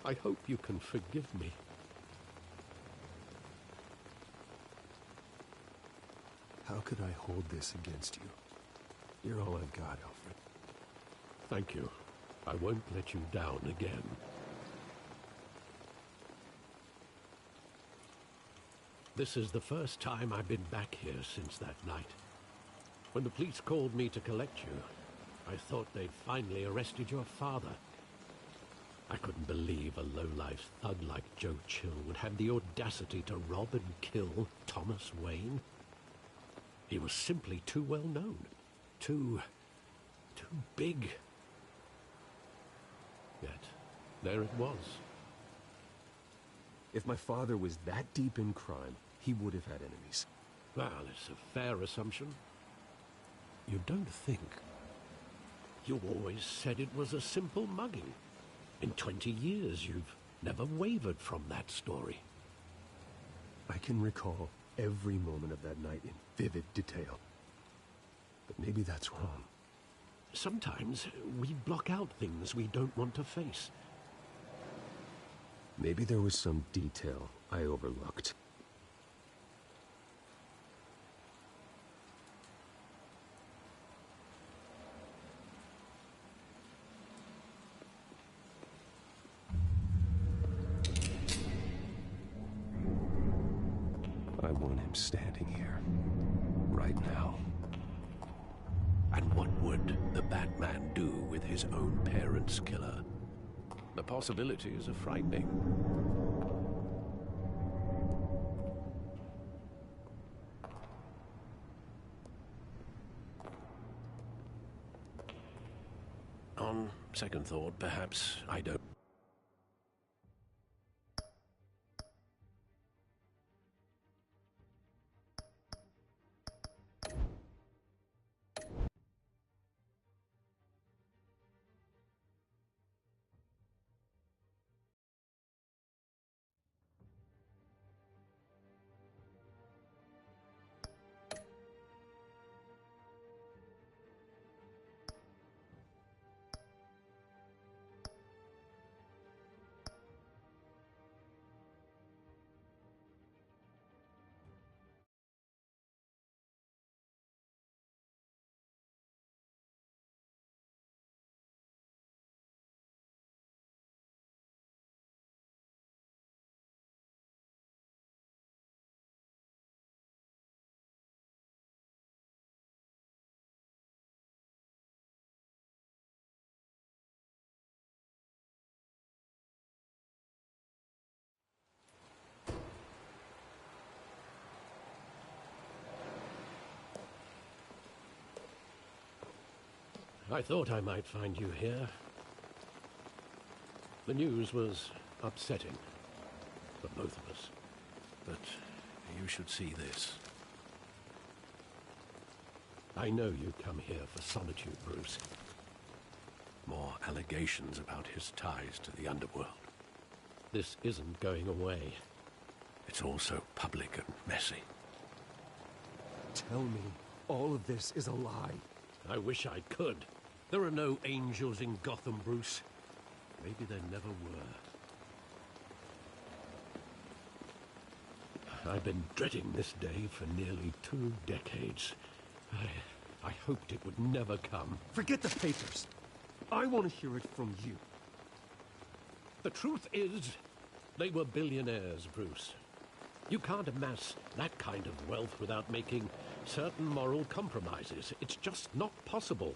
I hope you can forgive me. How could I hold this against you? You're all I've got, Alfred. Thank you. I won't let you down again. This is the first time I've been back here since that night. When the police called me to collect you, I thought they'd finally arrested your father. I couldn't believe a low-life thug like Joe Chill would have the audacity to rob and kill Thomas Wayne. He was simply too well known. Too big. Yet, there it was. If my father was that deep in crime, he would have had enemies. Well, it's a fair assumption. You don't think? You always said it was a simple mugging. In 20 years, you've never wavered from that story. I can recall every moment of that night in vivid detail. But maybe that's wrong. Sometimes we block out things we don't want to face. Maybe there was some detail I overlooked. I want him standing here, right now. And what would the Batman do with his own parents' killer? The possibilities are frightening. On second thought, perhaps I don't. I thought I might find you here. The news was upsetting for both of us. But you should see this. I know you come here for solitude, Bruce. More allegations about his ties to the underworld. This isn't going away. It's all so public and messy. Tell me all of this is a lie. I wish I could. There are no angels in Gotham, Bruce. Maybe there never were. I've been dreading this day for nearly 2 decades. I hoped it would never come. Forget the papers. I want to hear it from you. The truth is, they were billionaires, Bruce. You can't amass that kind of wealth without making certain moral compromises. It's just not possible.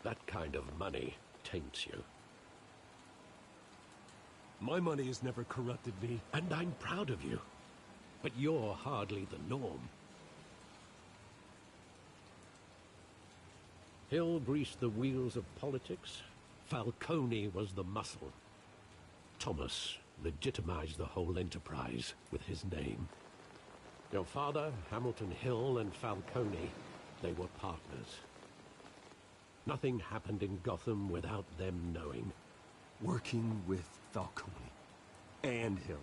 That kind of money taints you. My money has never corrupted me. And I'm proud of you. But you're hardly the norm. Hill greased the wheels of politics. Falcone was the muscle. Thomas legitimized the whole enterprise with his name. Your father, Hamilton Hill, and Falcone, they were partners. Nothing happened in Gotham without them knowing. Working with Falcone and Hill.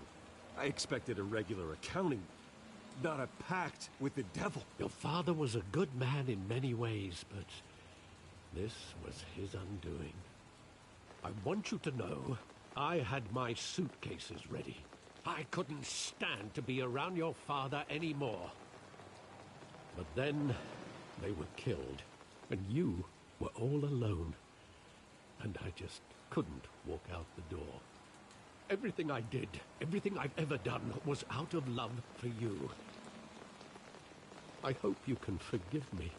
I expected a regular accounting, not a pact with the devil. Your father was a good man in many ways, but this was his undoing. I want you to know I had my suitcases ready. I couldn't stand to be around your father anymore. But then they were killed, and you were all alone. And I just couldn't walk out the door. Everything I did, everything I've ever done, was out of love for you. I hope you can forgive me.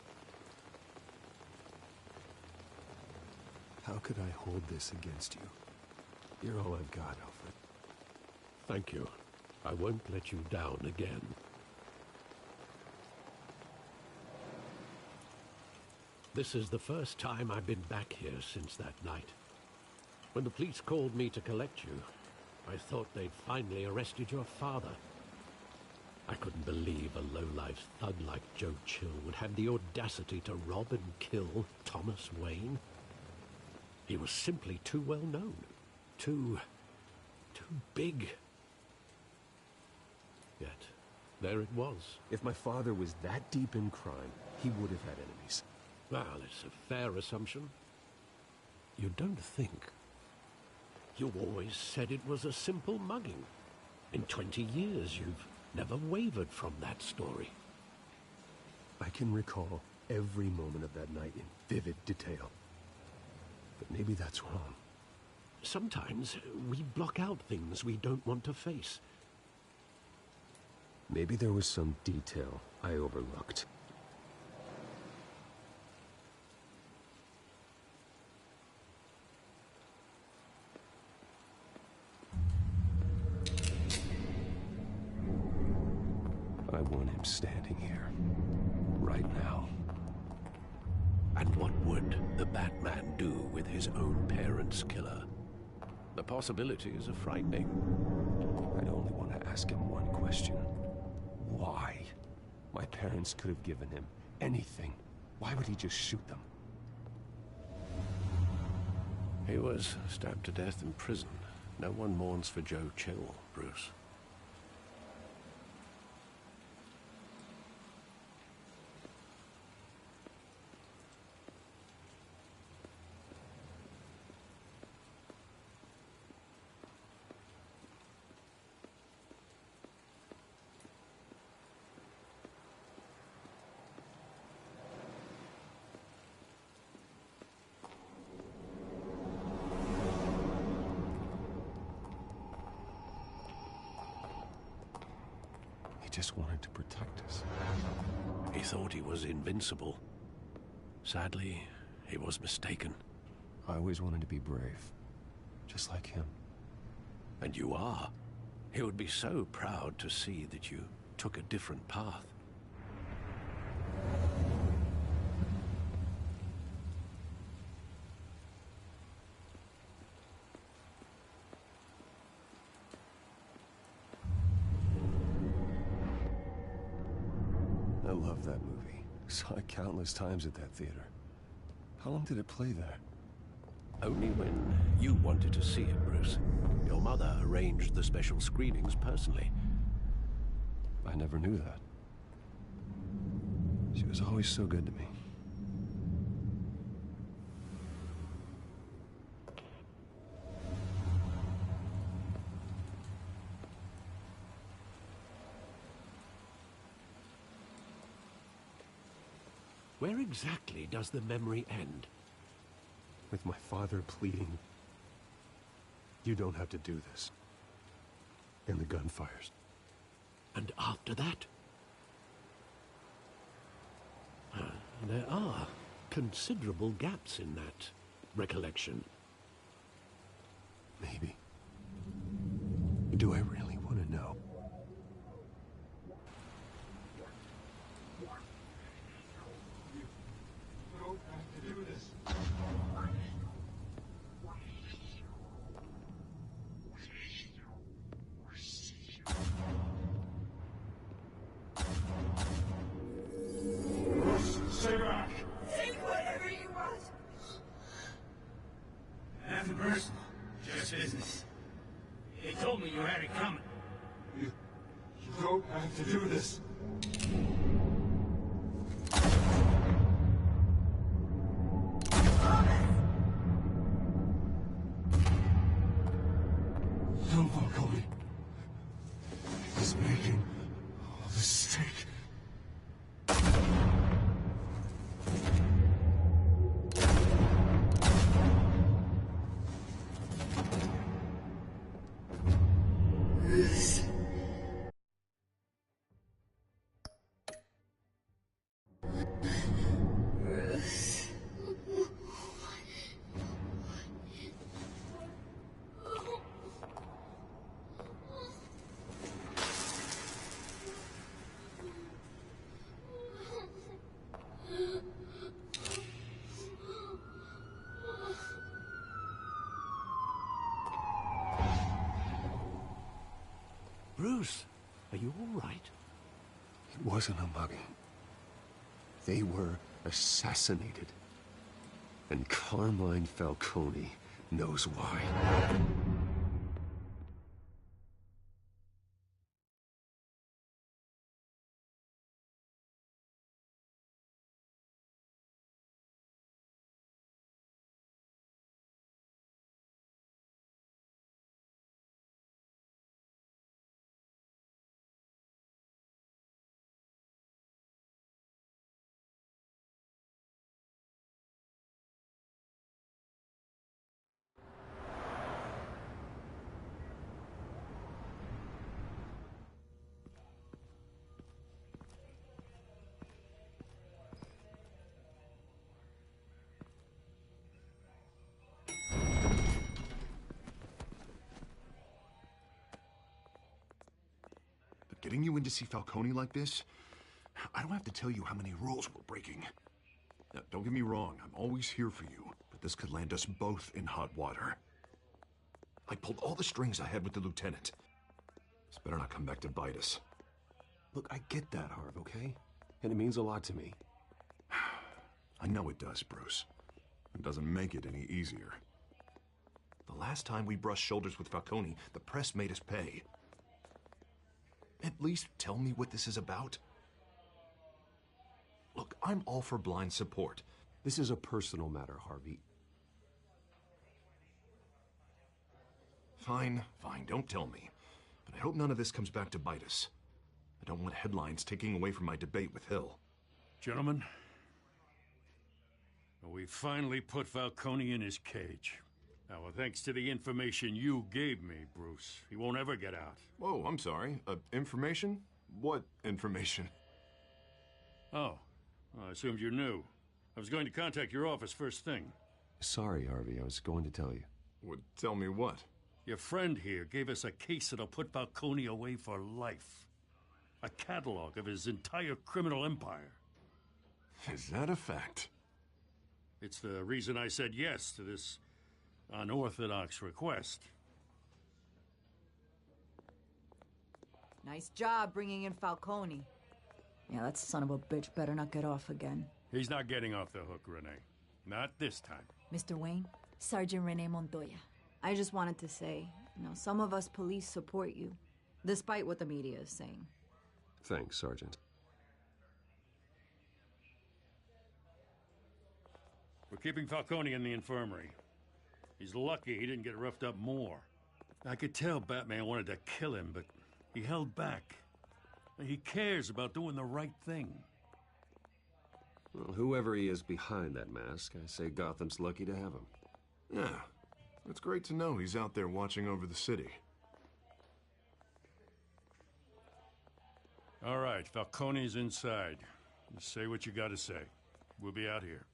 How could I hold this against you? You're all I've got, Alfred. Thank you. I won't let you down again. This is the first time I've been back here since that night. When the police called me to collect you, I thought they'd finally arrested your father. I couldn't believe a low-life thug like Joe Chill would have the audacity to rob and kill Thomas Wayne. He was simply too well known. Too big. Yet, there it was. If my father was that deep in crime, he would have had enemies. Well, it's a fair assumption. You don't think? You always said it was a simple mugging. In 20 years, you've never wavered from that story. I can recall every moment of that night in vivid detail. But maybe that's wrong. Sometimes we block out things we don't want to face. Maybe there was some detail I overlooked. I want him standing here, right now. And what would the Batman do with his own parents' killer? The possibilities are frightening. I'd only want to ask him one question. Why? My parents could have given him anything. Why would he just shoot them? He was stabbed to death in prison. No one mourns for Joe Chill, Bruce. He just wanted to protect us. He thought he was invincible. Sadly, he was mistaken. I always wanted to be brave, just like him. And you are. He would be so proud to see that you took a different path. I love that movie. Saw it countless times at that theater. How long did it play there? Only when you wanted to see it, Bruce. Your mother arranged the special screenings personally. I never knew that. She was always so good to me. Where exactly does the memory end? With my father pleading, "You don't have to do this." And the gun fires. And after that? There are considerable gaps in that recollection. Maybe. Do I really want to know? Stay back! Take whatever you want! Nothing personal, just business. They told me you had it coming. You don't have to do this. Don Falcone is making a mistake. Bruce, are you all right? It wasn't a mugging. They were assassinated. And Carmine Falcone knows why. Getting you in to see Falcone like this? I don't have to tell you how many rules we're breaking. Now, don't get me wrong, I'm always here for you, but this could land us both in hot water. I pulled all the strings I had with the lieutenant. This better not come back to bite us. Look, I get that, Harv, okay? And it means a lot to me. I know it does, Bruce. It doesn't make it any easier. The last time we brushed shoulders with Falcone, the press made us pay. At least tell me what this is about. Look, I'm all for blind support. This is a personal matter, Harvey. Fine, don't tell me. But I hope none of this comes back to bite us. I don't want headlines taking away from my debate with Hill. Gentlemen, we finally put Falcone in his cage. Now, thanks to the information you gave me, Bruce, he won't ever get out. Whoa, I'm sorry. Information? What information? Oh, well, I assumed you knew. I was going to contact your office first thing. Sorry, Harvey, I was going to tell you. Would tell me what? Your friend here gave us a case that'll put Falcone away for life. A catalog of his entire criminal empire. Is that a fact? It's the reason I said yes to this unorthodox request. Nice job bringing in Falcone. Yeah, that son of a bitch better not get off again. He's not getting off the hook, Renee. Not this time. Mr. Wayne, Sergeant Renee Montoya. I just wanted to say, some of us police support you, despite what the media is saying. Thanks, Sergeant. We're keeping Falcone in the infirmary. He's lucky he didn't get roughed up more. I could tell Batman wanted to kill him, but he held back. He cares about doing the right thing. Well, whoever he is behind that mask, I say Gotham's lucky to have him. Yeah, it's great to know he's out there watching over the city. All right, Falcone's inside. Just say what you gotta say. We'll be out here.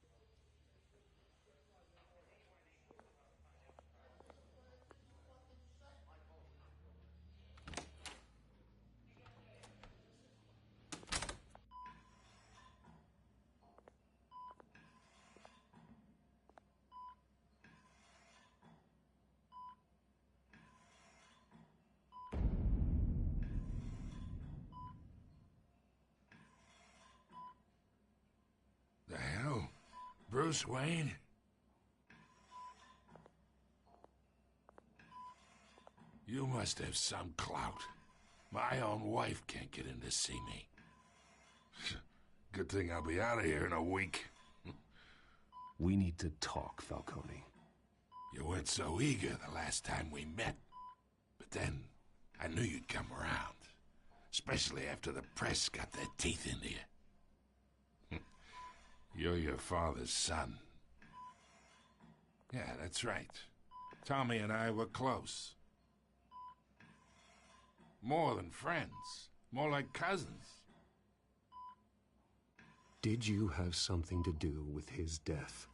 The hell? Bruce Wayne? You must have some clout. My own wife can't get in to see me. Good thing I'll be out of here in a week. We need to talk, Falcone. You weren't so eager the last time we met. But then I knew you'd come around. Especially after the press got their teeth into you. You're your father's son. Yeah, that's right. Tommy and I were close. More than friends. More like cousins. Did you have something to do with his death?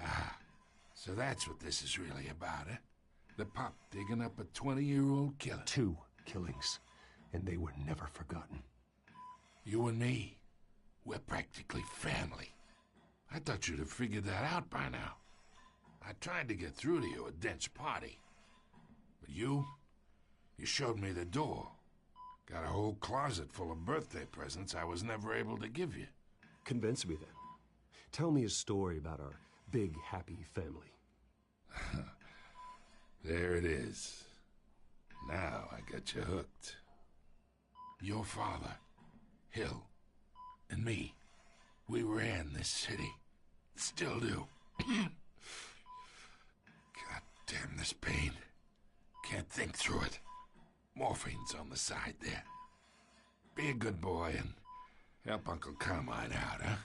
Ah, so that's what this is really about, eh? The pup digging up a 20-year-old killer. 2 killings, and they were never forgotten. You and me, we're practically family. I thought you'd have figured that out by now. I tried to get through to you at Dent's party. But you showed me the door. Got a whole closet full of birthday presents I was never able to give you. Convince me then. Tell me a story about our big, happy family. There it is. Now I got you hooked. Your father, Hill, and me, we ran this city. Still do. God damn this pain. Can't think through it. Morphine's on the side there. Be a good boy and help Uncle Carmine out, huh?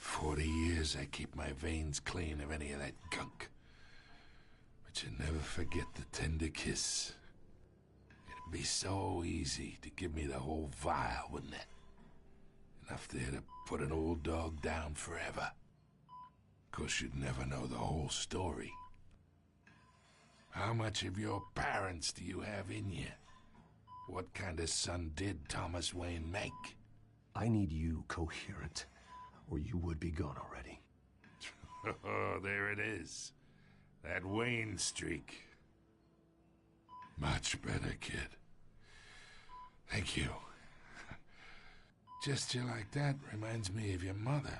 40 years I keep my veins clean of any of that gunk. But you never forget the tender kiss. It'd be so easy to give me the whole vial, wouldn't it? Enough there to put an old dog down forever. Of course, you'd never know the whole story. How much of your parents do you have in you? What kind of son did Thomas Wayne make? I need you coherent, or you would be gone already. Oh, there it is. That Wayne streak. Much better, kid. Thank you. Gesture like that reminds me of your mother.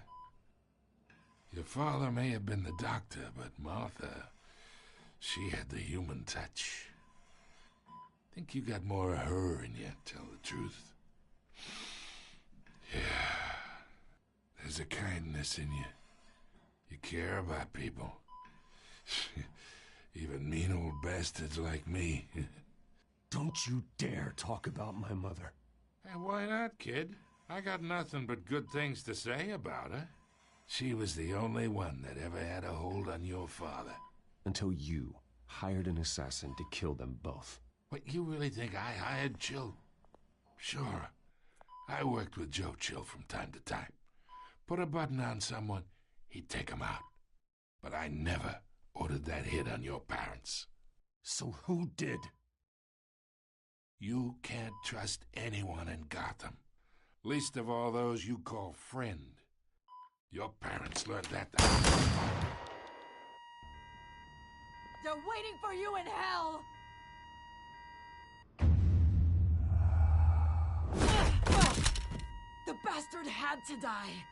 Your father may have been the doctor, but Martha, she had the human touch. Think you got more of her in you, tell the truth. Yeah. There's a kindness in you. You care about people. Even mean old bastards like me. Don't you dare talk about my mother. Hey, why not, kid? I got nothing but good things to say about her. She was the only one that ever had a hold on your father. Until you hired an assassin to kill them both. What, you really think I hired Chill? Sure. I worked with Joe Chill from time to time. Put a button on someone, he'd take him out. But I never ordered that hit on your parents. So who did? You can't trust anyone in Gotham. Least of all those you call friend. Your parents learned that. They're waiting for you in hell! The bastard had to die!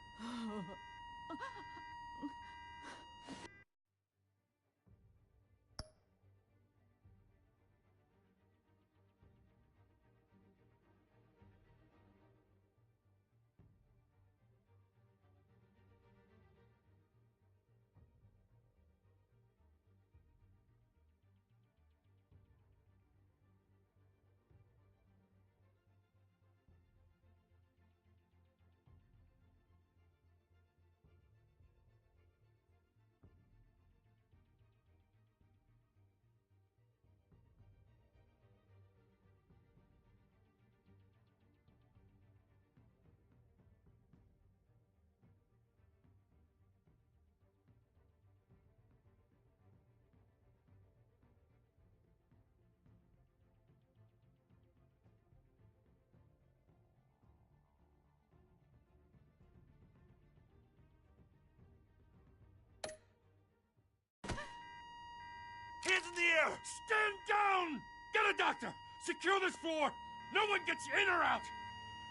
Hands in the air! Stand down! Get a doctor! Secure this floor! No one gets in or out!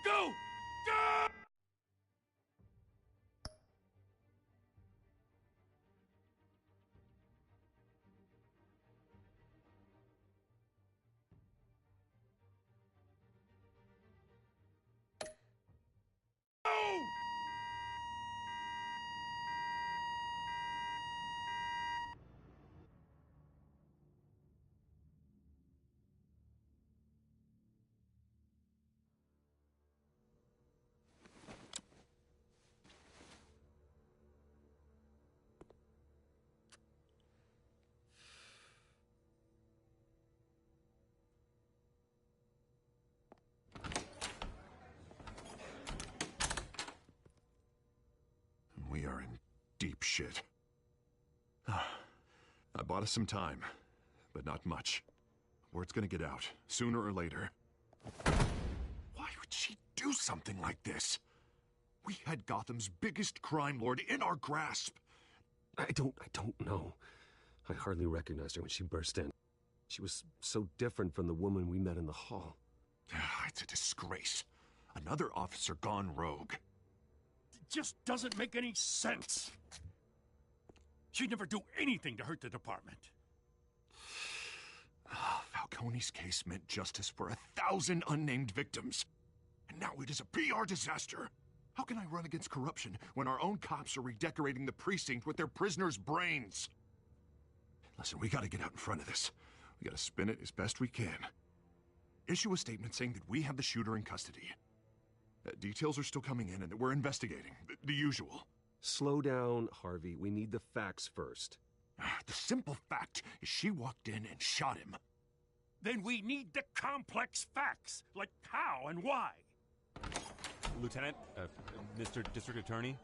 Go! Go! shit. I bought us some time, but not much. Word's gonna get out, sooner or later. Why would she do something like this? We had Gotham's biggest crime lord in our grasp. I don't know. I hardly recognized her when she burst in. She was so different from the woman we met in the hall. It's a disgrace. Another officer gone rogue. It just doesn't make any sense. She'd never do anything to hurt the department. Falcone's case meant justice for 1,000 unnamed victims. And now it is a PR disaster. How can I run against corruption when our own cops are redecorating the precinct with their prisoners' brains? Listen, we gotta get out in front of this. We gotta spin it as best we can. Issue a statement saying that we have the shooter in custody. Details are still coming in and that we're investigating. The usual. Slow down, Harvey. We need the facts first. The simple fact is she walked in and shot him. Then we need the complex facts, like how and why. Lieutenant, Mr. District Attorney,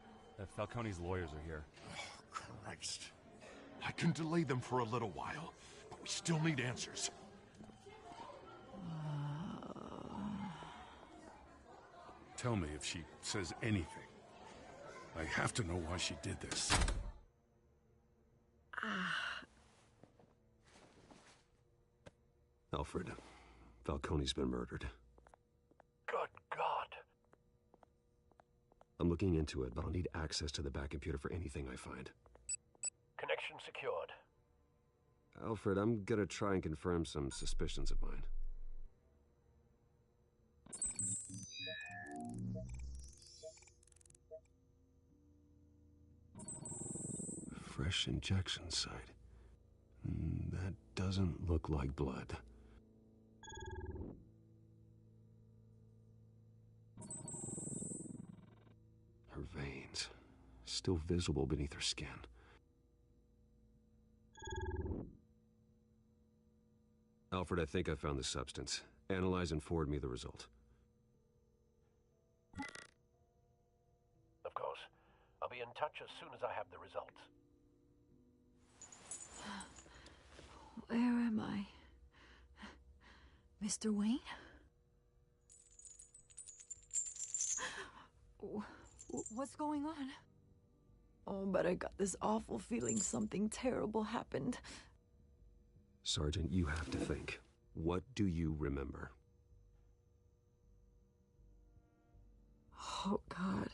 Falcone's lawyers are here. Oh, Christ. I can delay them for a little while, but we still need answers. Tell me if she says anything. I have to know why she did this. Alfred, Falcone's been murdered. Good God. I'm looking into it, but I'll need access to the back computer for anything I find. Connection secured. Alfred, I'm gonna try and confirm some suspicions of mine. Fresh injection site. That doesn't look like blood. Her veins, still visible beneath her skin. Alfred, I think I found the substance. Analyze and forward me the result. Of course. I'll be in touch as soon as I have the results. Where am I? Mr. Wayne? What's going on? Oh, but I got this awful feeling something terrible happened. Sergeant, you have to think. What do you remember? Oh, God.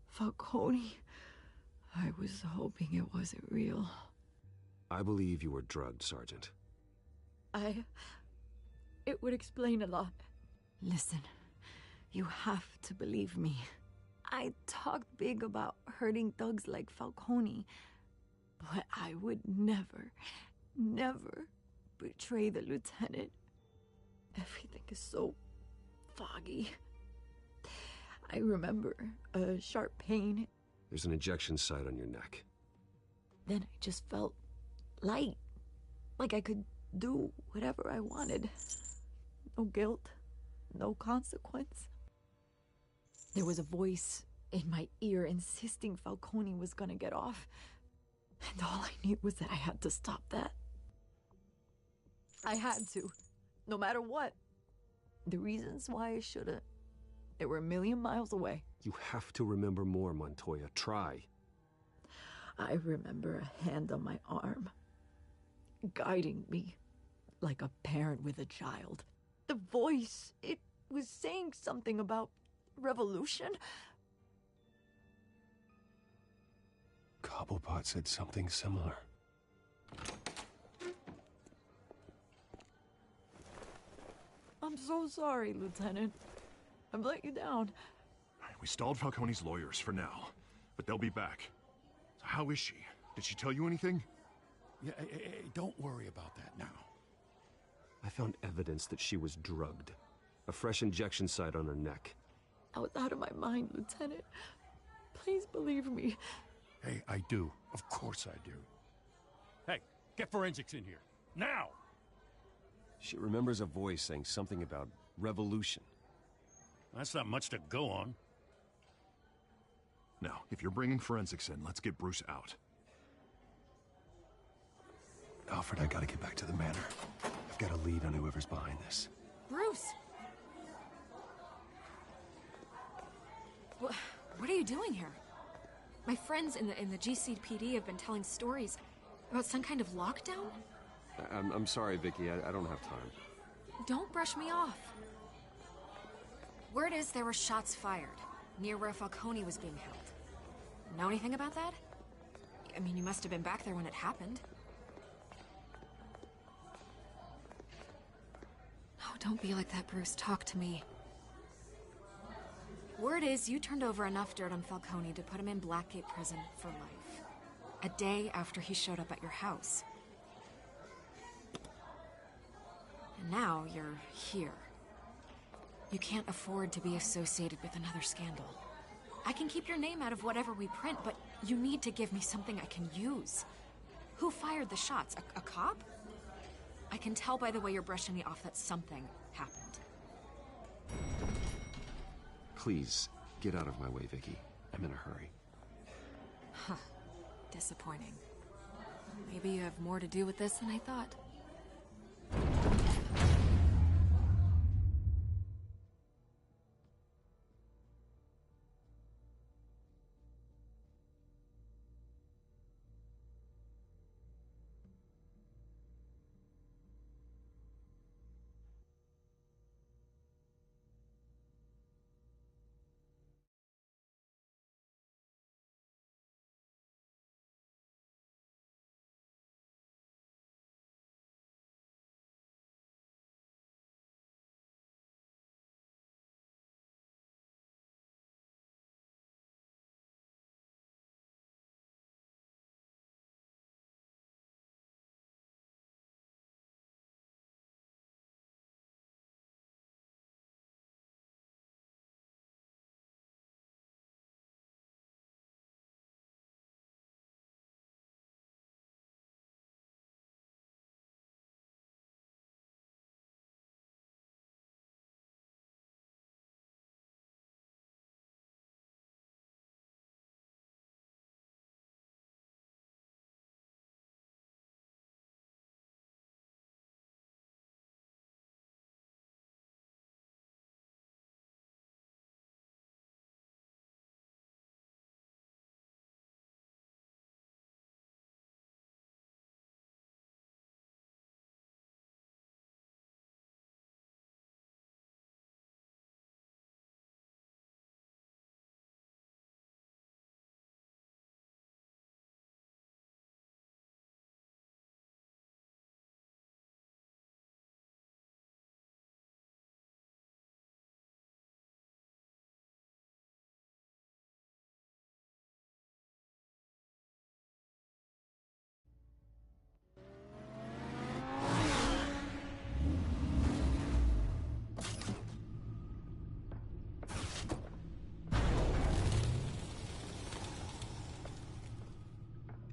Falcone. I was hoping it wasn't real. I believe you were drugged, Sergeant. It would explain a lot. Listen, you have to believe me. I talked big about hurting thugs like Falcone, but I would never betray the lieutenant. Everything is so foggy. I remember a sharp pain. There's an injection site on your neck. Then I just felt light, like I could do whatever I wanted. No guilt, no consequence. There was a voice in my ear insisting Falcone was gonna get off, and all I knew was that I had to stop that. I had to, no matter what. The reasons why I shouldn't, they were a million miles away. You have to remember more, Montoya. Try. I remember a hand on my arm, guiding me like a parent with a child. The voice, it was saying something about revolution. Cobblepot said something similar. I'm so sorry, Lieutenant. I've let you down. We stalled Falcone's lawyers for now, but they'll be back. So how is she? Did she tell you anything? Yeah, hey, don't worry about that now. I found evidence that she was drugged. A fresh injection site on her neck. I was out of my mind, Lieutenant. Please believe me. Hey, I do. Of course I do. Hey, get forensics in here. Now! She remembers a voice saying something about revolution. That's not much to go on. Now, if you're bringing forensics in, let's get Bruce out. Alfred, I gotta get back to the manor. I've got a lead on whoever's behind this. Bruce! What are you doing here? My friends in the GCPD have been telling stories about some kind of lockdown? I'm sorry, Vicky. I don't have time. Don't brush me off. Word is there were shots fired near where Falcone was being held. Know anything about that? I mean, you must have been back there when it happened. Oh, don't be like that, Bruce. Talk to me. Word is you turned over enough dirt on Falcone to put him in Blackgate Prison for life. A day after he showed up at your house. And now you're here. You can't afford to be associated with another scandal. I can keep your name out of whatever we print, but you need to give me something I can use. Who fired the shots? A cop? I can tell by the way you're brushing me off that something happened. Please, get out of my way, Vicky. I'm in a hurry. Huh. Disappointing. Maybe you have more to do with this than I thought.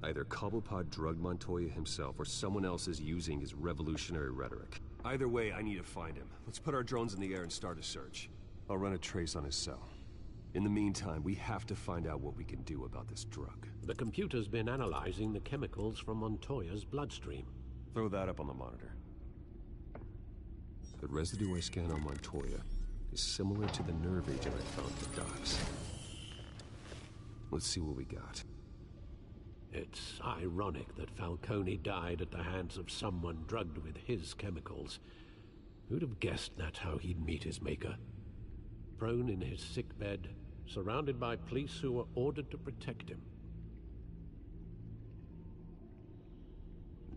Either Cobblepot drugged Montoya himself, or someone else is using his revolutionary rhetoric. Either way, I need to find him. Let's put our drones in the air and start a search. I'll run a trace on his cell. In the meantime, we have to find out what we can do about this drug. The computer's been analyzing the chemicals from Montoya's bloodstream. Throw that up on the monitor. The residue I scan on Montoya is similar to the nerve agent I found at the docks. Let's see what we got. It's ironic that Falcone died at the hands of someone drugged with his chemicals. Who'd have guessed that's how he'd meet his maker? Prone in his sickbed, surrounded by police who were ordered to protect him.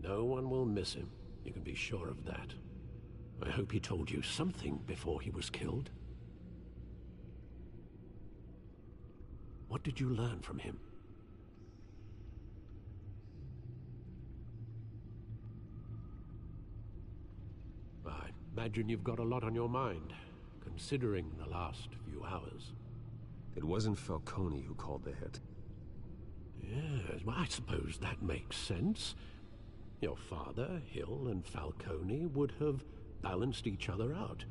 No one will miss him, you can be sure of that. I hope he told you something before he was killed. What did you learn from him? I imagine you've got a lot on your mind, considering the last few hours. It wasn't Falcone who called the hit. Yes, well, I suppose that makes sense. Your father, Hill, and Falcone would have balanced each other out.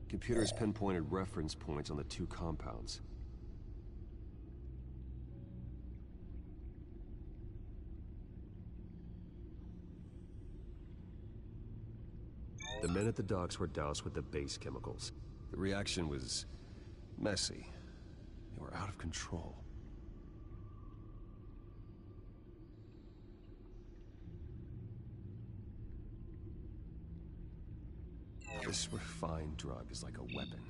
Computers pinpointed reference points on the two compounds. The men at the docks were doused with the base chemicals. The reaction was messy. They were out of control. This refined drug is like a weapon.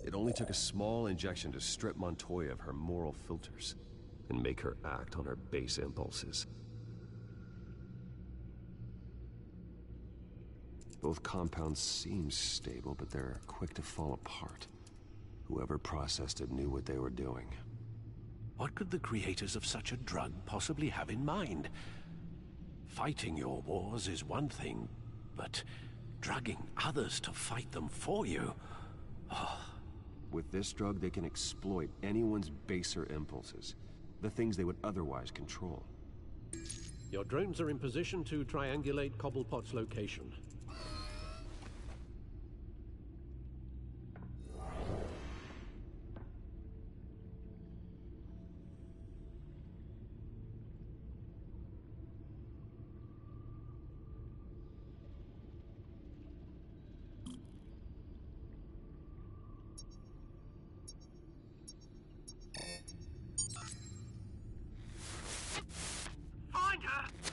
It only took a small injection to strip Montoya of her moral filters and make her act on her base impulses. Both compounds seem stable, but they're quick to fall apart. Whoever processed it knew what they were doing. What could the creators of such a drug possibly have in mind? Fighting your wars is one thing, but drugging others to fight them for you? Oh. With this drug, they can exploit anyone's baser impulses, the things they would otherwise control. Your drones are in position to triangulate Cobblepot's location.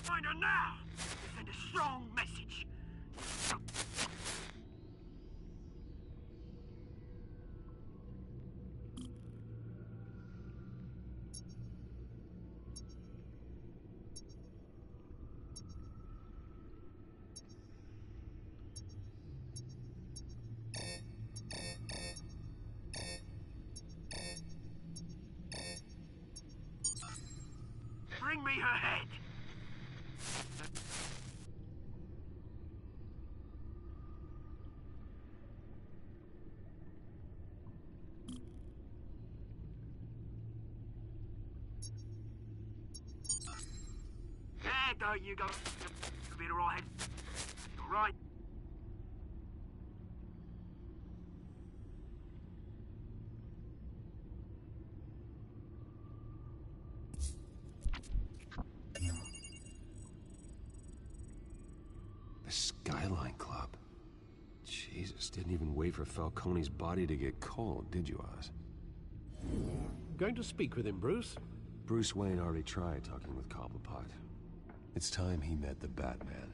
Find her now! Send a strong message. Bring me her head! There you go. You'll be all right. All right. The Skyline Club. Jesus, didn't even wait for Falcone's body to get cold, did you, Oz? Going to speak with him, Bruce? Bruce Wayne already tried talking with Cobblepot. It's time he met the Batman.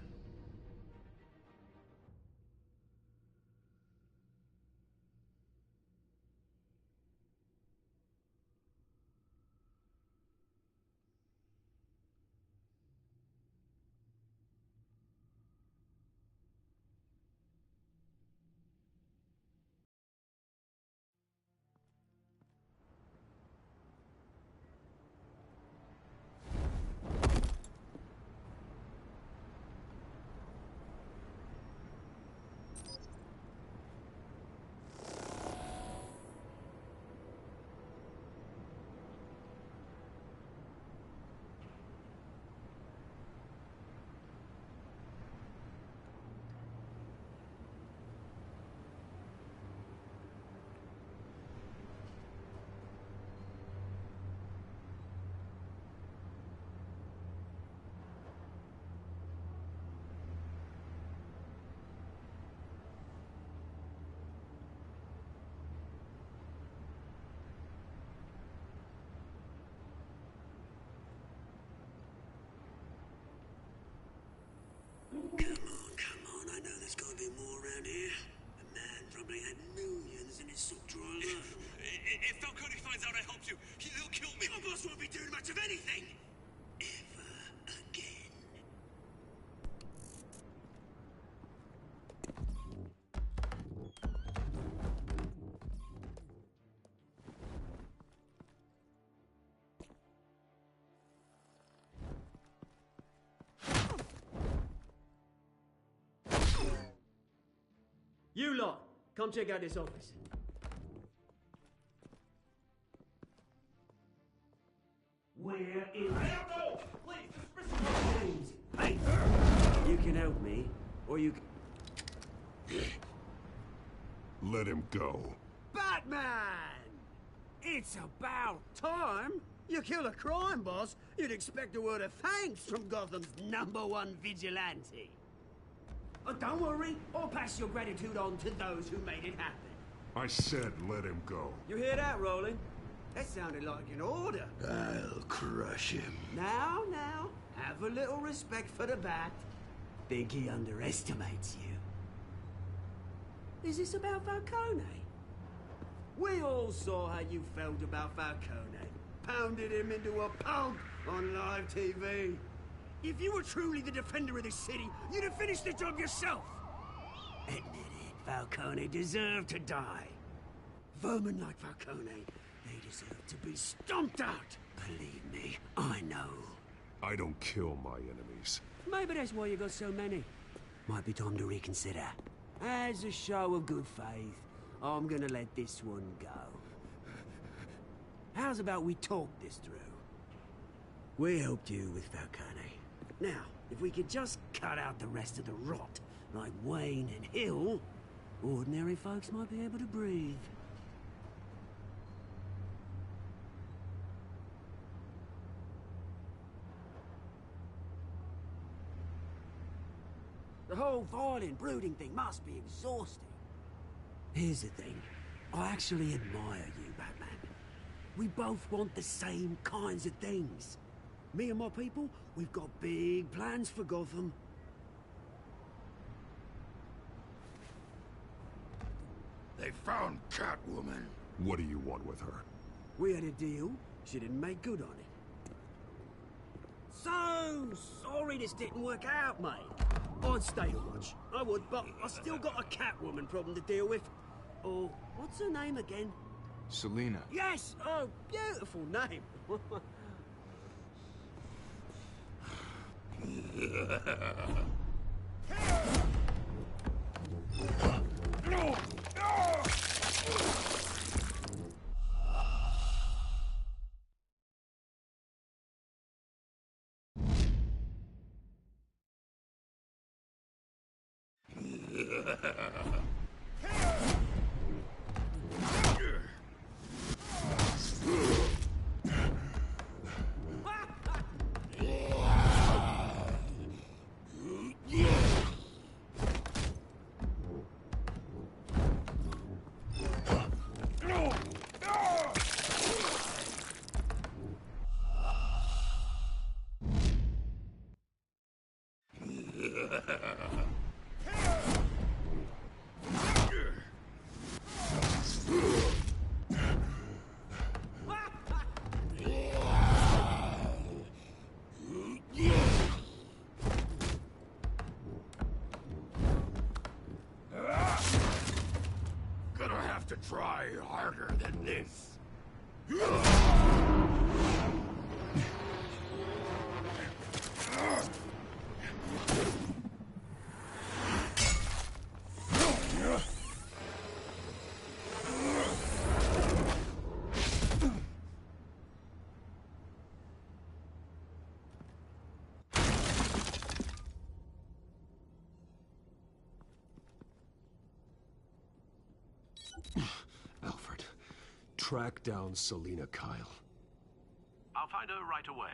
Come on, I know there's gotta be more around here. The man probably had millions in his sock drawer alone. If Falcone finds out I helped you, he'll kill me. Your boss won't be doing much of anything. Ever again. You lot, come check out this office. Where is... I don't know! Please, Hey! You can help me, or you can... Let him go. Batman! It's about time! You kill a crime boss, you'd expect a word of thanks from Gotham's #1 vigilante. Oh, don't worry. I'll pass your gratitude on to those who made it happen. I said let him go. You hear that, Roland? That sounded like an order. I'll crush him. Now, have a little respect for the Bat. Think he underestimates you. Is this about Falcone? We all saw how you felt about Falcone. Pounded him into a pulp on live TV. If you were truly the defender of this city, you'd have finished the job yourself. Admit it, Falcone deserved to die. Vermin like Falcone, they deserve to be stomped out. Believe me, I know. I don't kill my enemies. Maybe that's why you got so many. Might be time to reconsider. As a show of good faith, I'm gonna let this one go. How's about we talk this through? We helped you with Falcone. Now, if we could just cut out the rest of the rot, like Wayne and Hill, ordinary folks might be able to breathe. The whole violent, brooding thing must be exhausting. Here's the thing. I actually admire you, Batman. We both want the same kinds of things. Me and my people, we've got big plans for Gotham. They found Catwoman. What do you want with her? We had a deal. She didn't make good on it. So sorry this didn't work out, mate. I'd stay to watch. I would, but I still got a Catwoman problem to deal with. Oh, what's her name again? Selina. Yes! Oh, beautiful name. To try harder than this. Alfred, track down Selina Kyle. I'll find her right away.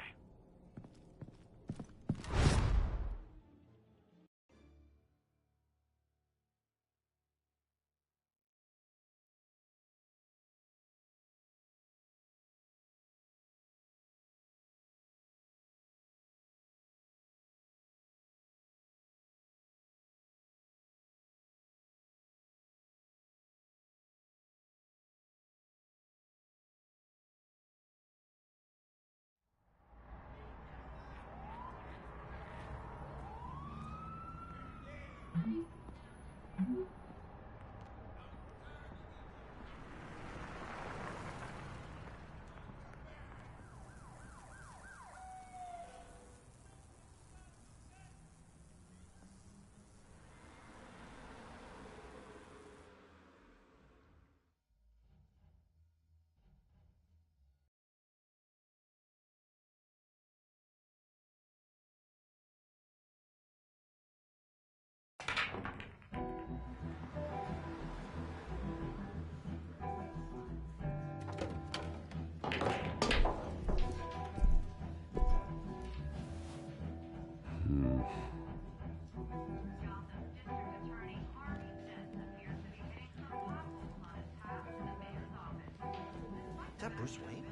Bruce Wayne?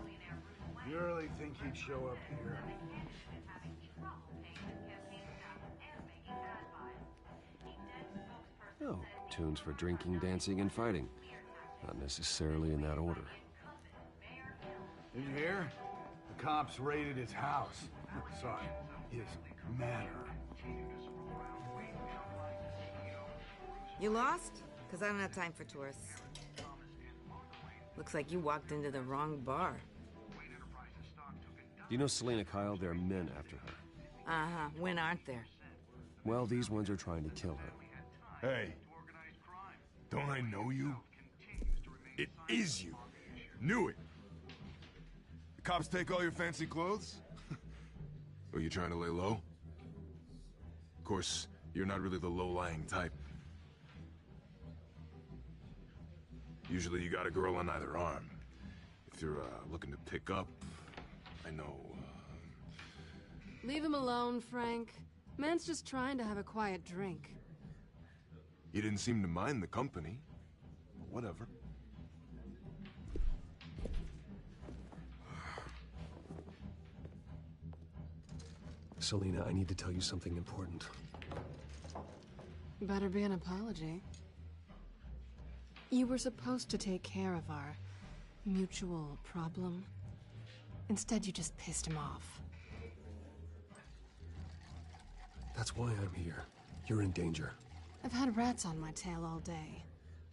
You really think he'd show up here? Oh, tunes for drinking, dancing, and fighting. Not necessarily in that order. Did you hear? The cops raided his house. Sorry, his manor. You lost? Because I don't have time for tourists. Looks like you walked into the wrong bar. Do you know Selina Kyle? There are men after her. Uh-huh. When aren't there? Well, these ones are trying to kill her. Hey, don't I know you? It is you. Knew it. The cops take all your fancy clothes? Are you trying to lay low? Of course, you're not really the low-lying type. Usually you got a girl on either arm. If you're looking to pick up, I know. Leave him alone, Frank. Man's just trying to have a quiet drink. You didn't seem to mind the company. Whatever. Selina, I need to tell you something important. Better be an apology. You were supposed to take care of our mutual problem. Instead, you just pissed him off. That's why I'm here. You're in danger. I've had rats on my tail all day.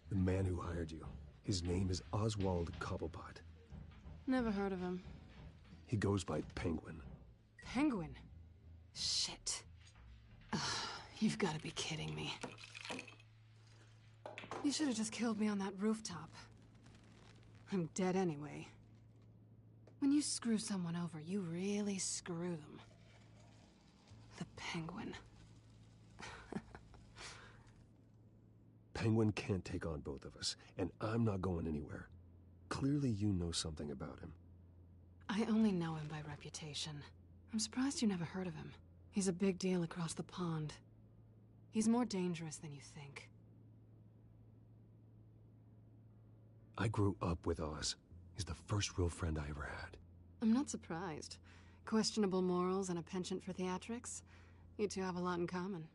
The man who hired you, his name is Oswald Cobblepot. Never heard of him. He goes by Penguin. Penguin? Shit. Ugh, you've got to be kidding me. You should have just killed me on that rooftop. I'm dead anyway. When you screw someone over, you really screw them. The Penguin. Penguin can't take on both of us, and I'm not going anywhere. Clearly you know something about him. I only know him by reputation. I'm surprised you never heard of him. He's a big deal across the pond. He's more dangerous than you think. I grew up with Oz. He's the first real friend I ever had. I'm not surprised. Questionable morals and a penchant for theatrics. You two have a lot in common.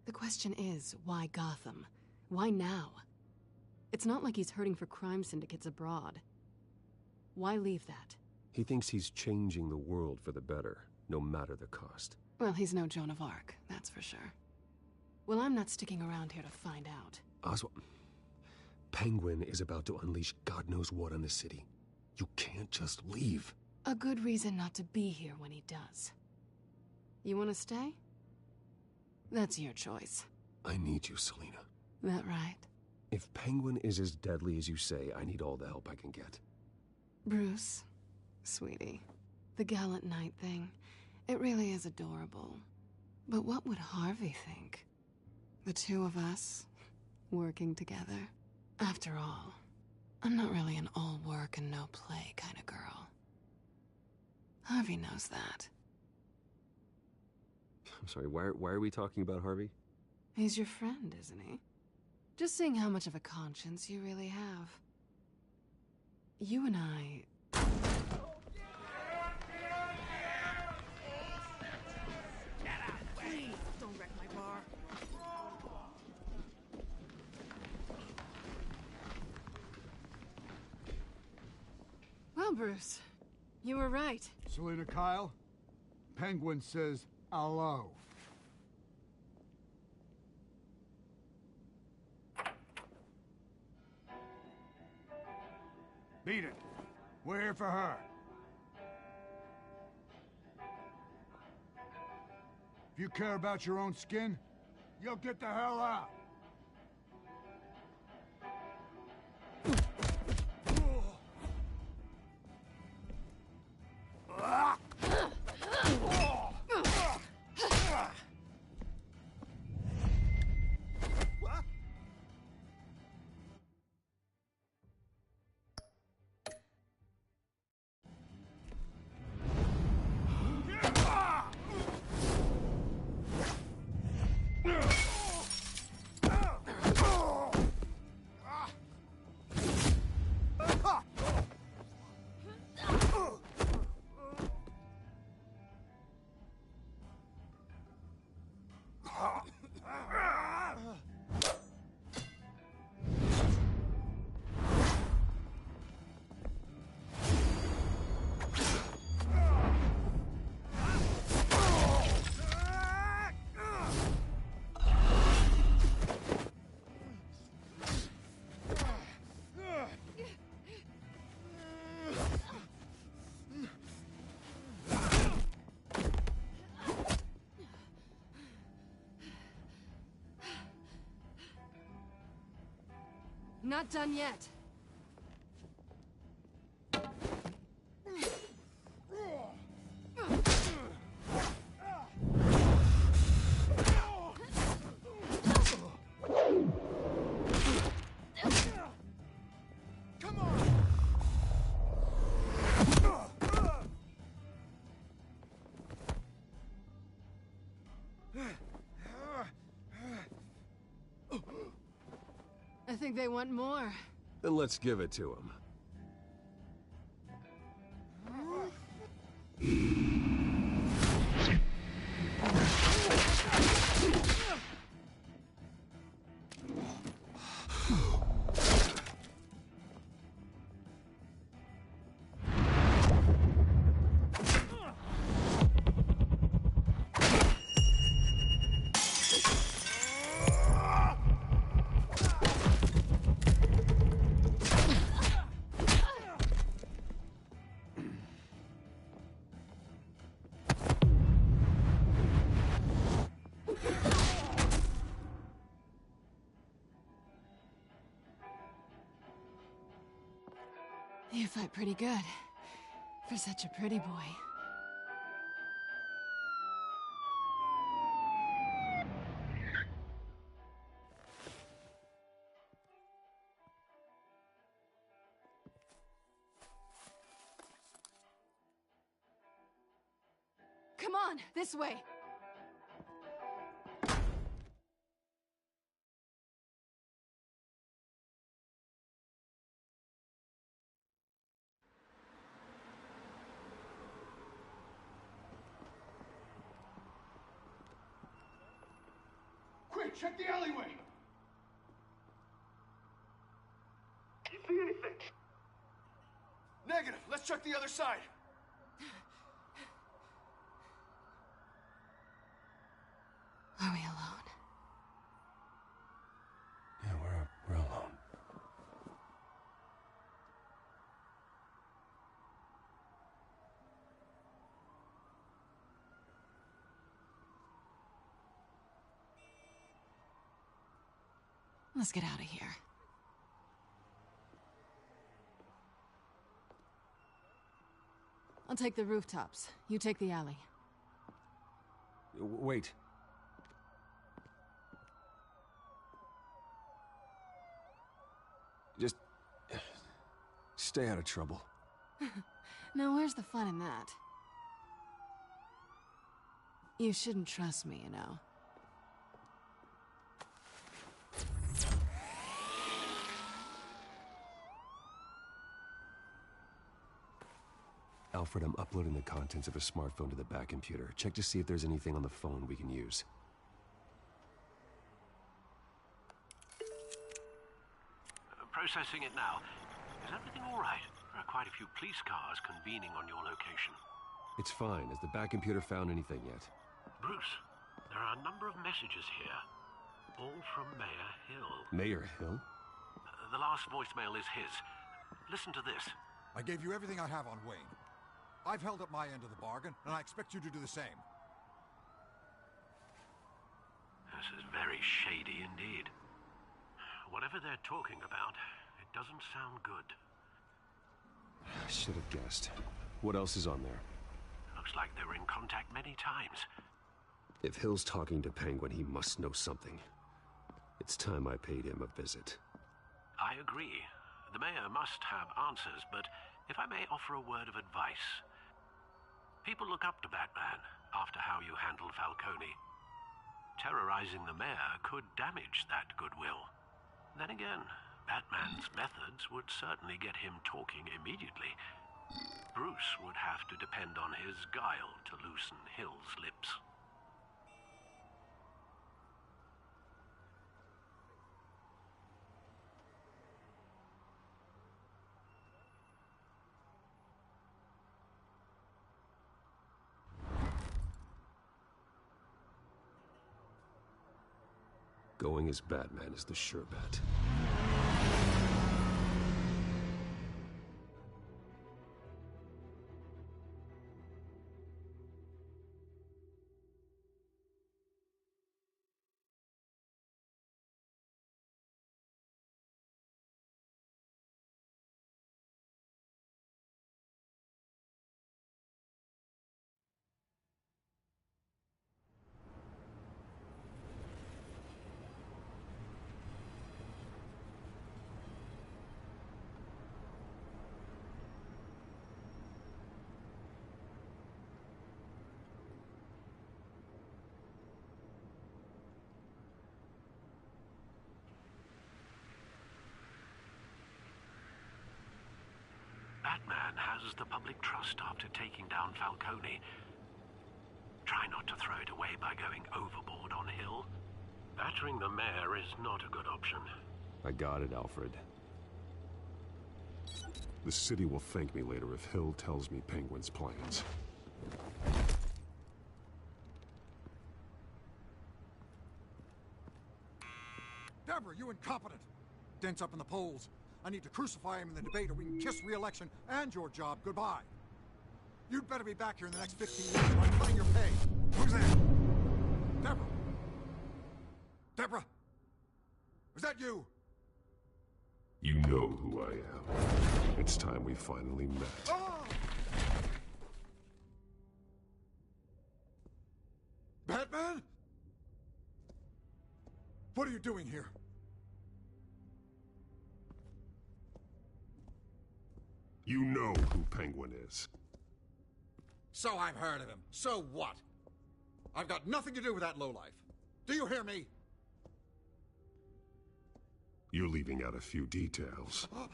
The question is, why Gotham? Why now? It's not like he's hurting for crime syndicates abroad. Why leave that? He thinks he's changing the world for the better, no matter the cost. Well, he's no Joan of Arc, that's for sure. Well, I'm not sticking around here to find out. Oswald, Penguin is about to unleash God knows what on the city. You can't just leave. A good reason not to be here when he does. You want to stay? That's your choice. I need you, Selina. That right? If Penguin is as deadly as you say, I need all the help I can get. Bruce, sweetie, the gallant knight thing, it really is adorable. But what would Harvey think? The two of us, working together? After all, I'm not really an all work and no play kind of girl. Harvey knows that. I'm sorry, why are we talking about Harvey? He's your friend, isn't he? Just seeing how much of a conscience you really have. You and I... Please, don't wreck my bar. Well, Bruce, you were right. Selina Kyle, Penguin says hello. Beat it. We're here for her. If you care about your own skin, you'll get the hell out. Not done yet. I think they want more. Then let's give it to them. You fight pretty good. For such a pretty boy. Come on, this way! Quick, check the alleyway! You see anything? Negative. Let's check the other side. Are we alone? Yeah, we're alone. Let's get out of here. I'll take the rooftops. You take the alley. Wait. Just stay out of trouble. Now, where's the fun in that? You shouldn't trust me, you know. Alfred, I'm uploading the contents of a smartphone to the back computer. Check to see if there's anything on the phone we can use. Processing it now. Is everything all right? There are quite a few police cars convening on your location. It's fine. Has the back computer found anything yet? Bruce, there are a number of messages here. All from Mayor Hill. Mayor Hill? The last voicemail is his. Listen to this. I gave you everything I have on Wayne. I've held up my end of the bargain, and I expect you to do the same. This is very shady indeed. Whatever they're talking about, it doesn't sound good. I should have guessed. What else is on there? Looks like they were in contact many times. If Hill's talking to Penguin, he must know something. It's time I paid him a visit. I agree. The mayor must have answers, but if I may offer a word of advice. People look up to Batman after how you handled Falcone. Terrorizing the mayor could damage that goodwill. Then again, Batman's methods would certainly get him talking immediately. Bruce would have to depend on his guile to loosen Hill's lips. Going as Batman is the sure bet. Batman has the public trust after taking down Falcone. Try not to throw it away by going overboard on Hill. Battering the mayor is not a good option. I got it, Alfred. The city will thank me later if Hill tells me Penguin's plans. Deborah, you incompetent! Dent's up in the polls. I need to crucify him in the debate or we can kiss re-election and your job goodbye. You'd better be back here in the next 15 minutes or I'm cutting your pay. Who's there? Deborah? Deborah? Was that you? You know who I am. It's time we finally met. Ah! Batman? What are you doing here? You know who Penguin is. So I've heard of him. So what? I've got nothing to do with that lowlife. Do you hear me? You're leaving out a few details. I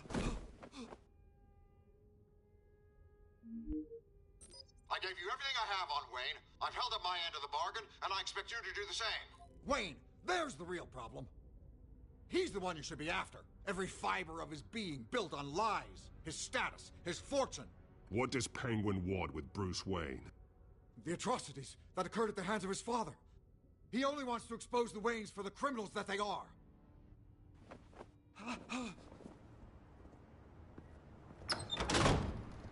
gave you everything I have on Wayne. I've held up my end of the bargain, and I expect you to do the same. Wayne, there's the real problem. He's the one you should be after. Every fiber of his being built on lies, his status, his fortune. What does Penguin want with Bruce Wayne? The atrocities that occurred at the hands of his father. He only wants to expose the Waynes for the criminals that they are.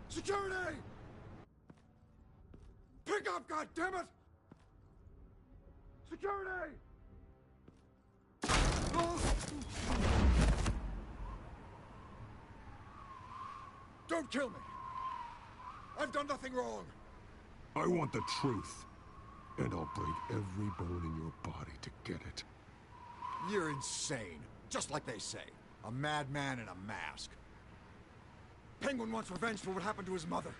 Security! Pick up, goddammit! Security! Don't kill me! I've done nothing wrong! I want the truth. And I'll break every bone in your body to get it. You're insane. Just like they say. A madman in a mask. Penguin wants revenge for what happened to his mother.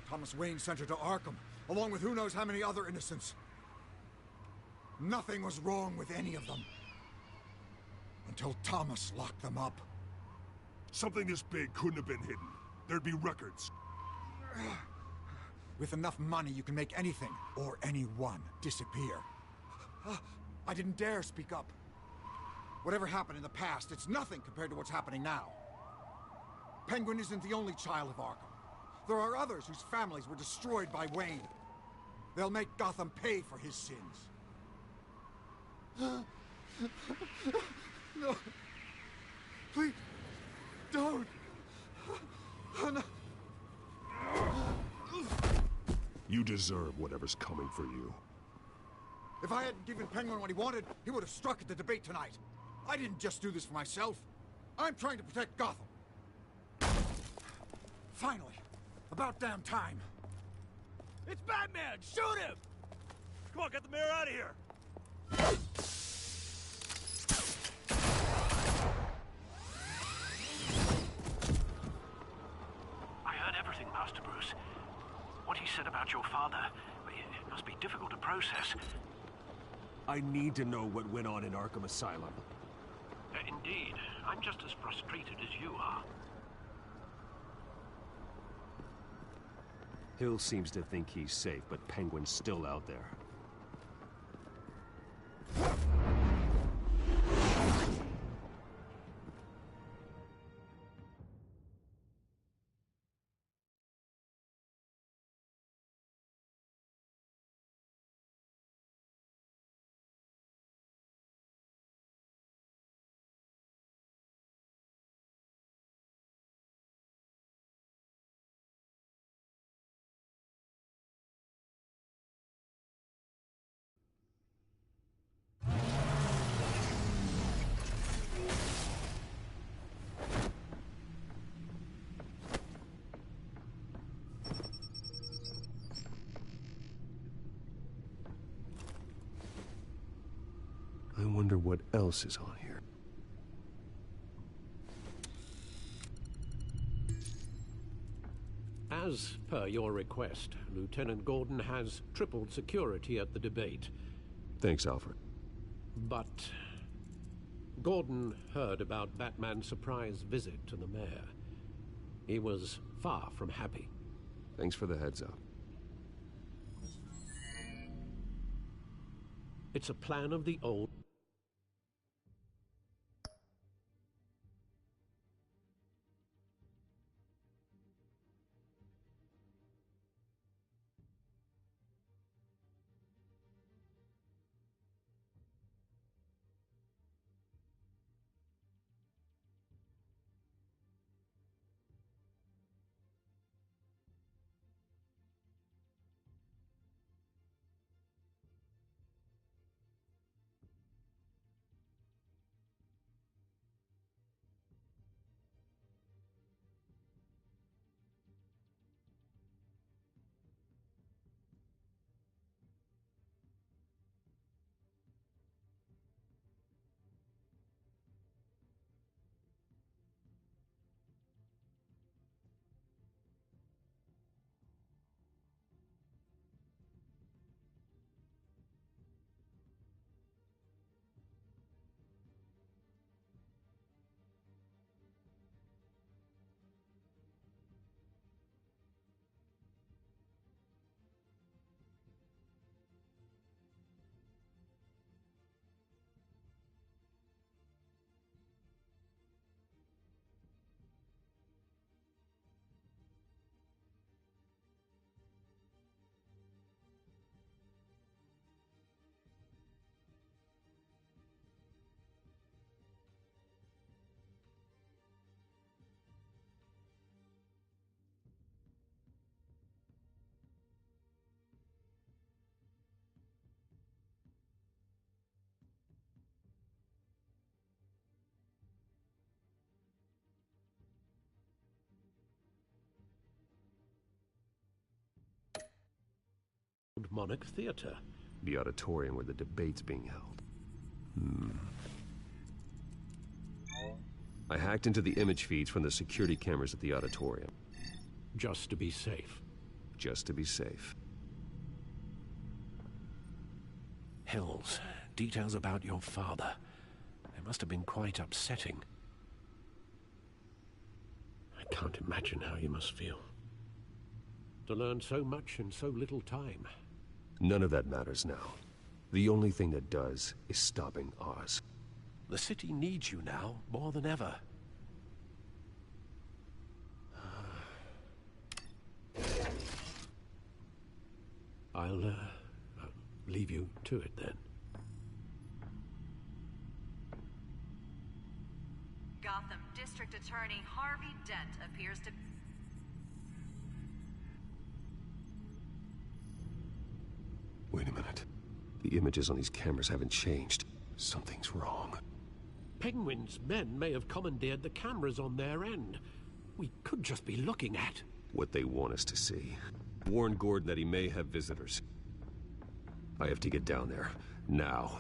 Thomas Wayne sent her to Arkham, along with who knows how many other innocents. Nothing was wrong with any of them. Until Thomas locked them up. Something this big couldn't have been hidden. There'd be records. With enough money, you can make anything, or anyone, disappear. I didn't dare speak up. Whatever happened in the past, it's nothing compared to what's happening now. Penguin isn't the only child of Arkham. There are others whose families were destroyed by Wayne. They'll make Gotham pay for his sins. No. Please, don't. No. You deserve whatever's coming for you. If I hadn't given Penguin what he wanted, he would have struck at the debate tonight. I didn't just do this for myself. I'm trying to protect Gotham. Finally. About damn time. It's Batman! Shoot him! Come on, get the mayor out of here! I heard everything, Master Bruce. What he said about your father, it must be difficult to process. I need to know what went on in Arkham Asylum. Indeed. I'm just as frustrated as you are. Hill seems to think he's safe, but Penguin's still out there. I wonder what else is on here. As per your request, Lieutenant Gordon has tripled security at the debate. Thanks, Alfred. But Gordon heard about Batman's surprise visit to the mayor. He was far from happy. Thanks for the heads up. It's a plan of the old... Monarch Theatre. The auditorium where the debate's being held. I hacked into the image feeds from the security cameras at the auditorium. Just to be safe. Just to be safe. Hells, details about your father. They must have been quite upsetting. I can't imagine how you must feel. To learn so much in so little time. None of that matters now. The only thing that does is stopping Oz. The city needs you now, more than ever. I'll leave you to it then. Gotham District Attorney Harvey Dent appears to... Wait a minute. The images on these cameras haven't changed. Something's wrong. Penguin's men may have commandeered the cameras on their end. We could just be looking at... what they want us to see. Warn Gordon that he may have visitors. I have to get down there. Now.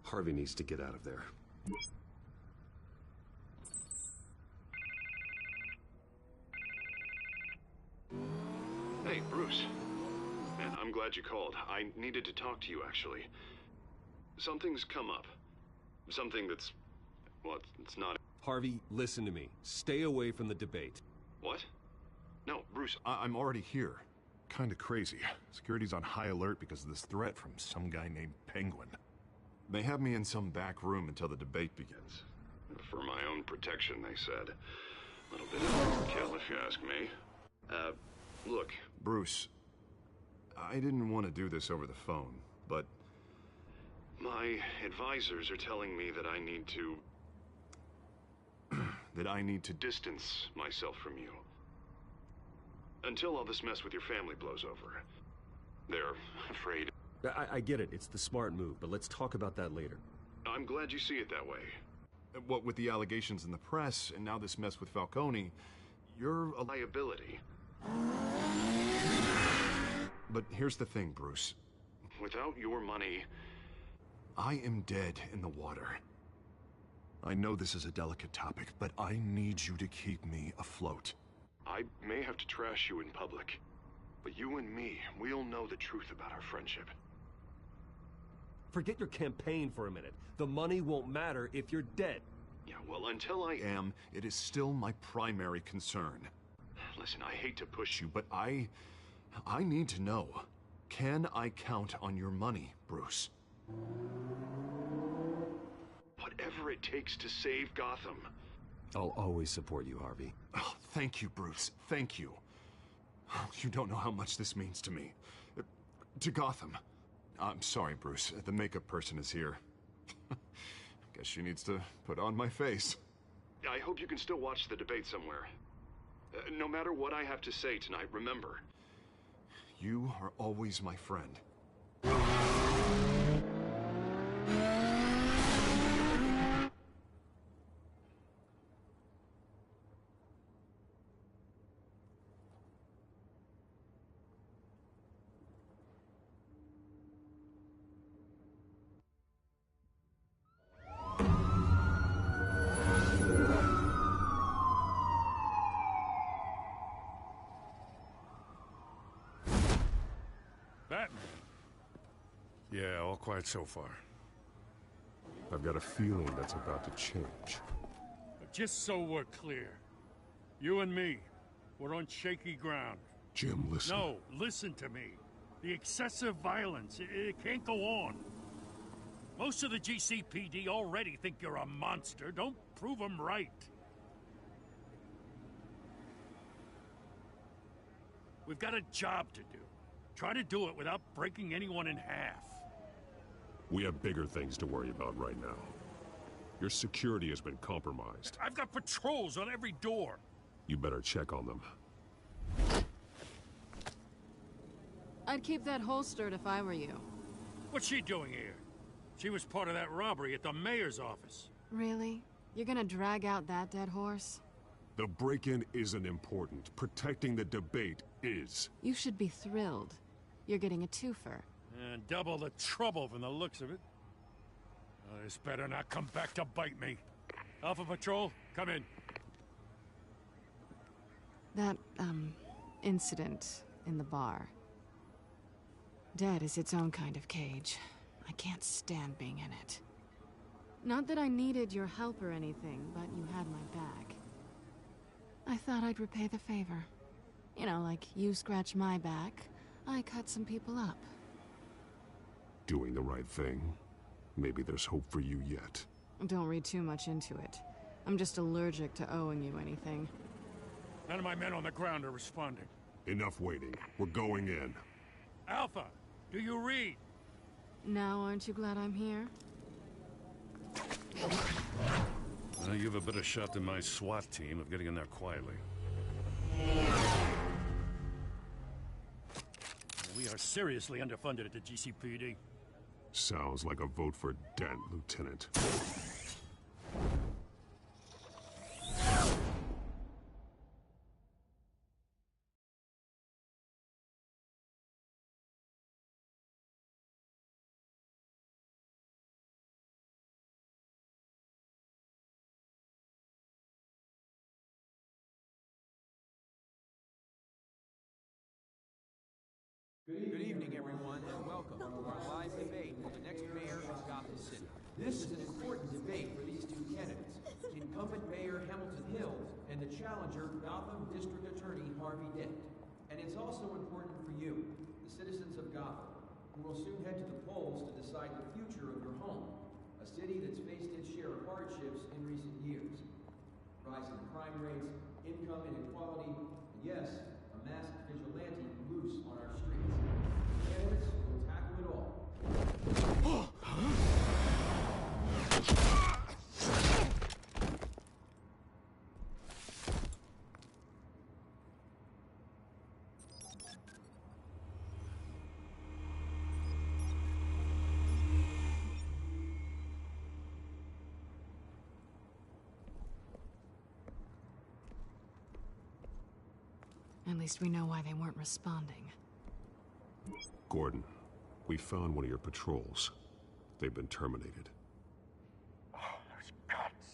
Harvey needs to get out of there. Hey, Bruce. Man, I'm glad you called. I needed to talk to you, actually. Something's come up. Something that's... well, it's not... Harvey, listen to me. Stay away from the debate. What? No, Bruce, I'm already here. Kinda crazy. Security's on high alert because of this threat from some guy named Penguin. They have me in some back room until the debate begins. For my own protection, they said. A little bit of overkill, if you ask me. Look, Bruce, I didn't want to do this over the phone, but my advisors are telling me that I need to... that I need to distance myself from you. Until all this mess with your family blows over. They're afraid... I get it. It's the smart move, but let's talk about that later. I'm glad you see it that way. What with the allegations in the press, and now this mess with Falcone, You're a liability. But here's the thing, Bruce. Without your money, I am dead in the water. I know this is a delicate topic, but I need you to keep me afloat. I may have to trash you in public, but you and me, we'll know the truth about our friendship. Forget your campaign for a minute. The money won't matter if you're dead. Yeah, well, until I am, it is still my primary concern. Listen, I hate to push you, but I need to know. Can I count on your money, Bruce? Whatever it takes to save Gotham. I'll always support you, Harvey. Oh, thank you, Bruce. Thank you. You don't know how much this means to me. To Gotham. I'm sorry, Bruce. The makeup person is here. Guess she needs to put on my face. I hope you can still watch the debate somewhere. No matter what I have to say tonight, remember, you are always my friend. Batman? Yeah, all quiet so far. I've got a feeling that's about to change. But just so we're clear, you and me, we're on shaky ground. Jim, listen. No, listen to me. The excessive violence, it can't go on. Most of the GCPD already think you're a monster. Don't prove them right. We've got a job to do. Try to do it without breaking anyone in half. We have bigger things to worry about right now. Your security has been compromised. I've got patrols on every door. You better check on them. I'd keep that holstered if I were you. What's she doing here? She was part of that robbery at the mayor's office. Really? You're gonna drag out that dead horse? The break-in isn't important. Protecting the debate is. You should be thrilled. You're getting a twofer. And double the trouble from the looks of it. This better not come back to bite me. Alpha Patrol, come in. That, incident in the bar. Dead is its own kind of cage. I can't stand being in it. Not that I needed your help or anything, but you had my back. I thought I'd repay the favor. You know, like you scratch my back, I cut some people up. Doing the right thing. Maybe there's hope for you yet. Don't read too much into it. I'm just allergic to owing you anything. None of my men on the ground are responding. Enough waiting. We're going in. Alpha, do you read? Now aren't you glad I'm here? Well, you have a better shot than my SWAT team of getting in there quietly. We are seriously underfunded at the GCPD. Sounds like a vote for Dent, Lieutenant. Good evening, everyone, and welcome to our live debate for the next mayor of Gotham City. This is an important debate for these two candidates, incumbent Mayor Hamilton Hills and the challenger Gotham District Attorney Harvey Dent. And it's also important for you, the citizens of Gotham, who will soon head to the polls to decide the future of your home, a city that's faced its share of hardships in recent years. Rising crime rates, income inequality, and yes, a masked vigilante loose on our streets. Candidates will tackle it all. At least we know why they weren't responding. Gordon, we found one of your patrols. They've been terminated.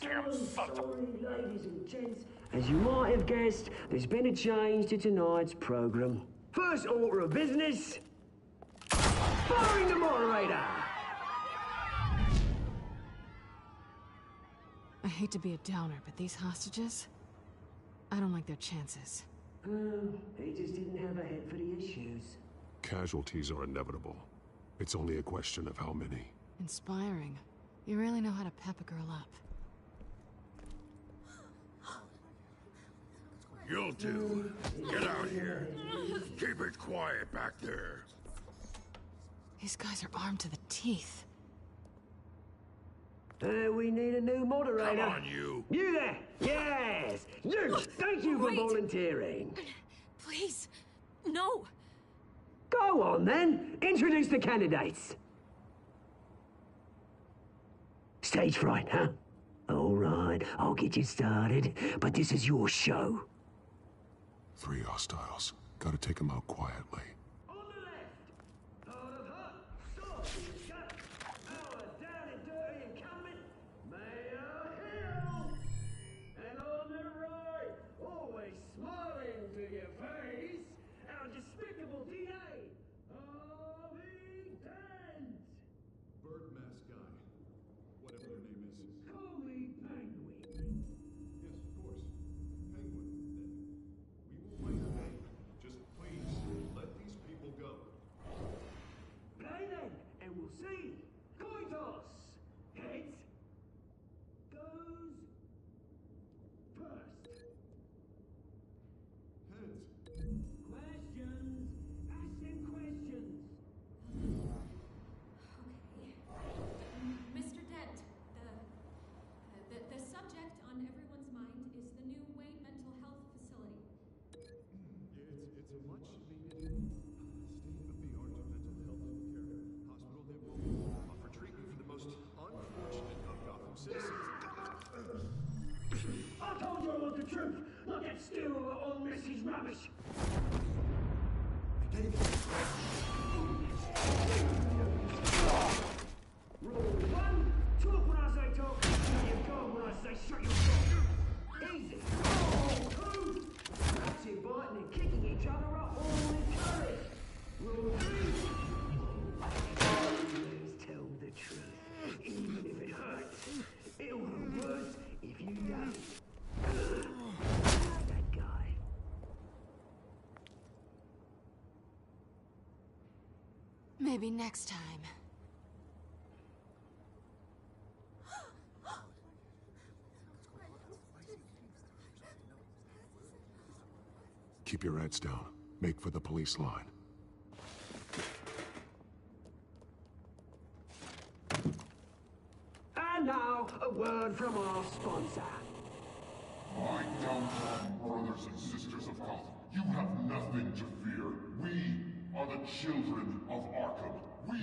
Damn sons of... Ladies and gents, as you might have guessed, there's been a change to tonight's program. First order of business, firing the moderator! I hate to be a downer, but these hostages, I don't like their chances. He just didn't have a head for the issues. Casualties are inevitable. It's only a question of how many. Inspiring. You really know how to pep a girl up. You'll do. Get out here. Keep it quiet back there. These guys are armed to the teeth. We need a new moderator. Come on, you. You there! Yes! You! Thank you for volunteering. Please, no. Go on, then. Introduce the candidates. Stage fright, huh? All right, I'll get you started, but this is your show. 3 hostiles. Gotta take them out quietly. I told you I want the truth, not that stew or old message rubbish. Rule 1, talk when I say talk, you go when I say shut your mouth. Easy. Rule 2, actually biting and kicking each other up all encouraged. Rule 3, always tell the truth, even if it hurts. It'll be worse if you don't. That guy. Maybe next time. Keep your heads down. Make for the police line. And now, a word from our sponsor. My downtown brothers and sisters of Gotham, you have nothing to fear. We are the children of Arkham. We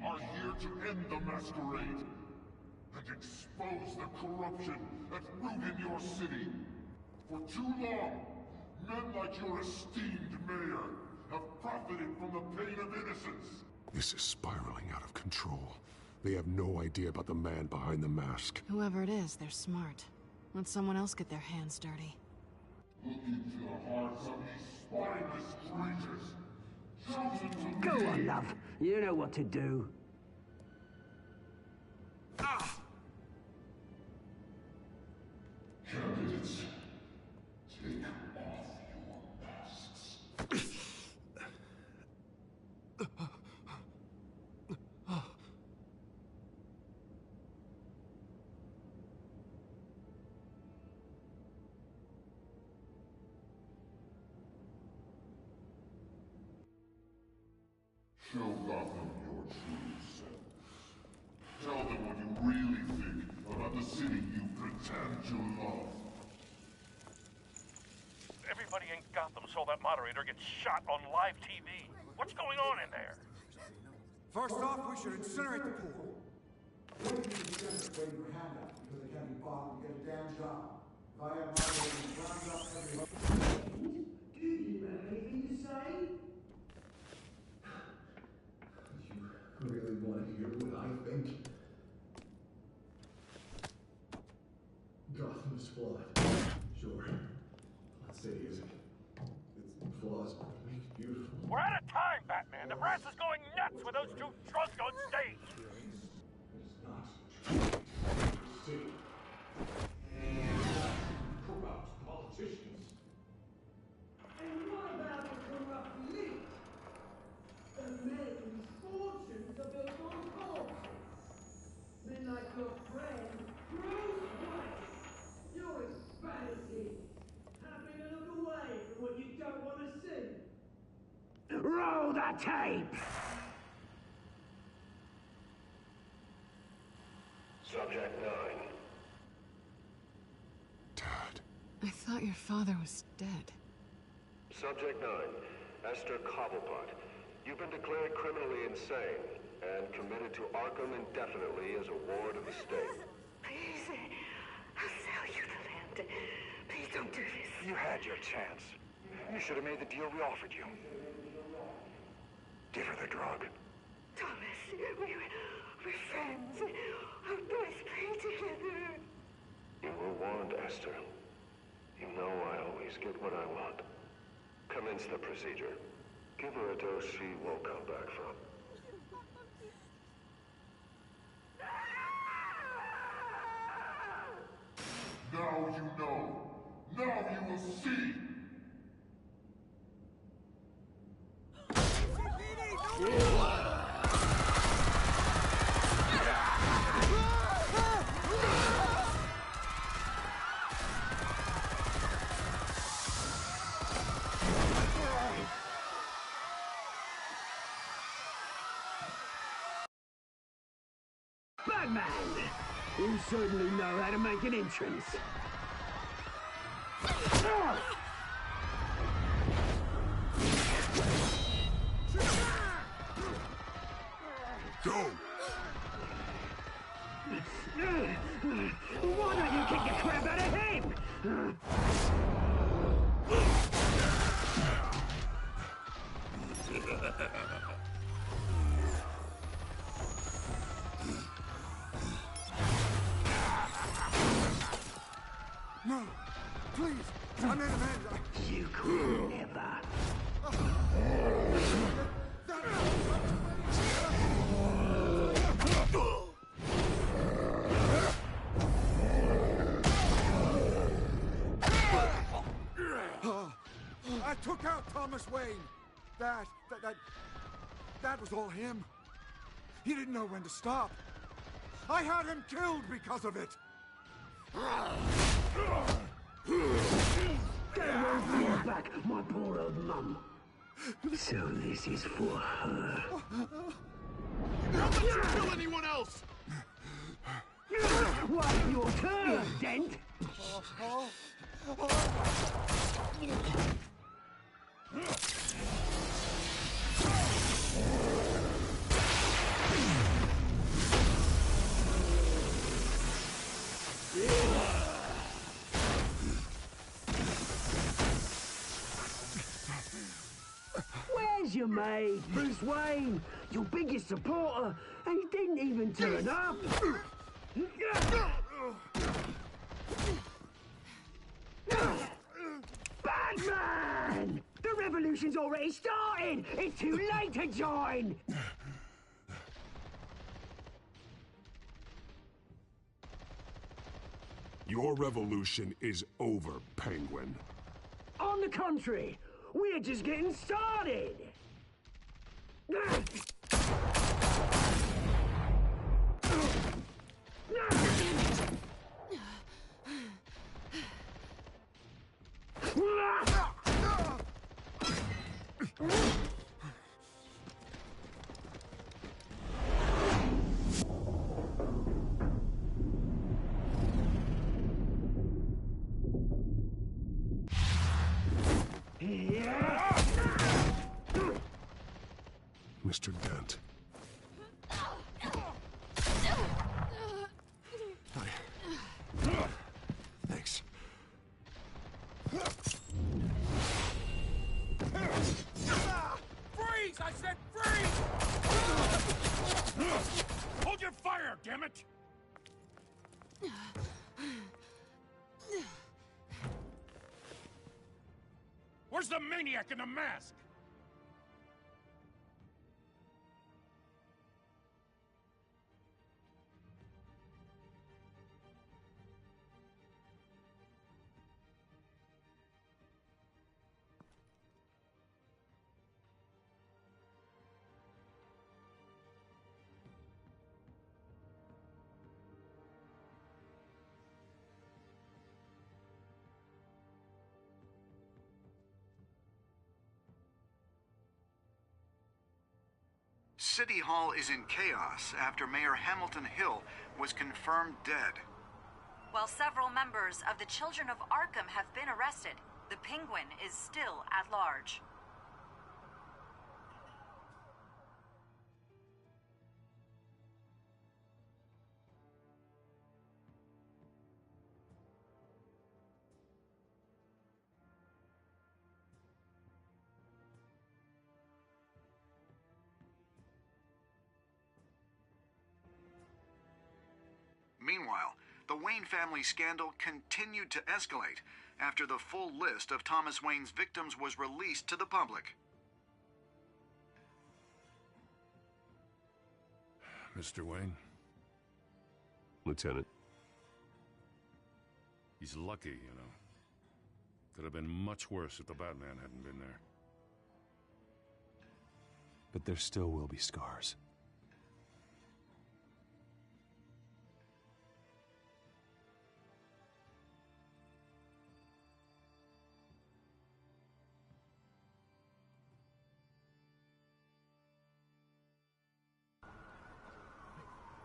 are here to end the masquerade and expose the corruption that's rooted in your city. For too long, men like your esteemed mayor have profited from the pain of innocence. This is spiraling out of control. They have no idea about the man behind the mask. Whoever it is, they're smart. Let someone else get their hands dirty. Look into the hearts of these spineless creatures. Chosen to Go on, love. You know what to do. Candidates, take off your masks. Show Gotham your true self. Tell them what you really think about the city you pretend to love. Everybody in Gotham saw that moderator get shot on live TV. What's going on in there? First off, we should incinerate the pool. Waiting for handouts because they can't be bought and get a damn job. If I have my way, round up every... Do you You really want to hear what I think? Gotham is flawed. Sure. Let's say it isn't. Its flaws make it beautiful. We're out of time, Batman. The brass is going nuts with those two drunks on stage. City. Corrupt politicians. And what about the corrupt elite? The men whose fortunes are built on corpses. Men like your friend, Bruce Wayne. You're insanity. Happy to look away from what you don't want to see. Roll the tape! Subject 9. I thought your father was dead. Subject 9. Esther Cobblepot. You've been declared criminally insane and committed to Arkham indefinitely as a ward of the state. Please, I'll sell you the land. Please don't do this. You had your chance. You should have made the deal we offered you. Give her the drug. Thomas, we're friends. Our boys play together. You were warned, Esther. You know I always get what I want. Commence the procedure. Give her a dose she won't come back from. Now you know. Now you will see. Batman! You certainly know how to make an entrance. Go! Why don't you kick the crap out of him? No, please, I'm in Amanda. You could never. I took out Thomas Wayne. That was all him. He didn't know when to stop. I had him killed because of it. That won't bring back my poor old mum. So this is for her. Don't let you kill anyone else! What's your turn, Dent? Where's your mate, Bruce Wayne? Your biggest supporter, and he didn't even turn up. Batman! The revolution's already started! It's too late to join! Your revolution is over, Penguin. On the contrary, we're just getting started! Mr. Dent. Thanks. it! Where's the maniac in the mask? City Hall is in chaos after Mayor Hamilton Hill was confirmed dead. While several members of the Children of Arkham have been arrested, the Penguin is still at large. Meanwhile, the Wayne family scandal continued to escalate after the full list of Thomas Wayne's victims was released to the public. Mr. Wayne? Lieutenant. He's lucky, you know. Could have been much worse if the Batman hadn't been there. But there still will be scars.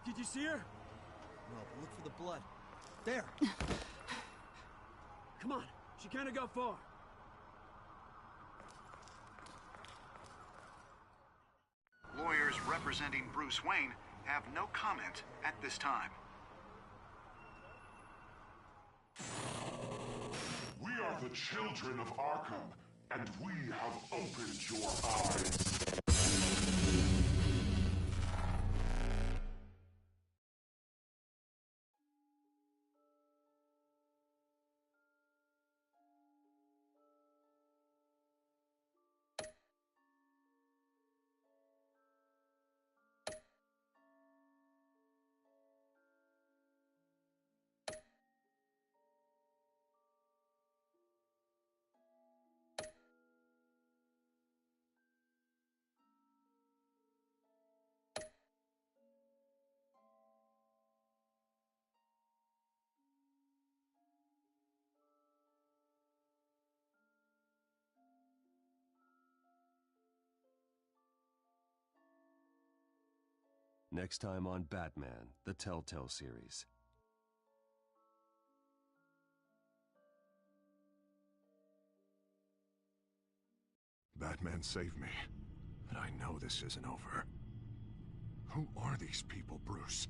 Did you see her? No, but look for the blood. There. Come on. She can't have got far. Lawyers representing Bruce Wayne have no comment at this time. We are the children of Arkham, and we have opened your eyes. Next time on Batman, the Telltale series. Batman saved me, but I know this isn't over. Who are these people, Bruce?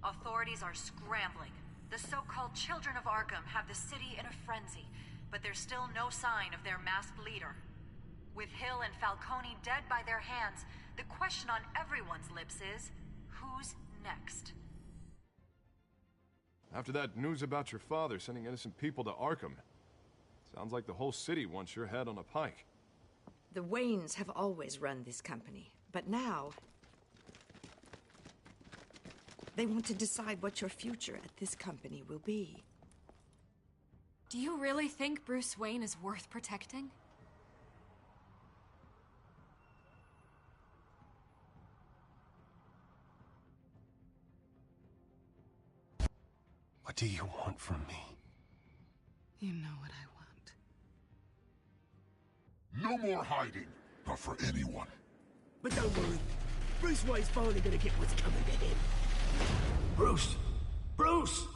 Authorities are scrambling. The so-called Children of Arkham have the city in a frenzy, but there's still no sign of their masked leader. With Hill and Falcone dead by their hands, the question on everyone's lips is, who's next? After that news about your father sending innocent people to Arkham, sounds like the whole city wants your head on a pike. The Waynes have always run this company, but now they want to decide what your future at this company will be. Do you really think Bruce Wayne is worth protecting? What do you want from me? You know what I No want. more hiding, not for anyone. But don't worry. Bruce Wayne's finally gonna get what's coming to him. Bruce! Bruce!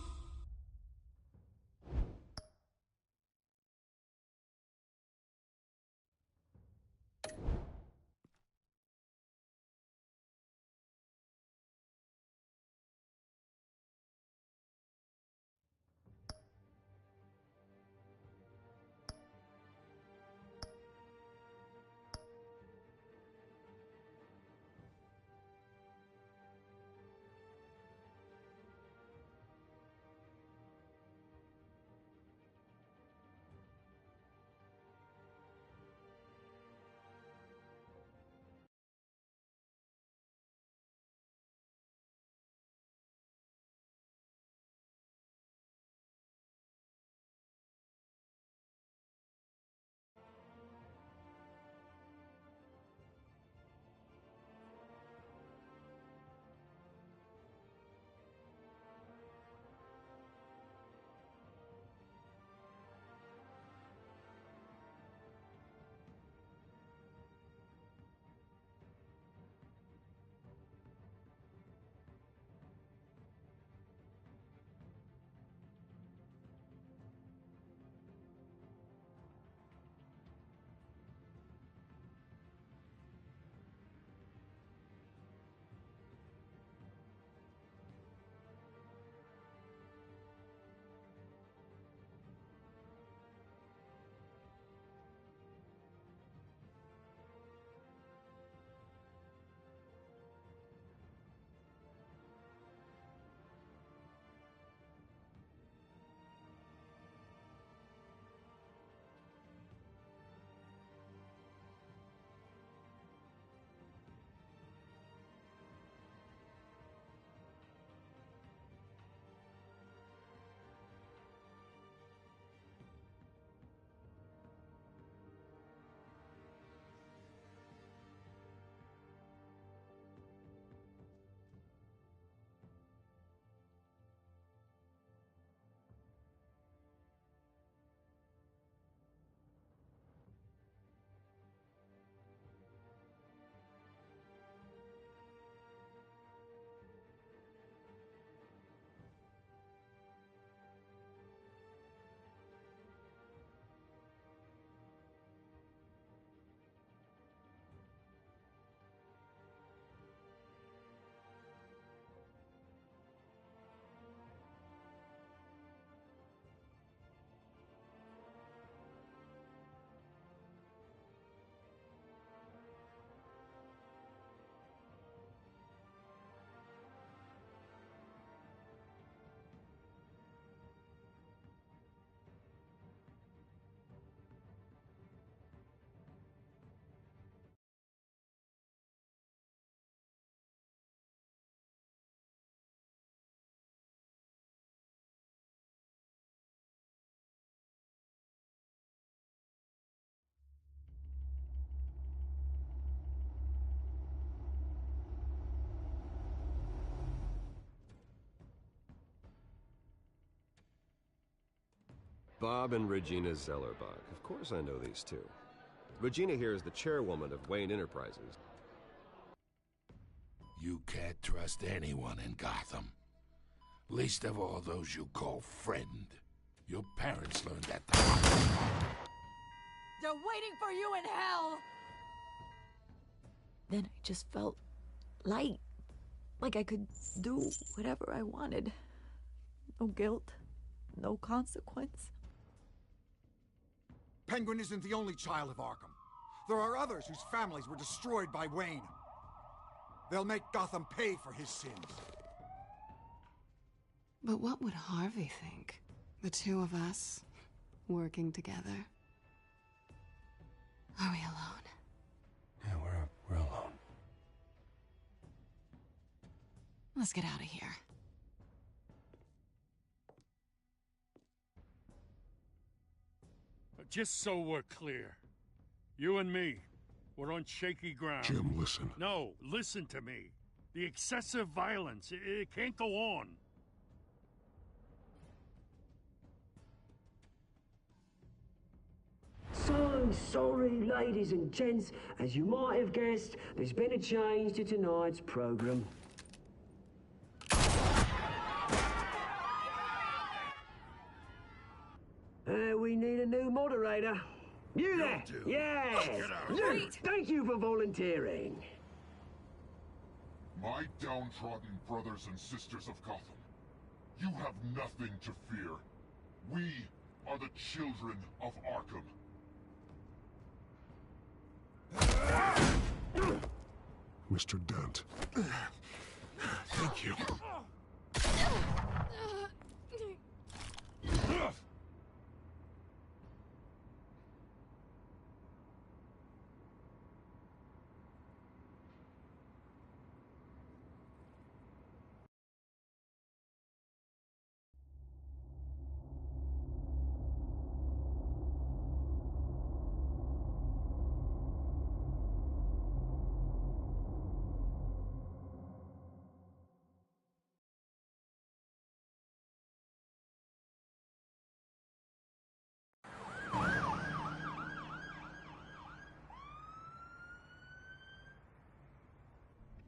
Bob and Regina Zellerbach. Of course I know these two. Regina here is the chairwoman of Wayne Enterprises. You can't trust anyone in Gotham. Least of all those you call friend. Your parents learned that the hard way. They're waiting for you in hell! Then I just felt light. Like I could do whatever I wanted. No guilt, no consequence. Penguin isn't the only child of Arkham. There are others whose families were destroyed by Wayne. They'll make Gotham pay for his sins. But what would Harvey think? The two of us, working together. Are we alone? Yeah, we're alone. Let's get out of here. Just so we're clear, you and me, we're on shaky ground. Jim, listen. No, listen to me. The excessive violence, it can't go on. So sorry, ladies and gents. As you might have guessed, there's been a change to tonight's program. We need a new moderator. You there? Yes. You. Thank you for volunteering. My downtrodden brothers and sisters of Gotham, you have nothing to fear. We are the children of Arkham. Mr. Dent. Thank you.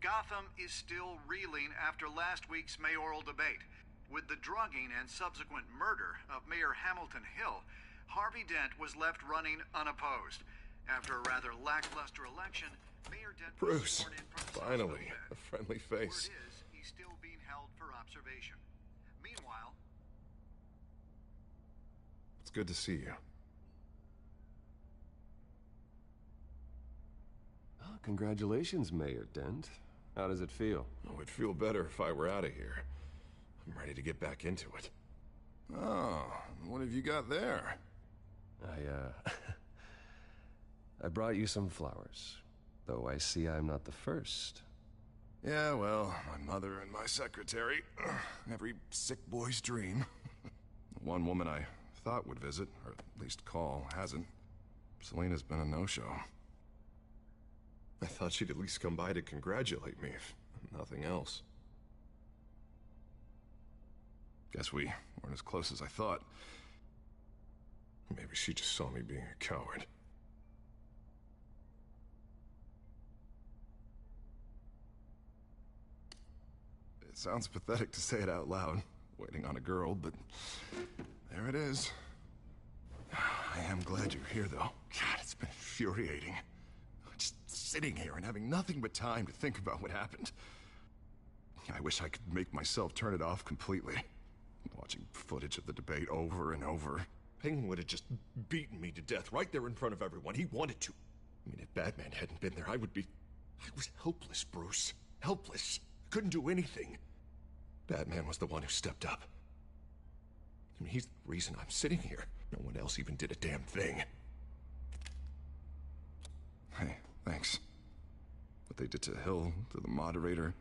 Gotham is still reeling after last week's mayoral debate. With the drugging and subsequent murder of Mayor Hamilton Hill, Harvey Dent was left running unopposed. After a rather lackluster election, Mayor Dent Bruce, was sworn in from the finally, hospital bed. a friendly face. Word is, he's still being held for observation. Meanwhile, It's good to see you. Oh, congratulations, Mayor Dent. How does it feel? Oh, it'd feel better if I were out of here. I'm ready to get back into it. Oh, what have you got there? I brought you some flowers. Though I see I'm not the first. Yeah, well, my mother and my secretary. Every sick boy's dream. One woman I thought would visit, or at least call, hasn't. Selena's been a no-show. I thought she'd at least come by to congratulate me, if nothing else. Guess we weren't as close as I thought. Maybe she just saw me being a coward. It sounds pathetic to say it out loud, waiting on a girl, but there it is. I am glad you're here, though. God, it's been infuriating. Just sitting here and having nothing but time to think about what happened. I wish I could make myself turn it off completely. Watching footage of the debate over and over. Penguin would have just beaten me to death right there in front of everyone. He wanted to. I mean, if Batman hadn't been there, I was helpless, Bruce. Helpless. Couldn't do anything. Batman was the one who stepped up. I mean, he's the reason I'm sitting here. No one else even did a damn thing. Hey, thanks. What they did to Hill, to the moderator,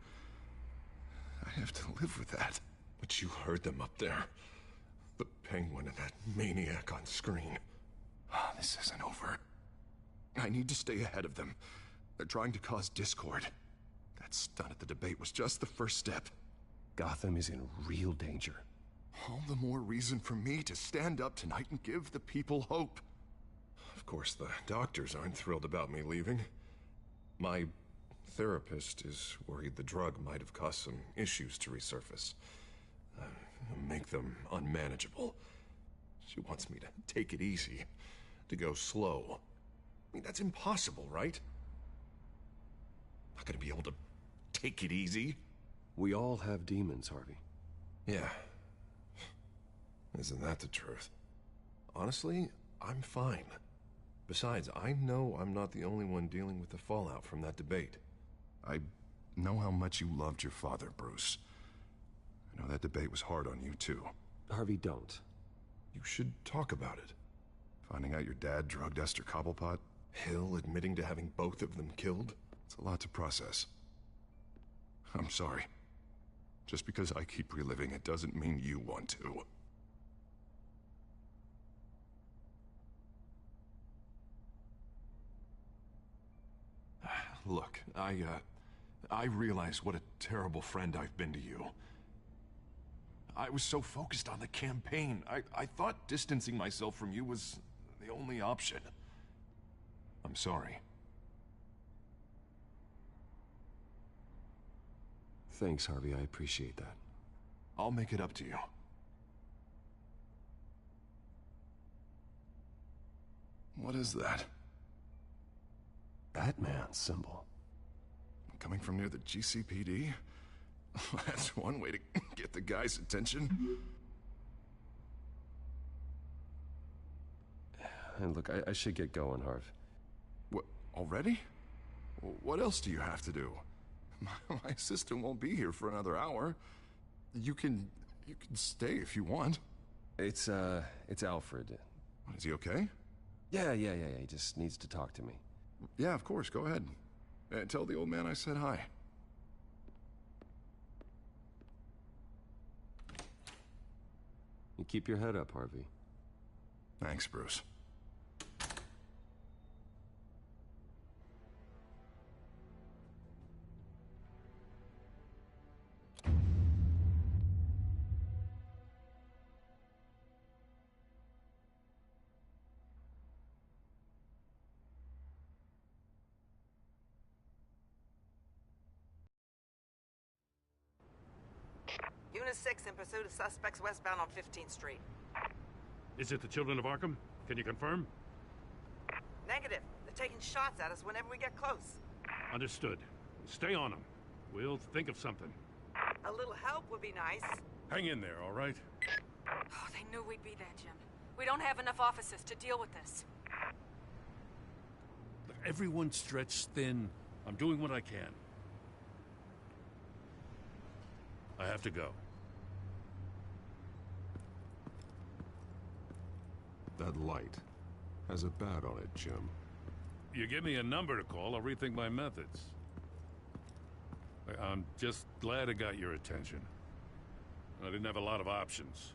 I have to live with that. But you heard them up there. The Penguin and that maniac on screen. This isn't over. I need to stay ahead of them. They're trying to cause discord. That stunt at the debate was just the first step. Gotham is in real danger. All the more reason for me to stand up tonight and give the people hope. Of course, the doctors aren't thrilled about me leaving. My therapist is worried the drug might have caused some issues to resurface. Make them unmanageable. She wants me to take it easy, to go slow. I mean, that's impossible, right? Not gonna be able to take it easy. We all have demons, Harvey. Yeah. Isn't that the truth? Honestly, I'm fine. Besides, I know I'm not the only one dealing with the fallout from that debate. I know how much you loved your father, Bruce. I know that debate was hard on you, too. Harvey, don't. You should talk about it. Finding out your dad drugged Esther Cobblepot, Hill admitting to having both of them killed. It's a lot to process. I'm sorry. Just because I keep reliving it doesn't mean you want to. Look, I realize what a terrible friend I've been to you. I was so focused on the campaign. I thought distancing myself from you was the only option. I'm sorry. Thanks, Harvey. I appreciate that. I'll make it up to you. What is that? Batman symbol. Coming from near the GCPD? That's one way to get the guy's attention. And look, I should get going, Harv. What, already? What else do you have to do? My assistant won't be here for another hour. You can stay if you want. It's Alfred. Is he okay? Yeah. He just needs to talk to me. Yeah, of course. Go ahead. Tell the old man I said hi. You keep your head up, Harvey. Thanks, Bruce. Unit 6 in pursuit of suspects westbound on 15th Street. Is it the Children of Arkham? Can you confirm? Negative. They're taking shots at us whenever we get close. Understood. Stay on them. We'll think of something. A little help would be nice. Hang in there, all right? Oh, they knew we'd be there, Jim. We don't have enough officers to deal with this. Look, everyone's stretched thin. I'm doing what I can. I have to go. That light has a bat on it, Jim. You give me a number to call, I'll rethink my methods. I'm just glad I got your attention. I didn't have a lot of options.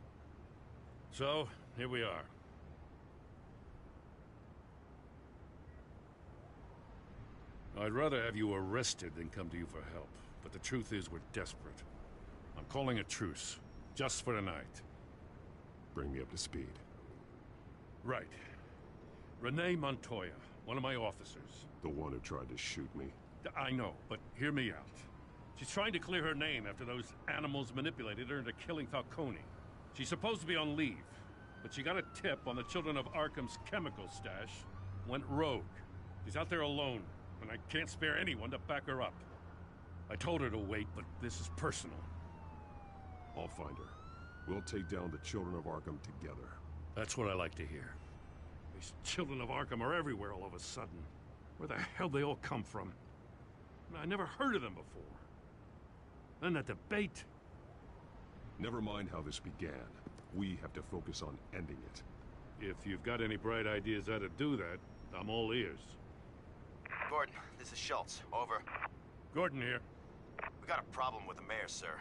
So, here we are. I'd rather have you arrested than come to you for help. But the truth is, we're desperate. I'm calling a truce, just for tonight. Bring me up to speed. Right. Renee Montoya, one of my officers. The one who tried to shoot me. I know, but hear me out. She's trying to clear her name after those animals manipulated her into killing Falcone. She's supposed to be on leave, but she got a tip on the Children of Arkham's chemical stash, went rogue. She's out there alone, and I can't spare anyone to back her up. I told her to wait, but this is personal. I'll find her. We'll take down the Children of Arkham together. That's what I like to hear. These Children of Arkham are everywhere all of a sudden. Where the hell they all come from? I never heard of them before. Then that debate. Never mind how this began. We have to focus on ending it. If you've got any bright ideas how to do that, I'm all ears. Gordon, this is Schultz. Over. Gordon here. We got a problem with the mayor, sir.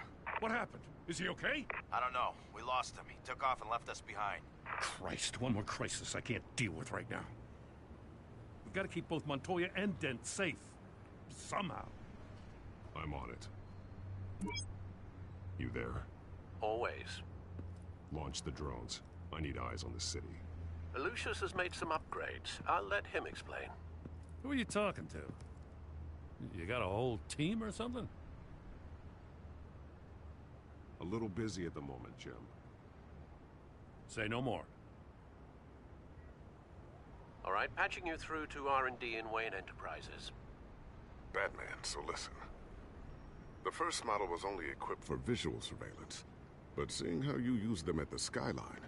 What happened? Is he okay? I don't know. We lost him. He took off and left us behind. Christ, one more crisis I can't deal with right now. We've got to keep both Montoya and Dent safe. Somehow. I'm on it. You there? Always. Launch the drones. I need eyes on the city. Lucius has made some upgrades. I'll let him explain. Who are you talking to? You got a whole team or something? A little busy at the moment, Jim. Say no more. All right, patching you through to R&D in Wayne Enterprises. Batman, so listen. The first model was only equipped for visual surveillance, but seeing how you use them at the Skyline,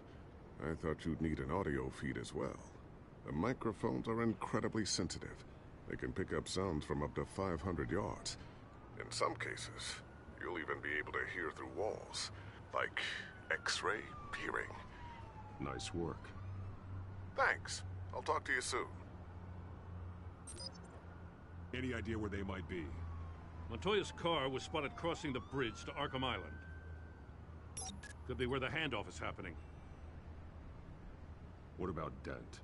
I thought you'd need an audio feed as well. The microphones are incredibly sensitive. They can pick up sounds from up to 500 yards. In some cases, you'll even be able to hear through walls, like X-ray peering. Nice work. Thanks. I'll talk to you soon. Any idea where they might be? Montoya's car was spotted crossing the bridge to Arkham Island. Could be where the handoff is happening. What about Dent?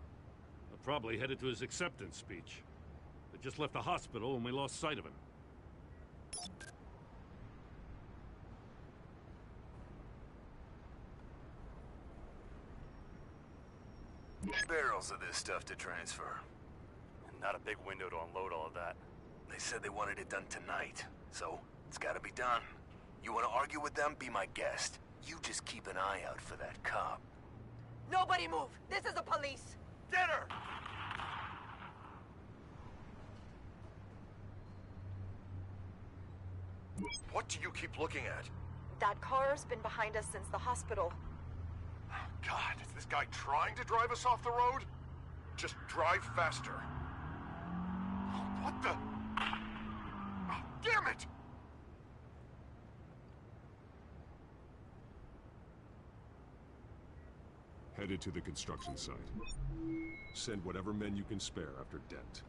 Probably headed to his acceptance speech. They just left the hospital and we lost sight of him. Barrels of this stuff to transfer. Not a big window to unload all of that. They said they wanted it done tonight, so it's gotta be done. You wanna argue with them? Be my guest. You just keep an eye out for that cop. Nobody move! This is the police! Get her! What do you keep looking at? That car's been behind us since the hospital. God, is this guy trying to drive us off the road? Just drive faster. What the? Oh, damn it! Headed to the construction site. Send whatever men you can spare after Dent.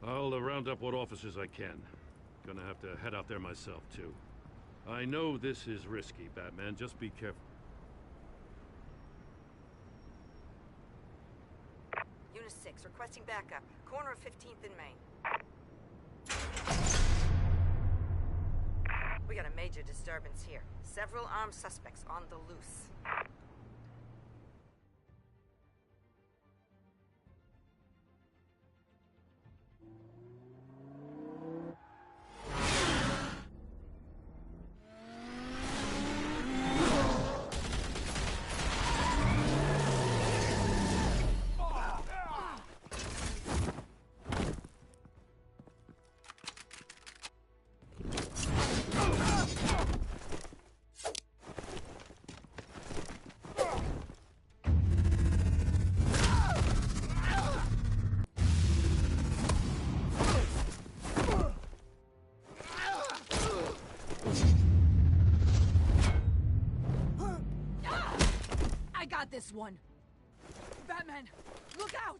I'll round up what officers I can. Gonna have to head out there myself, too. I know this is risky, Batman. Just be careful. Unit 6, requesting backup. Corner of 15th and Main. We got a major disturbance here. Several armed suspects on the loose. This one. Batman, look out!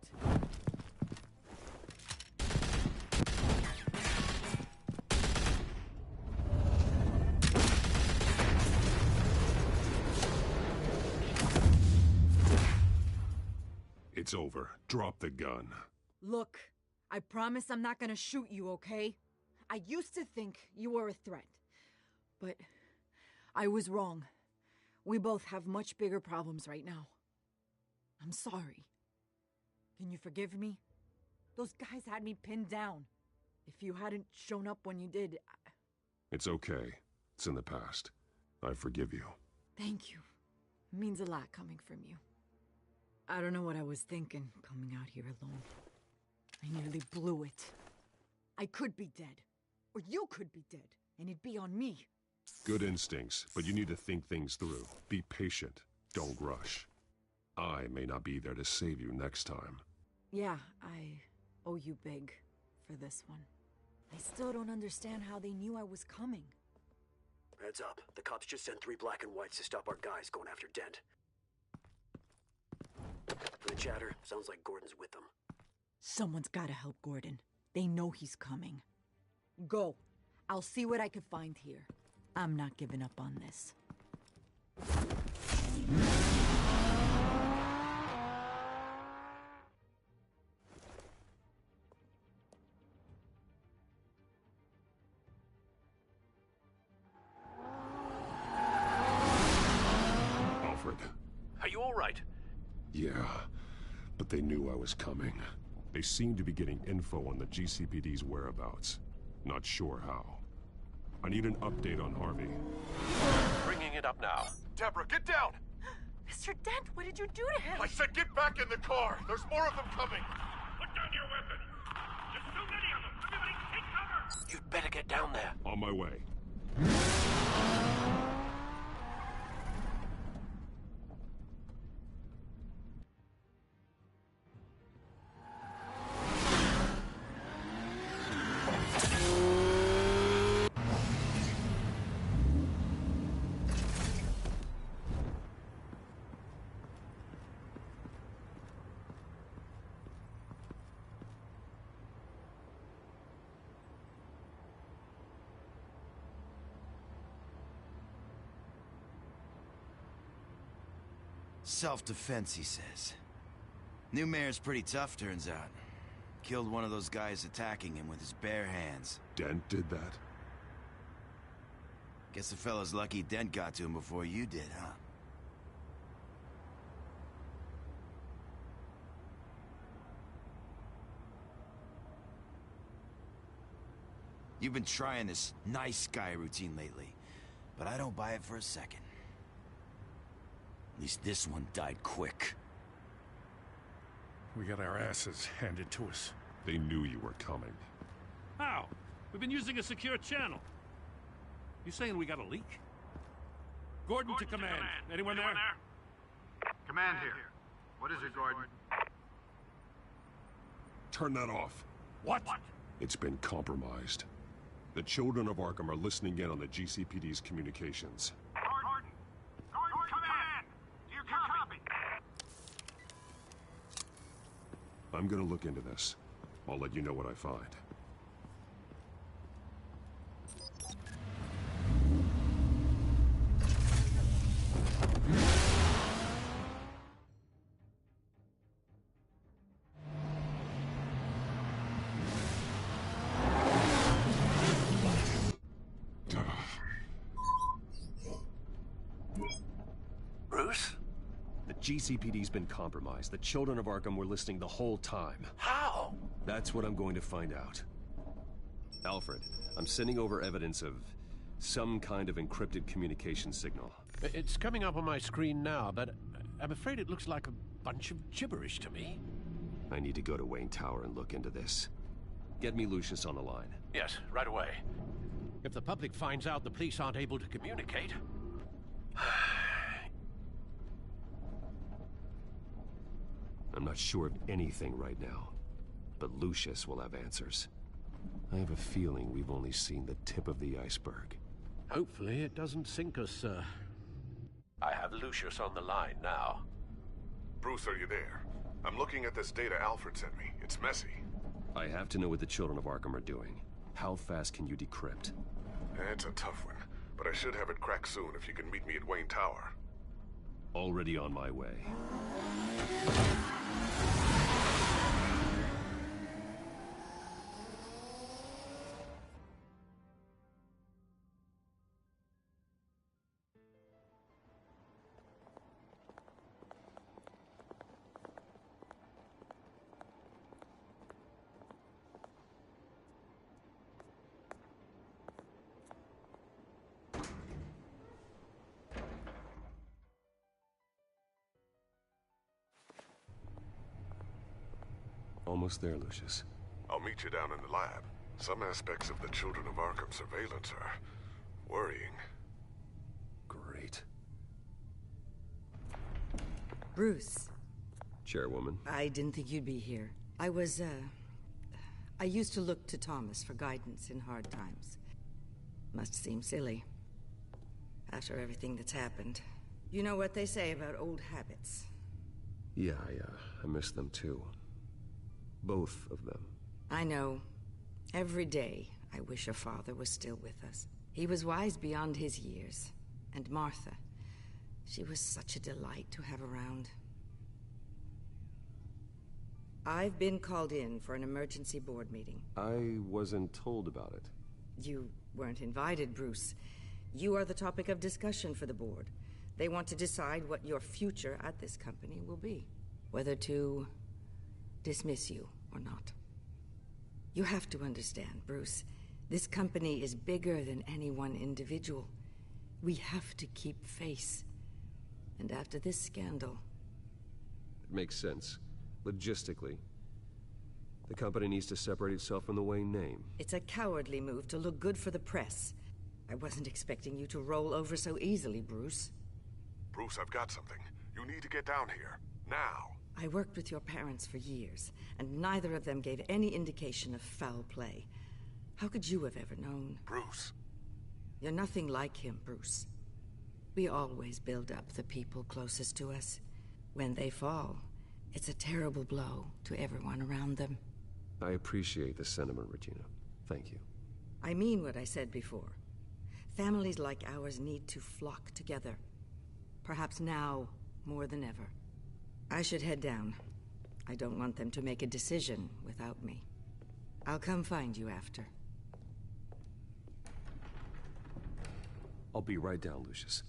It's over. Drop the gun. Look, I promise I'm not gonna shoot you, okay? I used to think you were a threat, but I was wrong. We both have much bigger problems right now. I'm sorry. Can you forgive me? Those guys had me pinned down. If you hadn't shown up when you did, It's okay. It's in the past. I forgive you. Thank you. It means a lot coming from you. I don't know what I was thinking coming out here alone. I nearly blew it. I could be dead. Or you could be dead. And it'd be on me. Good instincts, but you need to think things through. Be patient. Don't rush. I may not be there to save you next time. Yeah, I owe you big for this one. I still don't understand how they knew I was coming. Heads up. The cops just sent 3 black and whites to stop our guys going after Dent. For the chatter, sounds like Gordon's with them. Someone's gotta help Gordon. They know he's coming. Go. I'll see what I can find here. I'm not giving up on this. Yeah, but they knew I was coming. They seem to be getting info on the GCPD's whereabouts. Not sure how. I need an update on Harvey. Bringing it up now. Deborah, get down! Mr. Dent, what did you do to him? I said get back in the car! There's more of them coming! Put down your weapon! There's too many of them! Everybody take cover! You'd better get down there. On my way. Self-defense, he says. New mayor's pretty tough, turns out. Killed one of those guys attacking him with his bare hands. Dent did that? Guess the fella's lucky Dent got to him before you did, huh? You've been trying this nice guy routine lately, but I don't buy it for a second. At least this one died quick. We got our asses handed to us. They knew you were coming. How? We've been using a secure channel. You saying we got a leak? Gordon to command. Anyone there? Command here. What is it, Gordon? Turn that off. What? It's been compromised. The children of Arkham are listening in on the GCPD's communications. Gordon, command! Do you copy? I'm gonna look into this. I'll let you know what I find. Bruce? The GCPD's been compromised. The children of Arkham were listening the whole time. How? That's what I'm going to find out. Alfred, I'm sending over evidence of some kind of encrypted communication signal. It's coming up on my screen now, but I'm afraid it looks like a bunch of gibberish to me. I need to go to Wayne Tower and look into this. Get me Lucius on the line. Yes, right away. If the public finds out the police aren't able to communicate... I'm not sure of anything right now, but Lucius will have answers. I have a feeling we've only seen the tip of the iceberg. Hopefully it doesn't sink us, sir. I have Lucius on the line now. Bruce, are you there? I'm looking at this data Alfred sent me. It's messy. I have to know what the children of Arkham are doing. How fast can you decrypt? It's a tough one, but I should have it cracked soon if you can meet me at Wayne Tower. Already on my way. Almost there, Lucius. I'll meet you down in the lab. Some aspects of the Children of Arkham surveillance are worrying. Great. Bruce. Chairwoman. I didn't think you'd be here. I used to look to Thomas for guidance in hard times. Must seem silly. After everything that's happened. You know what they say about old habits. Yeah, I miss them too. Both of them. I know. Every day, I wish your father was still with us. He was wise beyond his years. And Martha, she was such a delight to have around. I've been called in for an emergency board meeting. I wasn't told about it. You weren't invited, Bruce. You are the topic of discussion for the board. They want to decide what your future at this company will be. whether to dismiss you or not. You have to understand, Bruce, this company is bigger than any one individual. We have to keep face. And after this scandal... It makes sense. Logistically. The company needs to separate itself from the Wayne name. It's a cowardly move to look good for the press. I wasn't expecting you to roll over so easily, Bruce. Bruce, I've got something. You need to get down here. Now. I worked with your parents for years, and neither of them gave any indication of foul play. How could you have ever known? Bruce. You're nothing like him, Bruce. We always build up the people closest to us. When they fall, it's a terrible blow to everyone around them. I appreciate the sentiment, Regina. Thank you. I mean what I said before. Families like ours need to flock together. Perhaps now more than ever. I should head down. I don't want them to make a decision without me. I'll come find you after. I'll be right down, Lucius.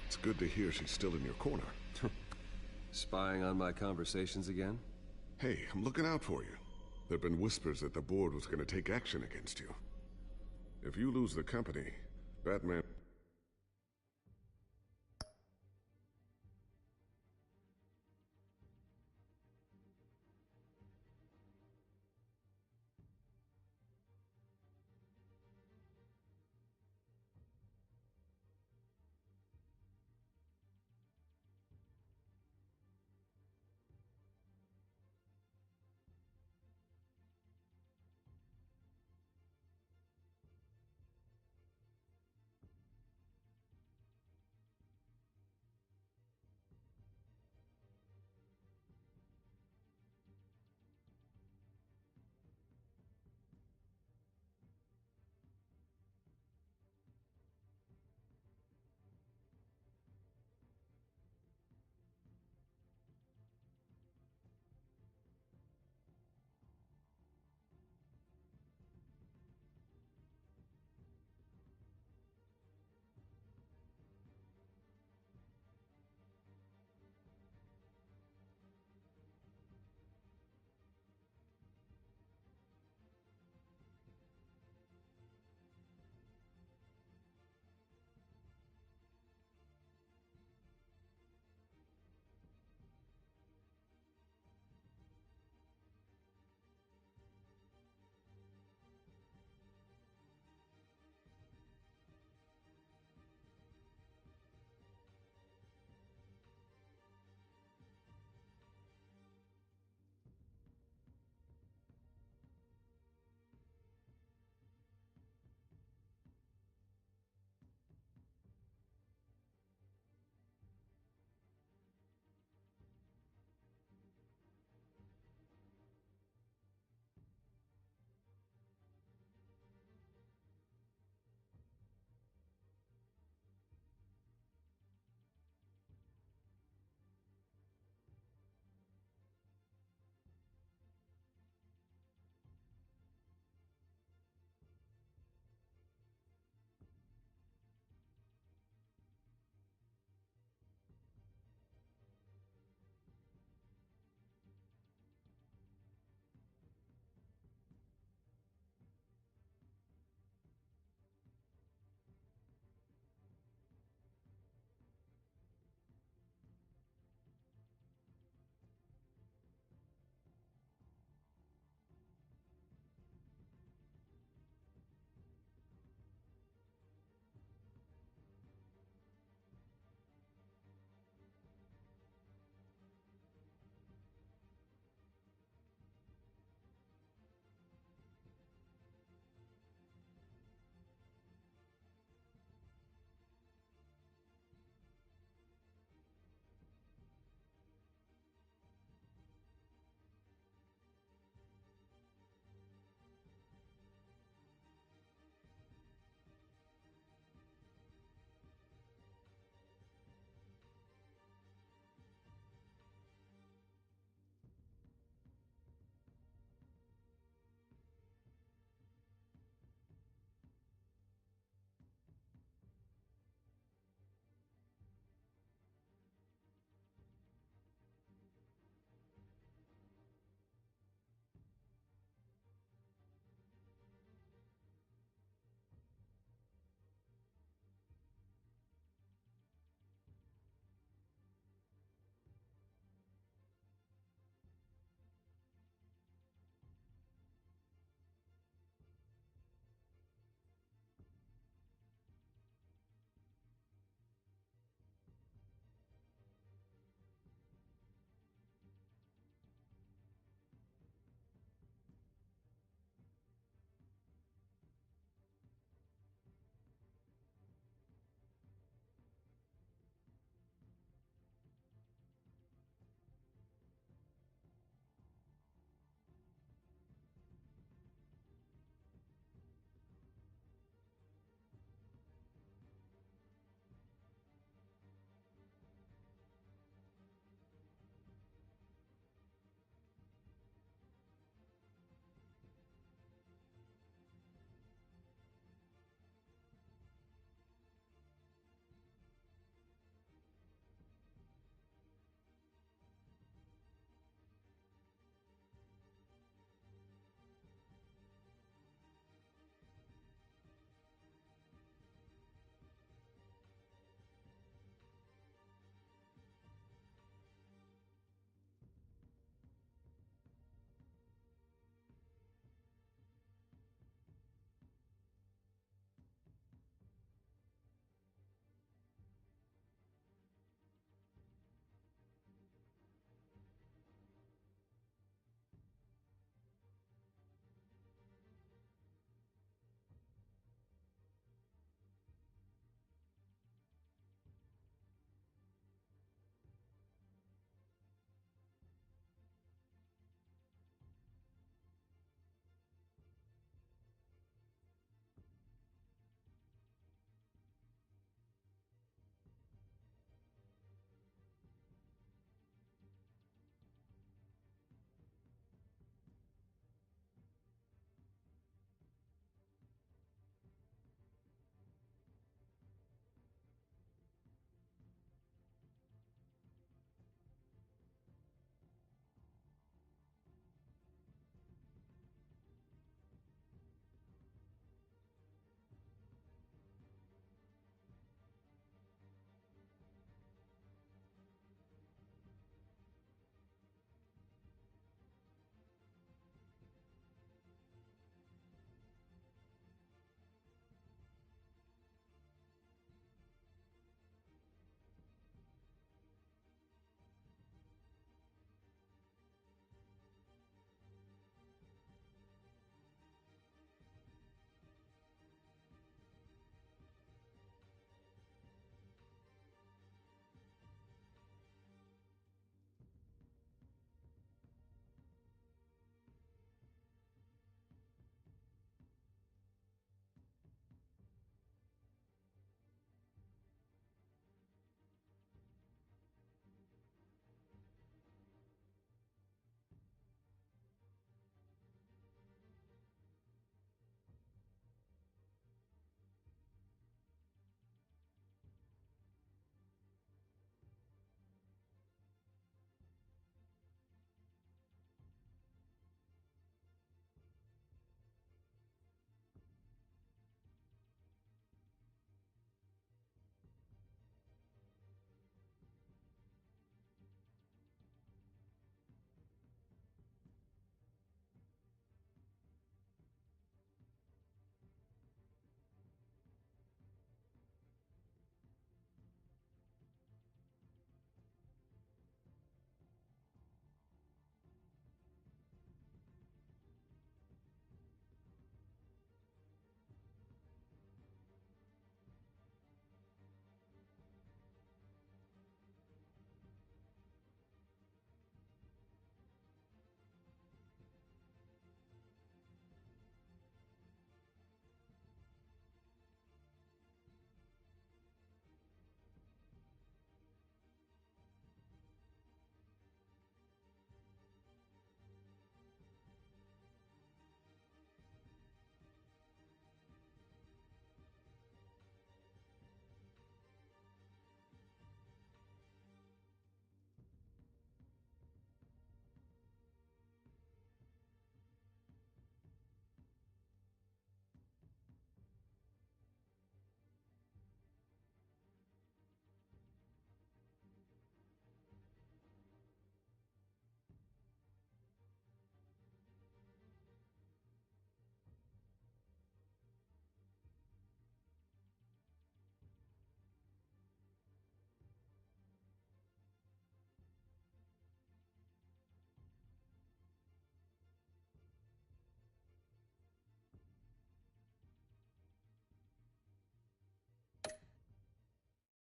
It's good to hear she's still in your corner. Spying on my conversations again? Hey, I'm looking out for you. There've been whispers that the board was going to take action against you. If you lose the company, Batman...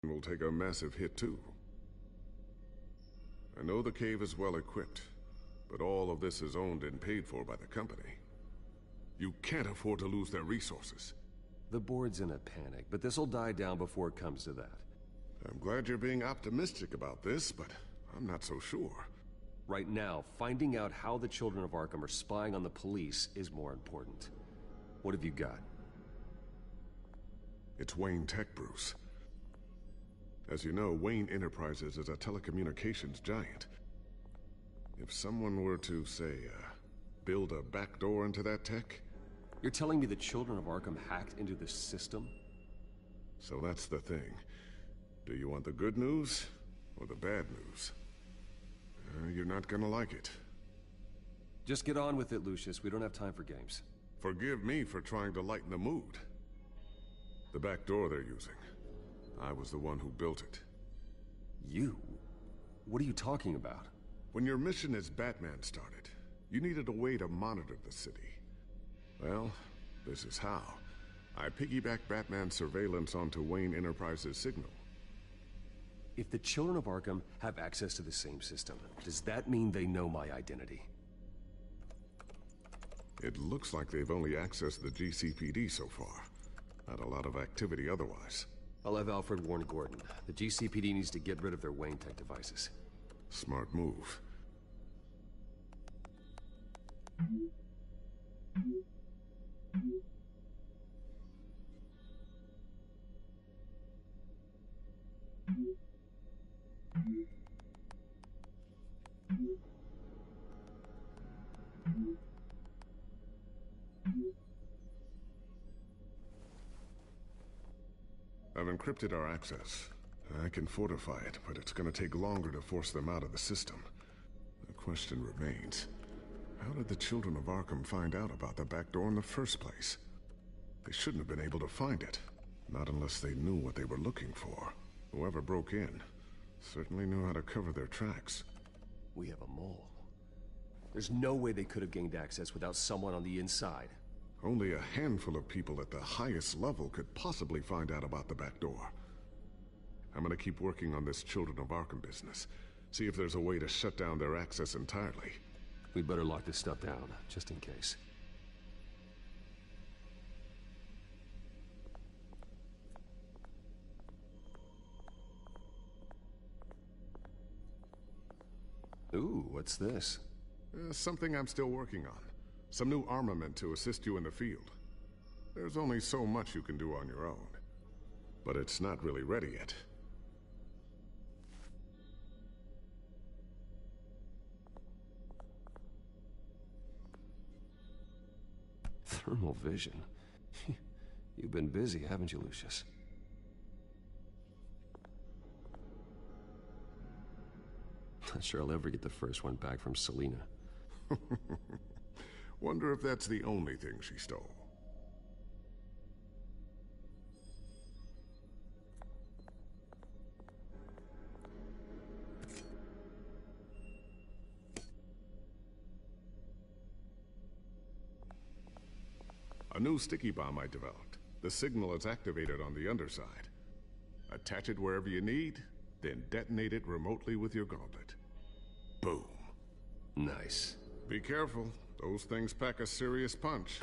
will take a massive hit too. I know the cave is well equipped, but all of this is owned and paid for by the company. You can't afford to lose their resources. The board's in a panic, but this'll die down before it comes to that. I'm glad you're being optimistic about this, but I'm not so sure. Right now, finding out how the Children of Arkham are spying on the police is more important. What have you got? It's Wayne Tech, Bruce. As you know, Wayne Enterprises is a telecommunications giant. If someone were to, say, build a backdoor into that tech... You're telling me the Children of Arkham hacked into this system? So that's the thing. Do you want the good news or the bad news? You're not gonna like it. Just get on with it, Lucius. We don't have time for games. Forgive me for trying to lighten the mood. The back door they're using. I was the one who built it. You? What are you talking about? When your mission as Batman started, you needed a way to monitor the city. Well, this is how. I piggybacked Batman's surveillance onto Wayne Enterprises' signal. If the Children of Arkham have access to the same system, does that mean they know my identity? It looks like they've only accessed the GCPD so far. Not a lot of activity otherwise. I'll have Alfred warn Gordon. The GCPD needs to get rid of their Wayne Tech devices. Smart move. I've encrypted our access. I can fortify it, but it's gonna take longer to force them out of the system. The question remains, how did the Children of Arkham find out about the back door in the first place? They shouldn't have been able to find it. Not unless they knew what they were looking for. Whoever broke in certainly knew how to cover their tracks. We have a mole. There's no way they could have gained access without someone on the inside. Only a handful of people at the highest level could possibly find out about the back door. I'm gonna keep working on this Children of Arkham business. See if there's a way to shut down their access entirely. We'd better lock this stuff down, just in case. Ooh, what's this? Something I'm still working on. Some new armament to assist you in the field. There's only so much you can do on your own. But it's not really ready yet. Thermal vision? You've been busy, haven't you, Lucius? Not sure I'll ever get the first one back from Selina. Wonder if that's the only thing she stole. A new sticky bomb I developed. The signal is activated on the underside. Attach it wherever you need, then detonate it remotely with your gauntlet. Boom. Nice. Be careful. Those things pack a serious punch.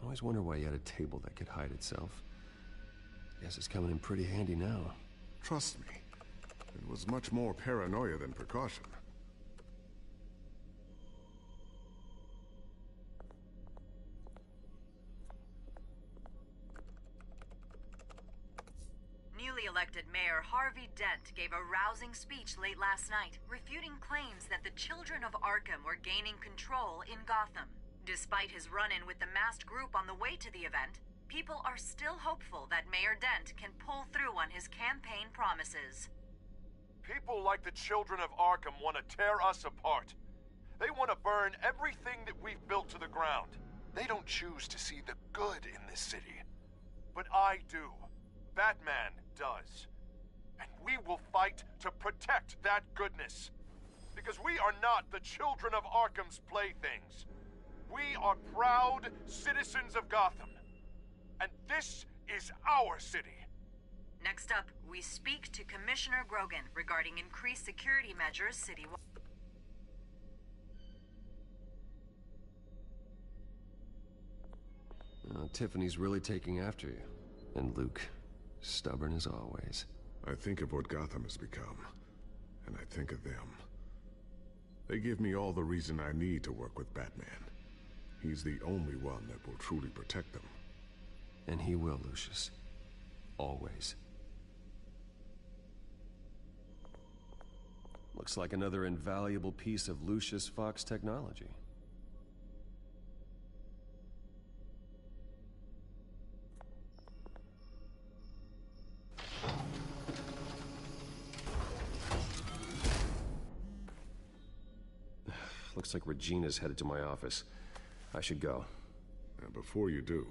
I always wonder why you had a table that could hide itself. Guess it's coming in pretty handy now. Trust me. It was much more paranoia than precaution. Newly elected Mayor Harvey Dent gave a rousing speech late last night, refuting claims that the Children of Arkham were gaining control in Gotham. Despite his run-in with the masked group on the way to the event, people are still hopeful that Mayor Dent can pull through on his campaign promises. People like the Children of Arkham want to tear us apart. They want to burn everything that we've built to the ground. They don't choose to see the good in this city. But I do. Batman does. And we will fight to protect that goodness. Because we are not the Children of Arkham's playthings. We are proud citizens of Gotham. and this is our city. Next up, we speak to Commissioner Grogan regarding increased security measures citywide. Tiffany's really taking after you. And Luke, stubborn as always. I think of what Gotham has become, and I think of them. They give me all the reason I need to work with Batman. He's the only one that will truly protect them. And he will, Lucius. Always. Looks like another invaluable piece of Lucius Fox technology. Looks like Regina's headed to my office. I should go. And before you do...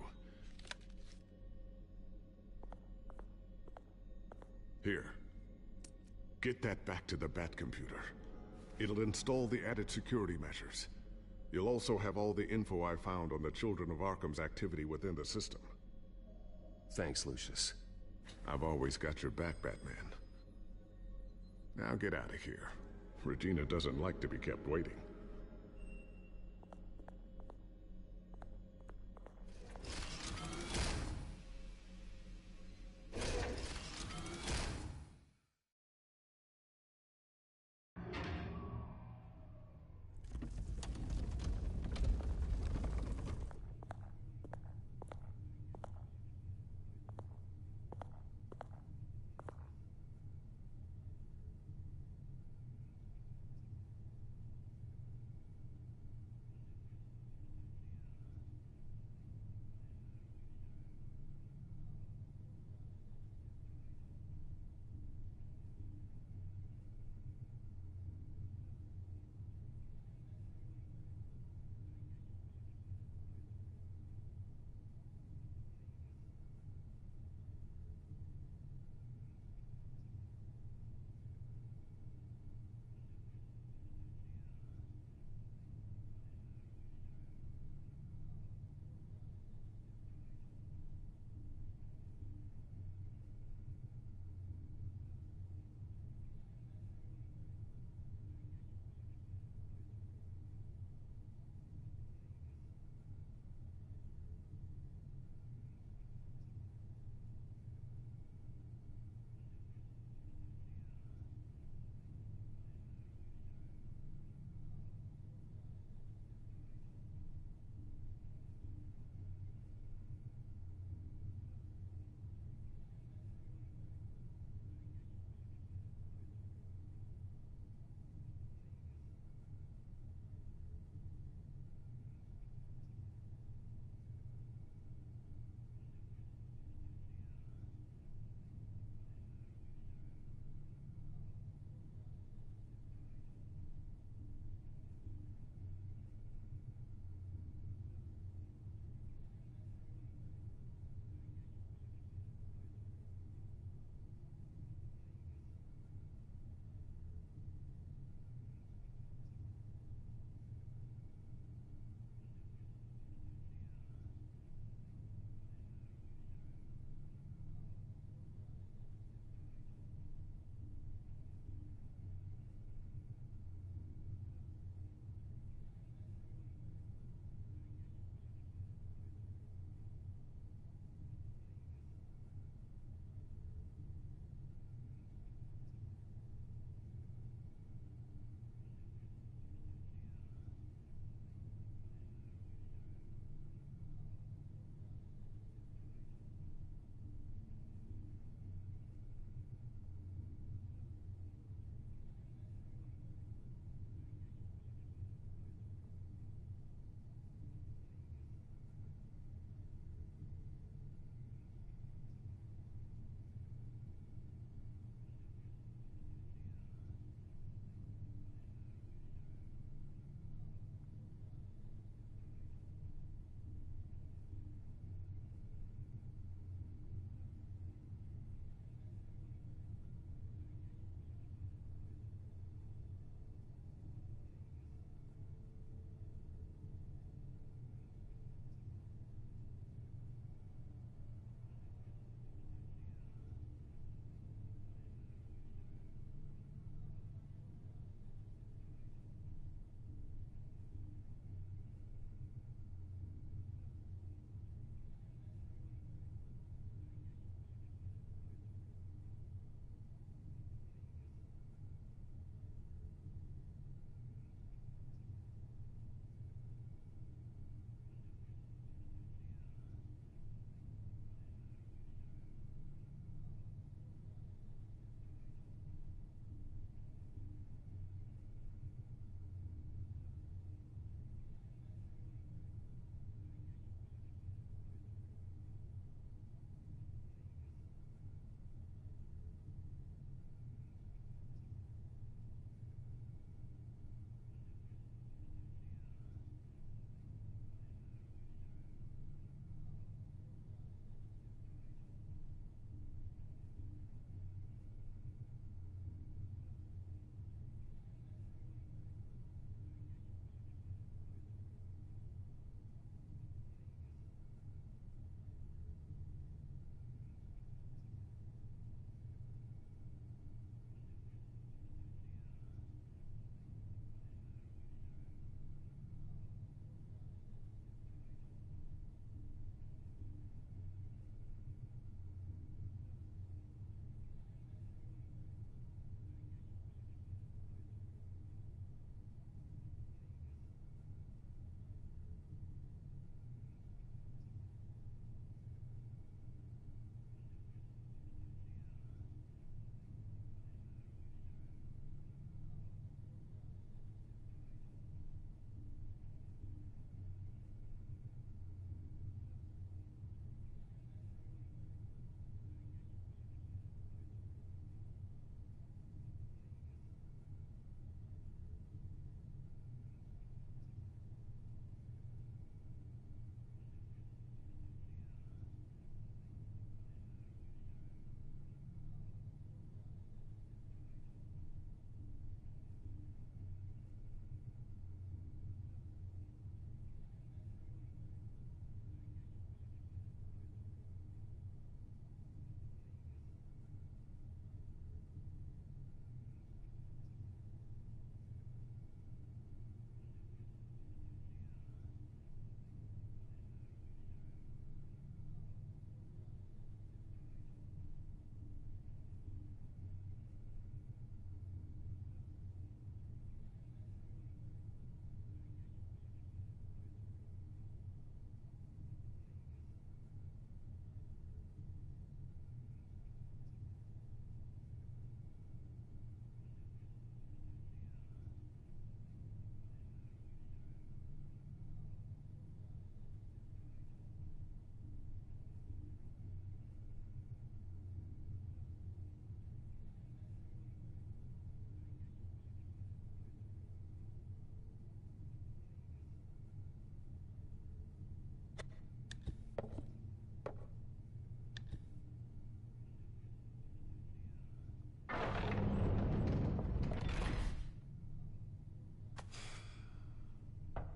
Here. Get that back to the Batcomputer. It'll install the added security measures. You'll also have all the info I found on the Children of Arkham's activity within the system. Thanks, Lucius. I've always got your back, Batman. Now get out of here. Regina doesn't like to be kept waiting.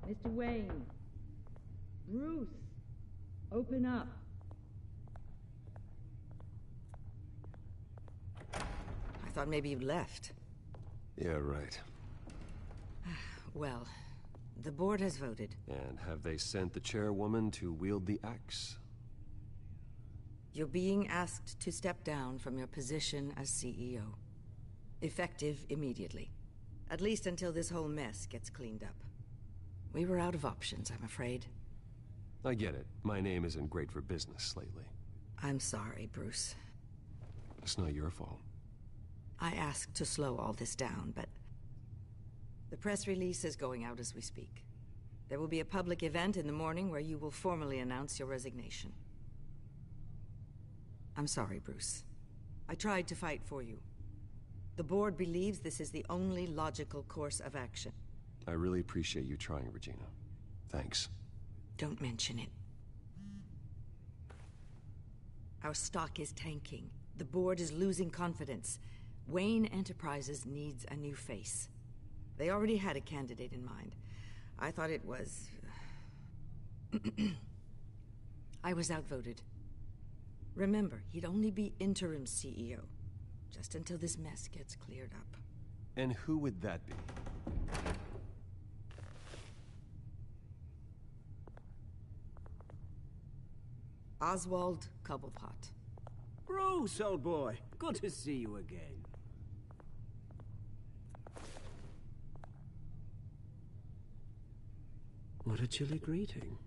Mr. Wayne. Bruce. Open up. I thought maybe you'd left. Yeah, right. Well, the board has voted. And have they sent the chairwoman to wield the axe? You're being asked to step down from your position as CEO. Effective immediately. At least until this whole mess gets cleaned up. We were out of options, I'm afraid. I get it. My name isn't great for business lately. I'm sorry, Bruce. It's not your fault. I asked to slow all this down, but... the press release is going out as we speak. There will be a public event in the morning where you will formally announce your resignation. I'm sorry, Bruce. I tried to fight for you. The board believes this is the only logical course of action. I really appreciate you trying, Regina. Thanks. Don't mention it. Our stock is tanking. The board is losing confidence. Wayne Enterprises needs a new face. They already had a candidate in mind. I thought it was... I was outvoted. Remember, he'd only be interim CEO, just until this mess gets cleared up. And who would that be? Oswald Cobblepot. Bruce, old boy. Good to see you again. What a chilly greeting.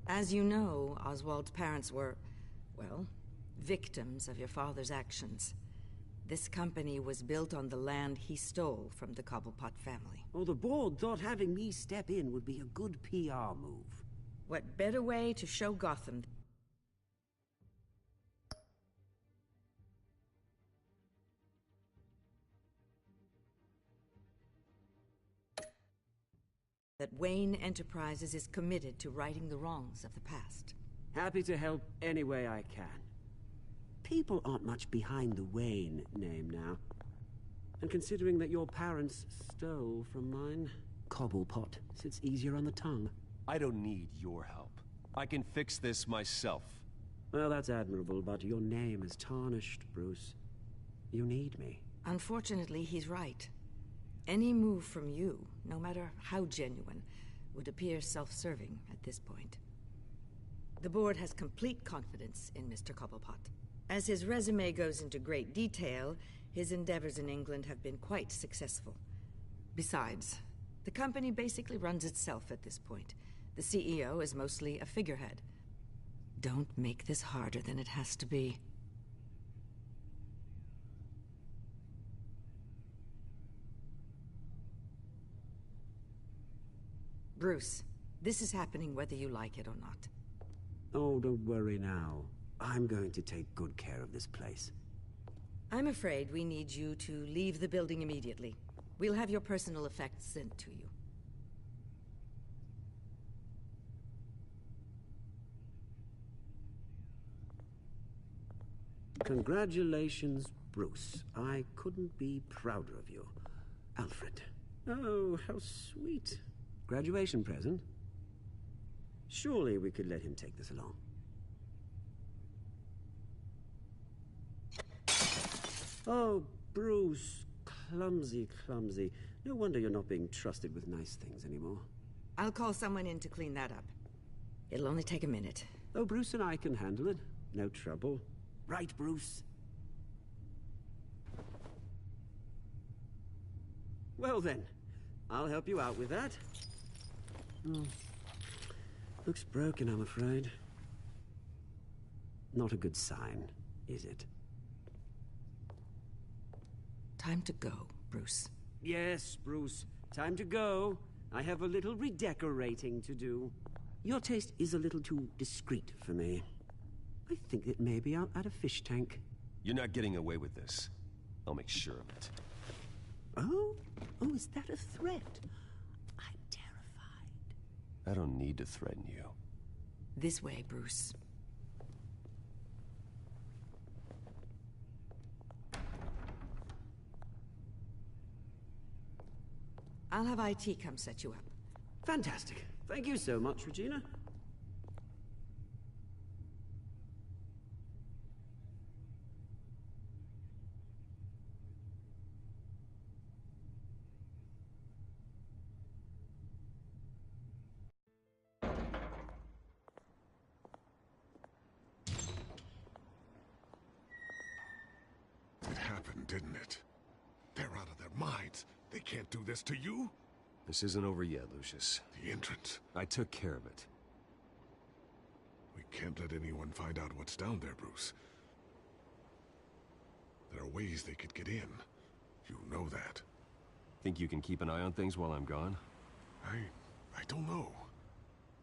As you know, Oswald's parents were, well, victims of your father's actions. This company was built on the land he stole from the Cobblepot family. Oh, the board thought having me step in would be a good PR move. What better way to show Gotham that Wayne Enterprises is committed to righting the wrongs of the past? Happy to help any way I can. People aren't much behind the Wayne name now. And considering that your parents stole from mine, Cobblepot sits easier on the tongue. I don't need your help. I can fix this myself. Well, that's admirable, but your name is tarnished, Bruce. You need me. Unfortunately, he's right. Any move from you, no matter how genuine, would appear self-serving at this point. The board has complete confidence in Mr. Cobblepot. As his resume goes into great detail, his endeavors in England have been quite successful. Besides, the company basically runs itself at this point. The CEO is mostly a figurehead. Don't make this harder than it has to be. Bruce, this is happening whether you like it or not. Oh, don't worry now. I'm going to take good care of this place. I'm afraid we need you to leave the building immediately. We'll have your personal effects sent to you. Congratulations, Bruce. I couldn't be prouder of you. Alfred. Oh, how sweet. Graduation present? Surely we could let him take this along. Oh, Bruce. Clumsy, clumsy. No wonder you're not being trusted with nice things anymore. I'll call someone in to clean that up. It'll only take a minute. Oh, Bruce and I can handle it. No trouble. Right, Bruce? Well then, I'll help you out with that. Looks broken, I'm afraid. Not a good sign, is it? Time to go, Bruce. Yes, Bruce. Time to go. I have a little redecorating to do. Your taste is a little too discreet for me. I think that maybe I'll add a fish tank. You're not getting away with this. I'll make sure of it. Oh? Oh, is that a threat? I'm terrified. I don't need to threaten you. This way, Bruce. I'll have IT come set you up. Fantastic. Thank you so much, Regina. It happened, didn't it? They're out of their minds. They can't do this to you? This isn't over yet, Lucius. The entrance. I took care of it. We can't let anyone find out what's down there, Bruce. There are ways they could get in. You know that. Think you can keep an eye on things while I'm gone? I don't know.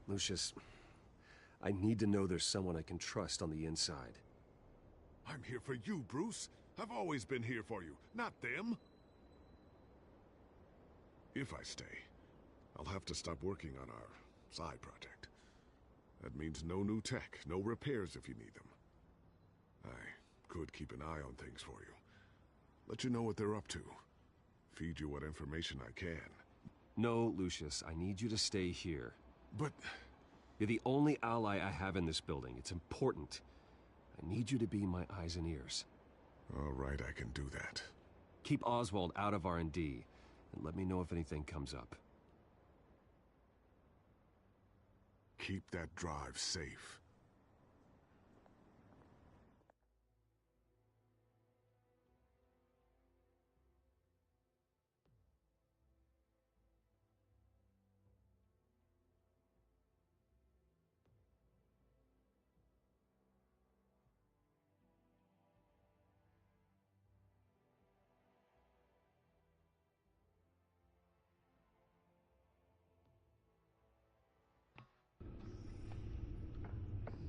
Lucius, I need to know there's someone I can trust on the inside. I'm here for you, Bruce. I've always been here for you, not them. If I stay, I'll have to stop working on our side project. That means no new tech, no repairs if you need them. I could keep an eye on things for you. Let you know what they're up to. Feed you what information I can. No, Lucius, I need you to stay here. But... You're the only ally I have in this building. It's important. I need you to be my eyes and ears. All right, I can do that. Keep Oswald out of R&D, and let me know if anything comes up. Keep that drive safe.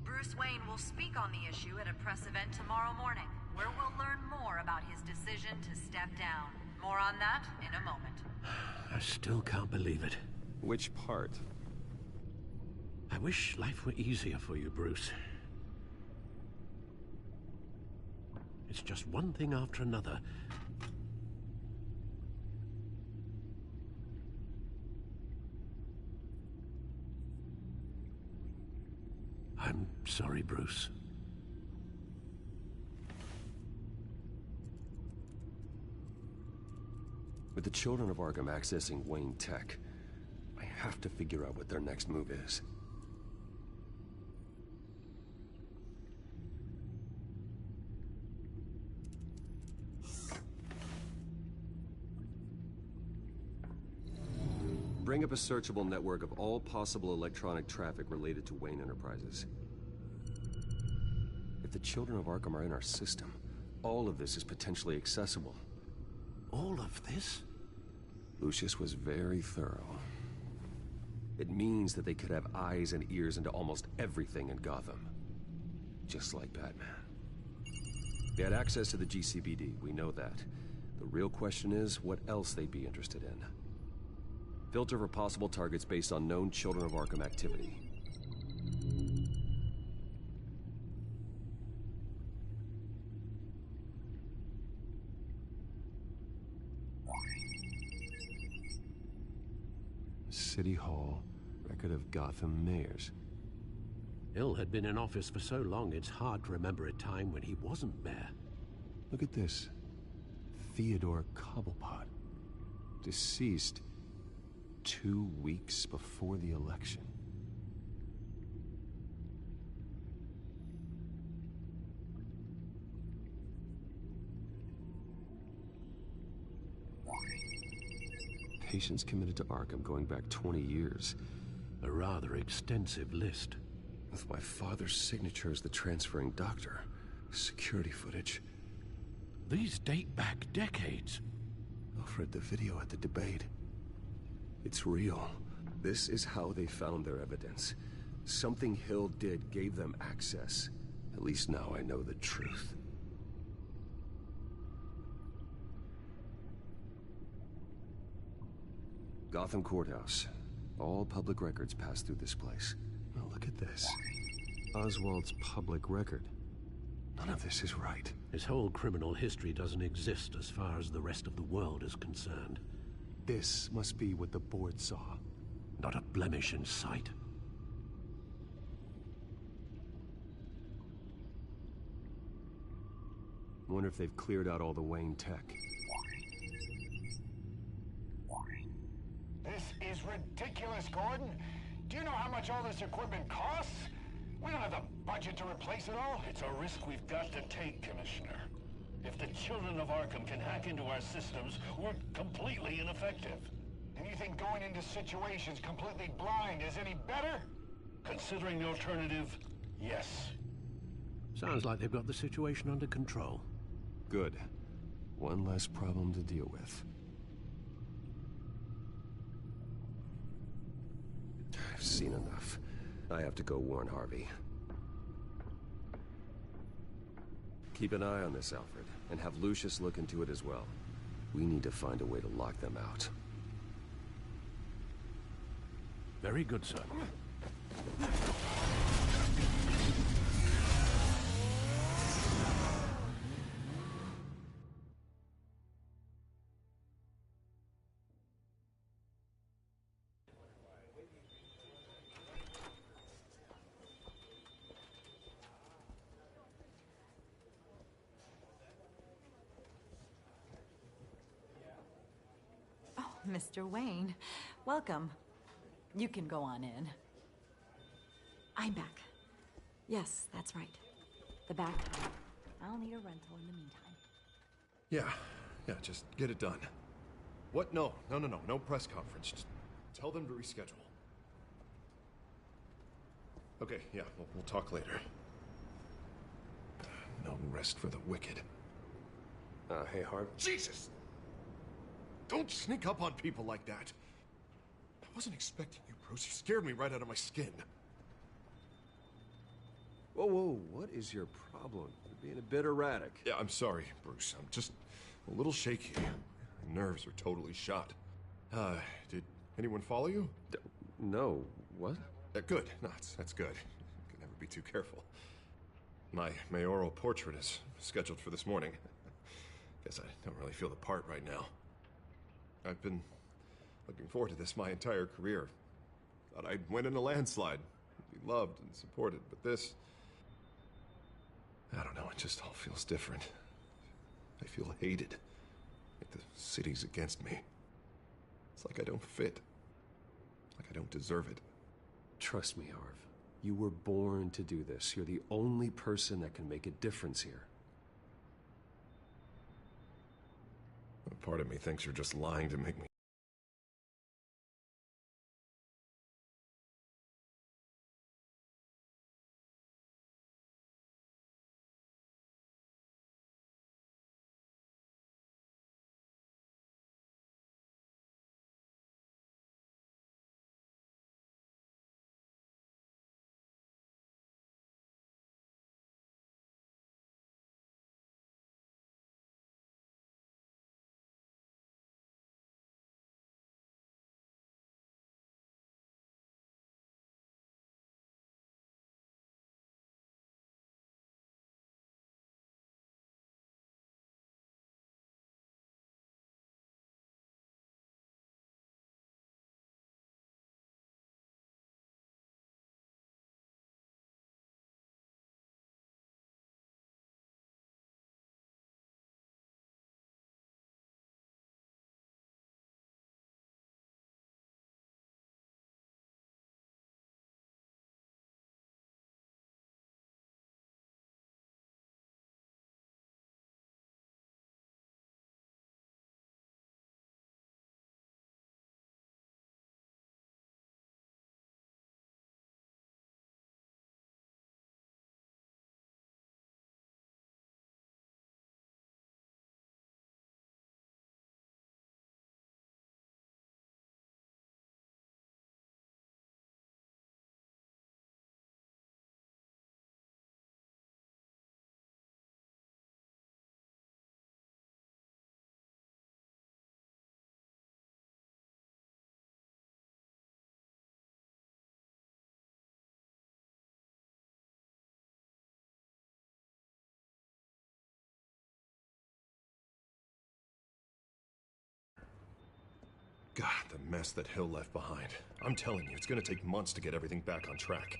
Bruce Wayne will speak on the issue at a press event tomorrow morning, where we'll learn more about his decision to step down. More on that in a moment. I still can't believe it. Which part? I wish life were easier for you, Bruce. It's just one thing after another. I'm sorry, Bruce. With the children of Arkham accessing Wayne Tech, I have to figure out what their next move is. Bring up a searchable network of all possible electronic traffic related to Wayne Enterprises. If the children of Arkham are in our system, all of this is potentially accessible. All of this? Lucius was very thorough. It means that they could have eyes and ears into almost everything in Gotham. Just like Batman. They had access to the GCPD, we know that. The real question is, what else they'd be interested in. Filter for possible targets based on known Children of Arkham activity. City Hall, record of Gotham mayors. Hill had been in office for so long, it's hard to remember a time when he wasn't mayor. Look at this. Theodore Cobblepot. Deceased 2 weeks before the election. Patients committed to Arkham going back 20 years. A rather extensive list. With my father's signature as the transferring doctor. Security footage. These date back decades. Alfred, the video at the debate. It's real. This is how they found their evidence. Something Hill did gave them access. At least now I know the truth. Gotham Courthouse. All public records pass through this place. Now look at this. Oswald's public record. None of this is right. His whole criminal history doesn't exist as far as the rest of the world is concerned. This must be what the board saw. Not a blemish in sight. Wonder if they've cleared out all the Wayne tech. This is ridiculous, Gordon. Do you know how much all this equipment costs? We don't have the budget to replace it all. It's a risk we've got to take, Commissioner. If the children of Arkham can hack into our systems, we're completely ineffective. And you think going into situations completely blind is any better? Considering the alternative, yes. Sounds like they've got the situation under control. Good. One less problem to deal with. I've seen enough. I have to go warn Harvey. Keep an eye on this, Alfred, and have Lucius look into it as well. We need to find a way to lock them out. Very good, sir. Mr. Wayne, welcome. You can go on in. I'm back. Yes, that's right. The back. I'll need a rental in the meantime. Yeah, just get it done. What? No press conference. Just tell them to reschedule. Okay, yeah, we'll talk later. No rest for the wicked. Hey, Harv. Jesus! Don't sneak up on people like that. I wasn't expecting you, Bruce. You scared me right out of my skin. Whoa, what is your problem? You're being a bit erratic. Yeah, I'm sorry, Bruce. I'm just a little shaky. My nerves are totally shot. Did anyone follow you? No. What? Good. No, that's good. You can never be too careful. My mayoral portrait is scheduled for this morning. Guess I don't really feel the part right now. I've been looking forward to this my entire career. Thought I'd win in a landslide, be loved and supported, but this... I don't know, it just all feels different. I feel hated. Like the city's against me. It's like I don't fit. Like I don't deserve it. Trust me, Harv. You were born to do this. You're the only person that can make a difference here. Part of me thinks you're just lying to make me God, the mess that Hill left behind. I'm telling you, it's gonna take months to get everything back on track.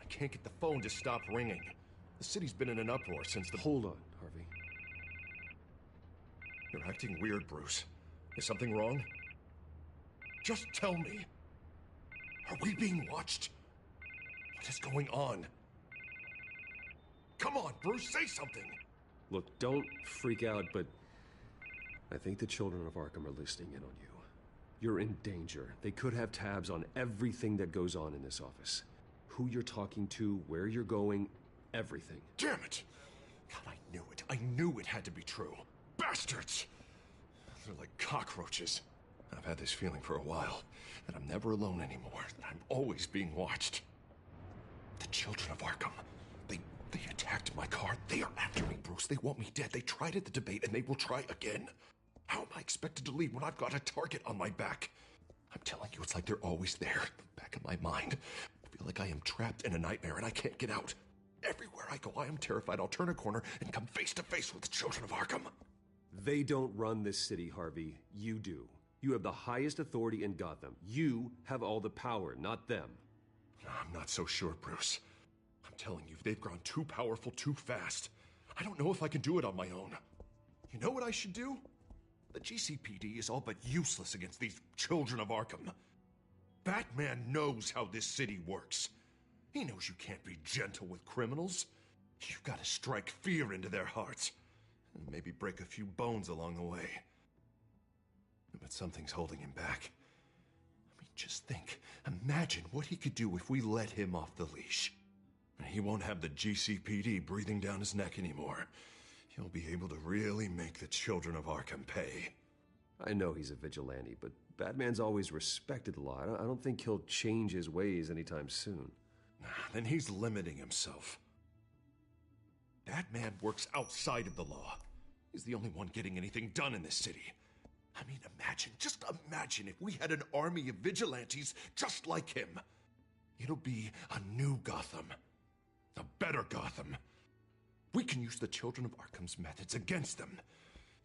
I can't get the phone to stop ringing. The city's been in an uproar since the— Hold on, Harvey. You're acting weird, Bruce. Is something wrong? Just tell me. Are we being watched? What is going on? Come on, Bruce, say something! Look, don't freak out, but I think the children of Arkham are listening in on you. You're in danger. They could have tabs on everything that goes on in this office. Who you're talking to, where you're going, everything. Damn it! God, I knew it. I knew it had to be true. Bastards! They're like cockroaches. I've had this feeling for a while, that I'm never alone anymore, that I'm always being watched. The children of Arkham, they attacked my car. They are after me, Bruce. They want me dead. They tried at the debate, and they will try again. How am I expected to leave when I've got a target on my back? I'm telling you, it's like they're always there, back of my mind. I feel like I am trapped in a nightmare, and I can't get out. Everywhere I go, I am terrified I'll turn a corner and come face to face with the children of Arkham. They don't run this city, Harvey. You do. You have the highest authority in Gotham. You have all the power, not them. I'm not so sure, Bruce. I'm telling you, they've grown too powerful too fast. I don't know if I can do it on my own. You know what I should do? The GCPD is all but useless against these children of Arkham. Batman knows how this city works. He knows you can't be gentle with criminals. You've got to strike fear into their hearts. And maybe break a few bones along the way. But something's holding him back. I mean, just think. Imagine what he could do if we let him off the leash. He won't have the GCPD breathing down his neck anymore. He'll be able to really make the children of Arkham pay. I know he's a vigilante, but Batman's always respected the law. I don't think he'll change his ways anytime soon. Then he's limiting himself. Batman works outside of the law. He's the only one getting anything done in this city. I mean, just imagine if we had an army of vigilantes just like him. It'll be a new Gotham. A better Gotham. We can use the children of Arkham's methods against them.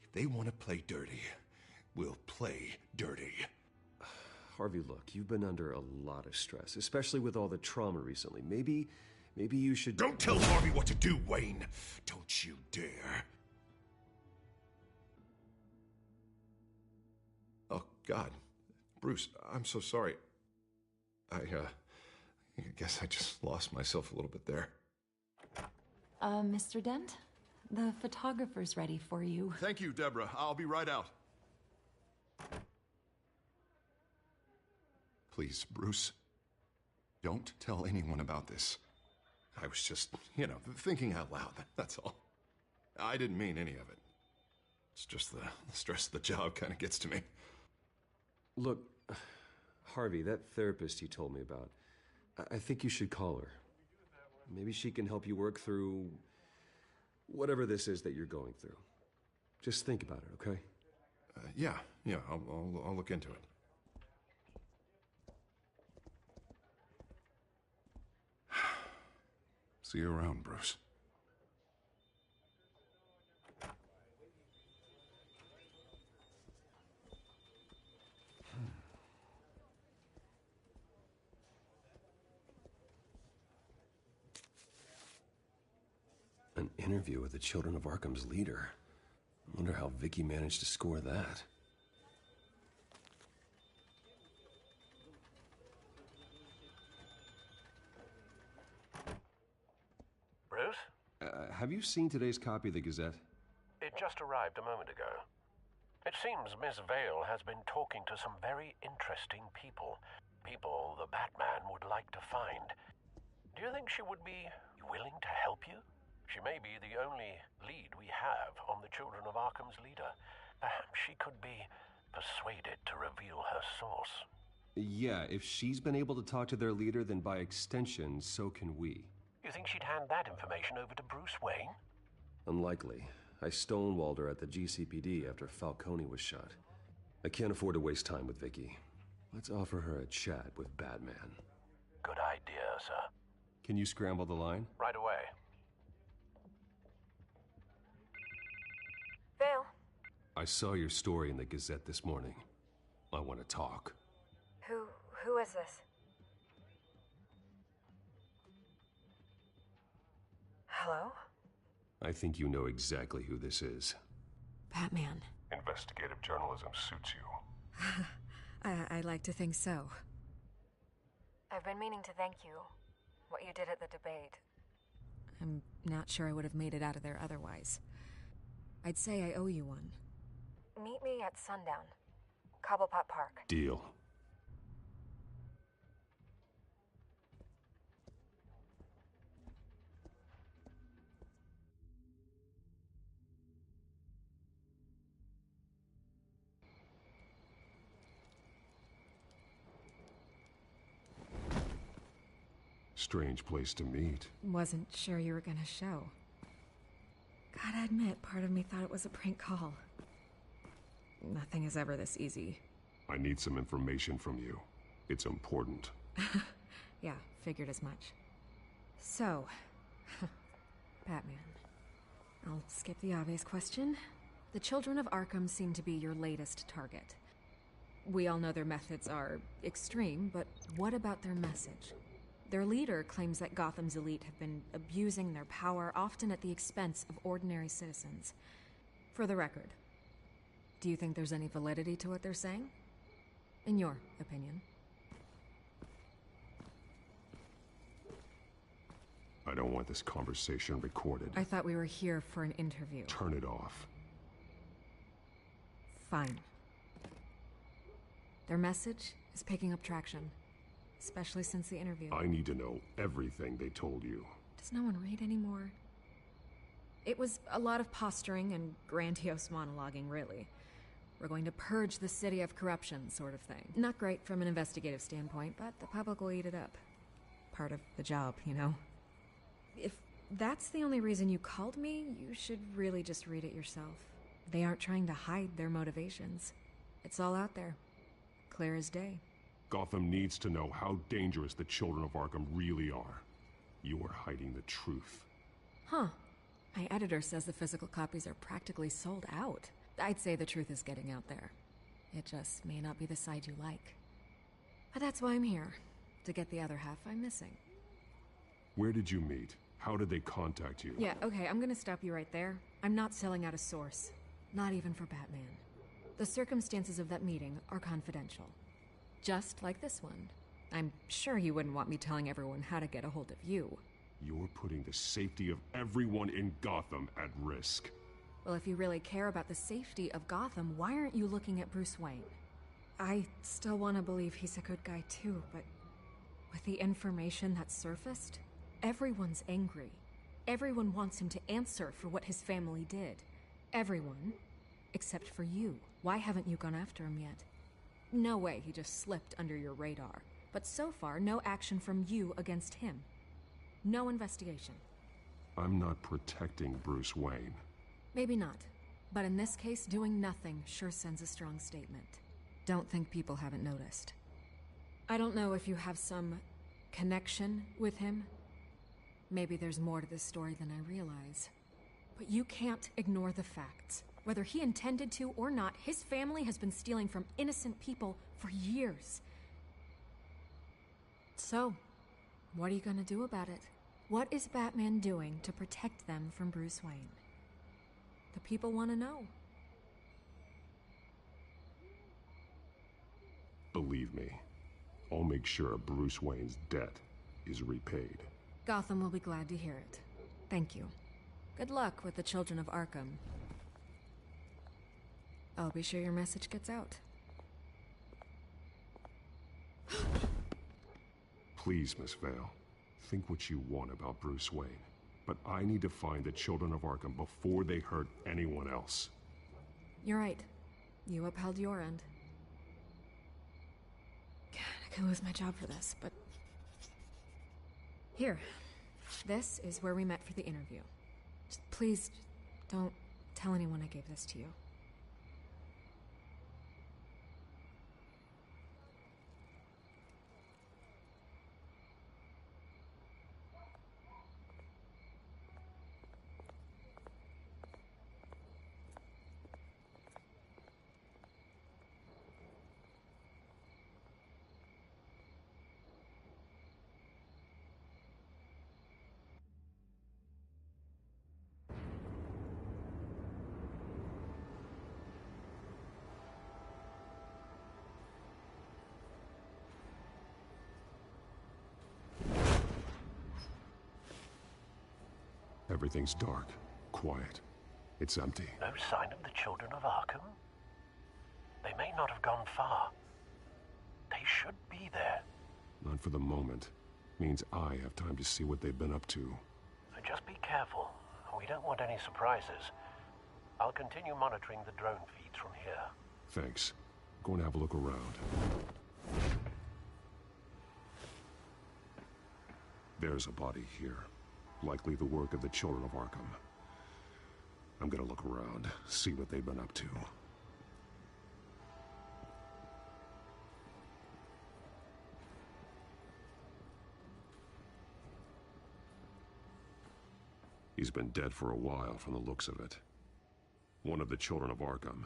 If they want to play dirty, we'll play dirty. Harvey, look, you've been under a lot of stress, especially with all the trauma recently. Maybe you should— Don't tell Harvey what to do, Wayne! Don't you dare. Oh, God. Bruce, I'm so sorry. I guess I just lost myself a little bit there. Mr. Dent? The photographer's ready for you. Thank you, Deborah. I'll be right out. Please, Bruce, don't tell anyone about this. I was just, thinking out loud, that's all. I didn't mean any of it. It's just the stress of the job kind of gets to me. Look, Harvey, that therapist you told me about, I think you should call her. Maybe she can help you work through whatever this is that you're going through. Just think about it, okay? Yeah, I'll look into it. See you around, Bruce. An interview with the Children of Arkham's leader. I wonder how Vicky managed to score that. Bruce? Have you seen today's copy of the Gazette? It just arrived a moment ago. It seems Miss Vale has been talking to some very interesting people. People the Batman would like to find. Do you think she would be willing to help you? She may be the only lead we have on the Children of Arkham's leader. Perhaps she could be persuaded to reveal her source. Yeah, if she's been able to talk to their leader, then by extension, so can we. You think she'd hand that information over to Bruce Wayne? Unlikely. I stonewalled her at the GCPD after Falcone was shot. I can't afford to waste time with Vicky. Let's offer her a chat with Batman. Good idea, sir. Can you scramble the line? Right away. Vale. I saw your story in the Gazette this morning. I want to talk. Who is this? Hello? I think you know exactly who this is. Batman. Investigative journalism suits you. I like to think so. I've been meaning to thank you. What you did at the debate. I'm not sure I would have made it out of there otherwise. I'd say I owe you one. Meet me at sundown. Cobblepot Park. Deal. Strange place to meet. Wasn't sure you were gonna show. Gotta admit, part of me thought it was a prank call. Nothing is ever this easy. I need some information from you. It's important. Yeah, figured as much. So, Batman. I'll skip the obvious question. The Children of Arkham seem to be your latest target. We all know their methods are extreme, but what about their message? Their leader claims that Gotham's elite have been abusing their power, often at the expense of ordinary citizens. For the record, do you think there's any validity to what they're saying? In your opinion? I don't want this conversation recorded. I thought we were here for an interview. Turn it off. Fine. Their message is picking up traction. Especially since the interview. I need to know everything they told you. Does no one read anymore? It was a lot of posturing and grandiose monologuing, really. We're going to purge the city of corruption, sort of thing. Not great from an investigative standpoint, but the public will eat it up. Part of the job, you know? If that's the only reason you called me, you should really just read it yourself. They aren't trying to hide their motivations. It's all out there. Clear as day. Gotham needs to know how dangerous the Children of Arkham really are. You are hiding the truth. Huh. My editor says the physical copies are practically sold out. I'd say the truth is getting out there. It just may not be the side you like. But that's why I'm here. To get the other half I'm missing. Where did you meet? How did they contact you? Yeah, okay, I'm gonna stop you right there. I'm not selling out a source. Not even for Batman. The circumstances of that meeting are confidential. Just like this one. I'm sure you wouldn't want me telling everyone how to get a hold of you. You're putting the safety of everyone in Gotham at risk. Well, if you really care about the safety of Gotham, why aren't you looking at Bruce Wayne? I still want to believe he's a good guy too, but with the information that's surfaced, everyone's angry. Everyone wants him to answer for what his family did. Everyone, except for you. Why haven't you gone after him yet? No way he just slipped under your radar. But so far, no action from you against him. No investigation. I'm not protecting Bruce Wayne. Maybe not. But in this case, doing nothing sure sends a strong statement. Don't think people haven't noticed. I don't know if you have some connection with him. Maybe there's more to this story than I realize. But you can't ignore the facts. Whether he intended to or not, his family has been stealing from innocent people for years. So, what are you gonna do about it? What is Batman doing to protect them from Bruce Wayne? The people want to know. Believe me, I'll make sure Bruce Wayne's debt is repaid. Gotham will be glad to hear it. Thank you. Good luck with the Children of Arkham. I'll be sure your message gets out. Please, Miss Vale, think what you want about Bruce Wayne. But I need to find the Children of Arkham before they hurt anyone else. You're right. You upheld your end. God, I could lose my job for this, but... Here. This is where we met for the interview. Just please, don't tell anyone I gave this to you. Everything's dark, quiet. It's empty. No sign of the children of Arkham? They may not have gone far. They should be there. Not for the moment. Means I have time to see what they've been up to. So just be careful. We don't want any surprises. I'll continue monitoring the drone feeds from here. Thanks. Go and have a look around. There's a body here. Likely the work of the children of Arkham. I'm gonna look around, see what they've been up to. He's been dead for a while from the looks of it. One of the children of Arkham.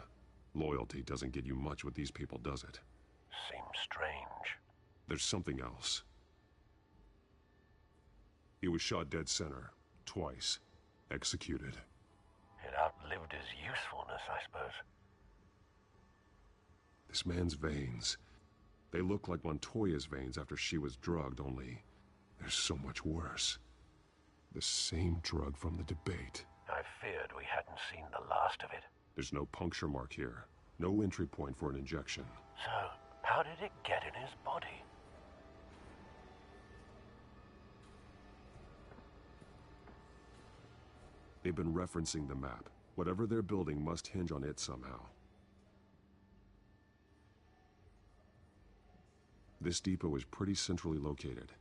Loyalty doesn't get you much with these people, does it? Seems strange. There's something else. He was shot dead center, twice, executed. It outlived his usefulness, I suppose. This man's veins. They look like Montoya's veins after she was drugged, only they're so much worse. The same drug from the debate. I feared we hadn't seen the last of it. There's no puncture mark here. No entry point for an injection. So, how did it get in his body? They've been referencing the map. Whatever they're building must hinge on it somehow. This depot is pretty centrally located.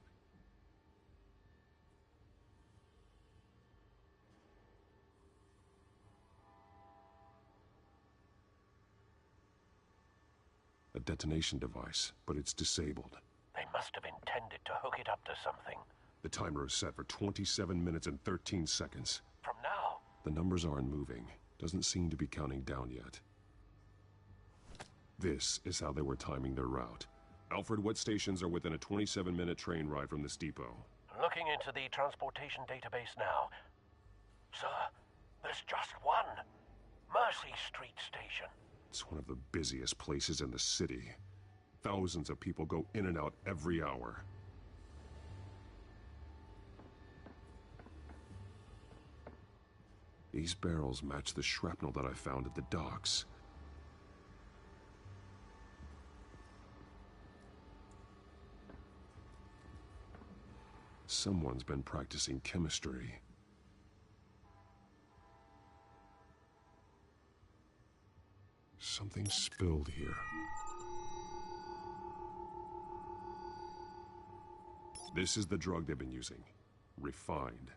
A detonation device, but it's disabled. They must have intended to hook it up to something. The timer is set for 27 minutes and 13 seconds. From now? The numbers aren't moving. Doesn't seem to be counting down yet. This is how they were timing their route. Alfred, what stations are within a 27-minute train ride from this depot? Looking into the transportation database now. Sir, there's just one. Mercy Street Station. It's one of the busiest places in the city. Thousands of people go in and out every hour. These barrels match the shrapnel that I found at the docks. Someone's been practicing chemistry. Something spilled here. This is the drug they've been using. Refined.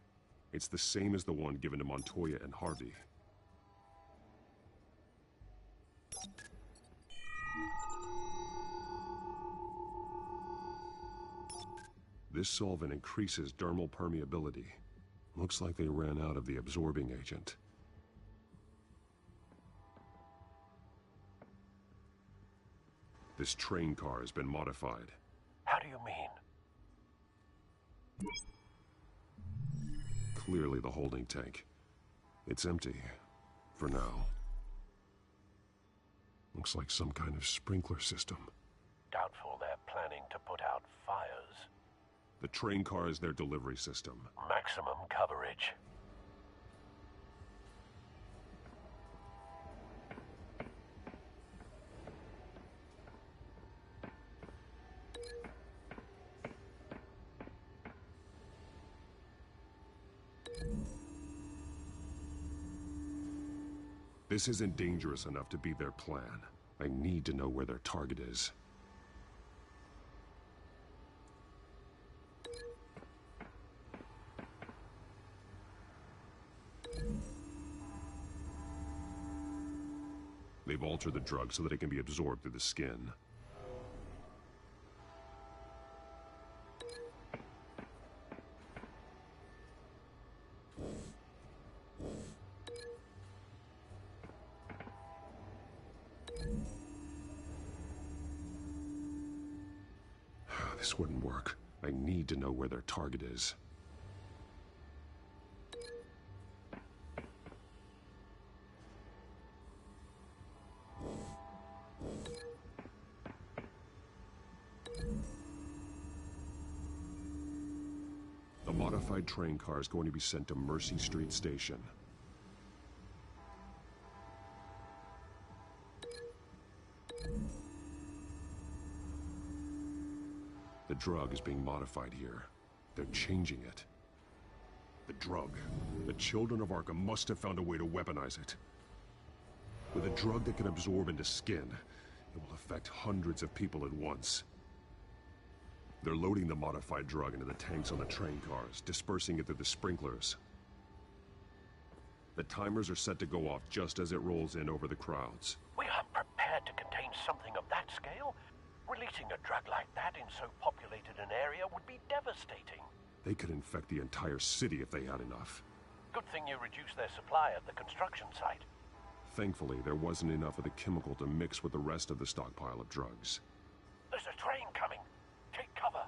It's the same as the one given to Montoya and Harvey. This solvent increases dermal permeability. Looks like they ran out of the absorbing agent. This train car has been modified. How do you mean? Clearly the holding tank. It's empty. For now. Looks like some kind of sprinkler system. Doubtful they're planning to put out fires. The train car is their delivery system. Maximum coverage. This isn't dangerous enough to be their plan. I need to know where their target is. They've altered the drug so that it can be absorbed through the skin. This wouldn't work. I need to know where their target is. The modified train car is going to be sent to Mercy Street Station. The drug is being modified here. They're changing it. The drug. The children of Arkham must have found a way to weaponize it. With a drug that can absorb into skin, it will affect hundreds of people at once. They're loading the modified drug into the tanks on the train cars, dispersing it through the sprinklers. The timers are set to go off just as it rolls in over the crowds. We aren't prepared to contain something of that scale. Releasing a drug like that in so populated an area would be devastating. They could infect the entire city if they had enough. Good thing you reduced their supply at the construction site. Thankfully, there wasn't enough of the chemical to mix with the rest of the stockpile of drugs. There's a train coming. Take cover.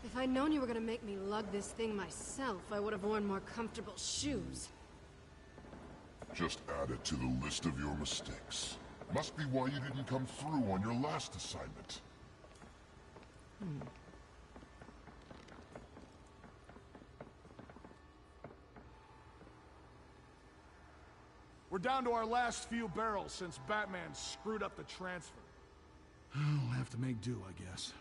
If I'd known you were gonna make me lug this thing myself, I would have worn more comfortable shoes. Just add it to the list of your mistakes. Must be why you didn't come through on your last assignment. We're down to our last few barrels since Batman screwed up the transfer. I'll have to make do, I guess.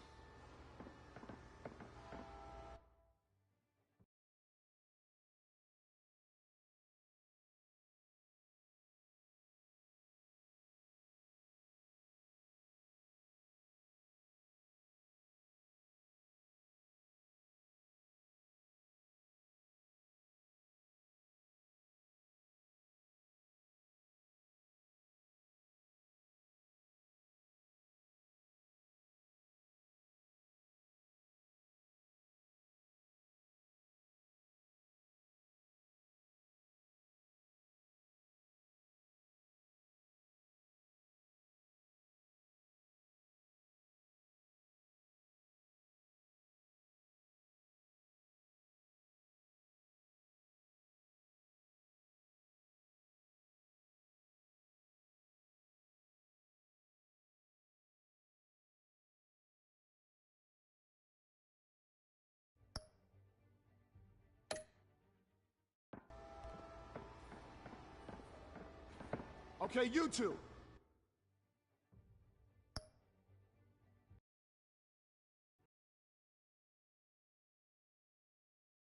Okay, you two,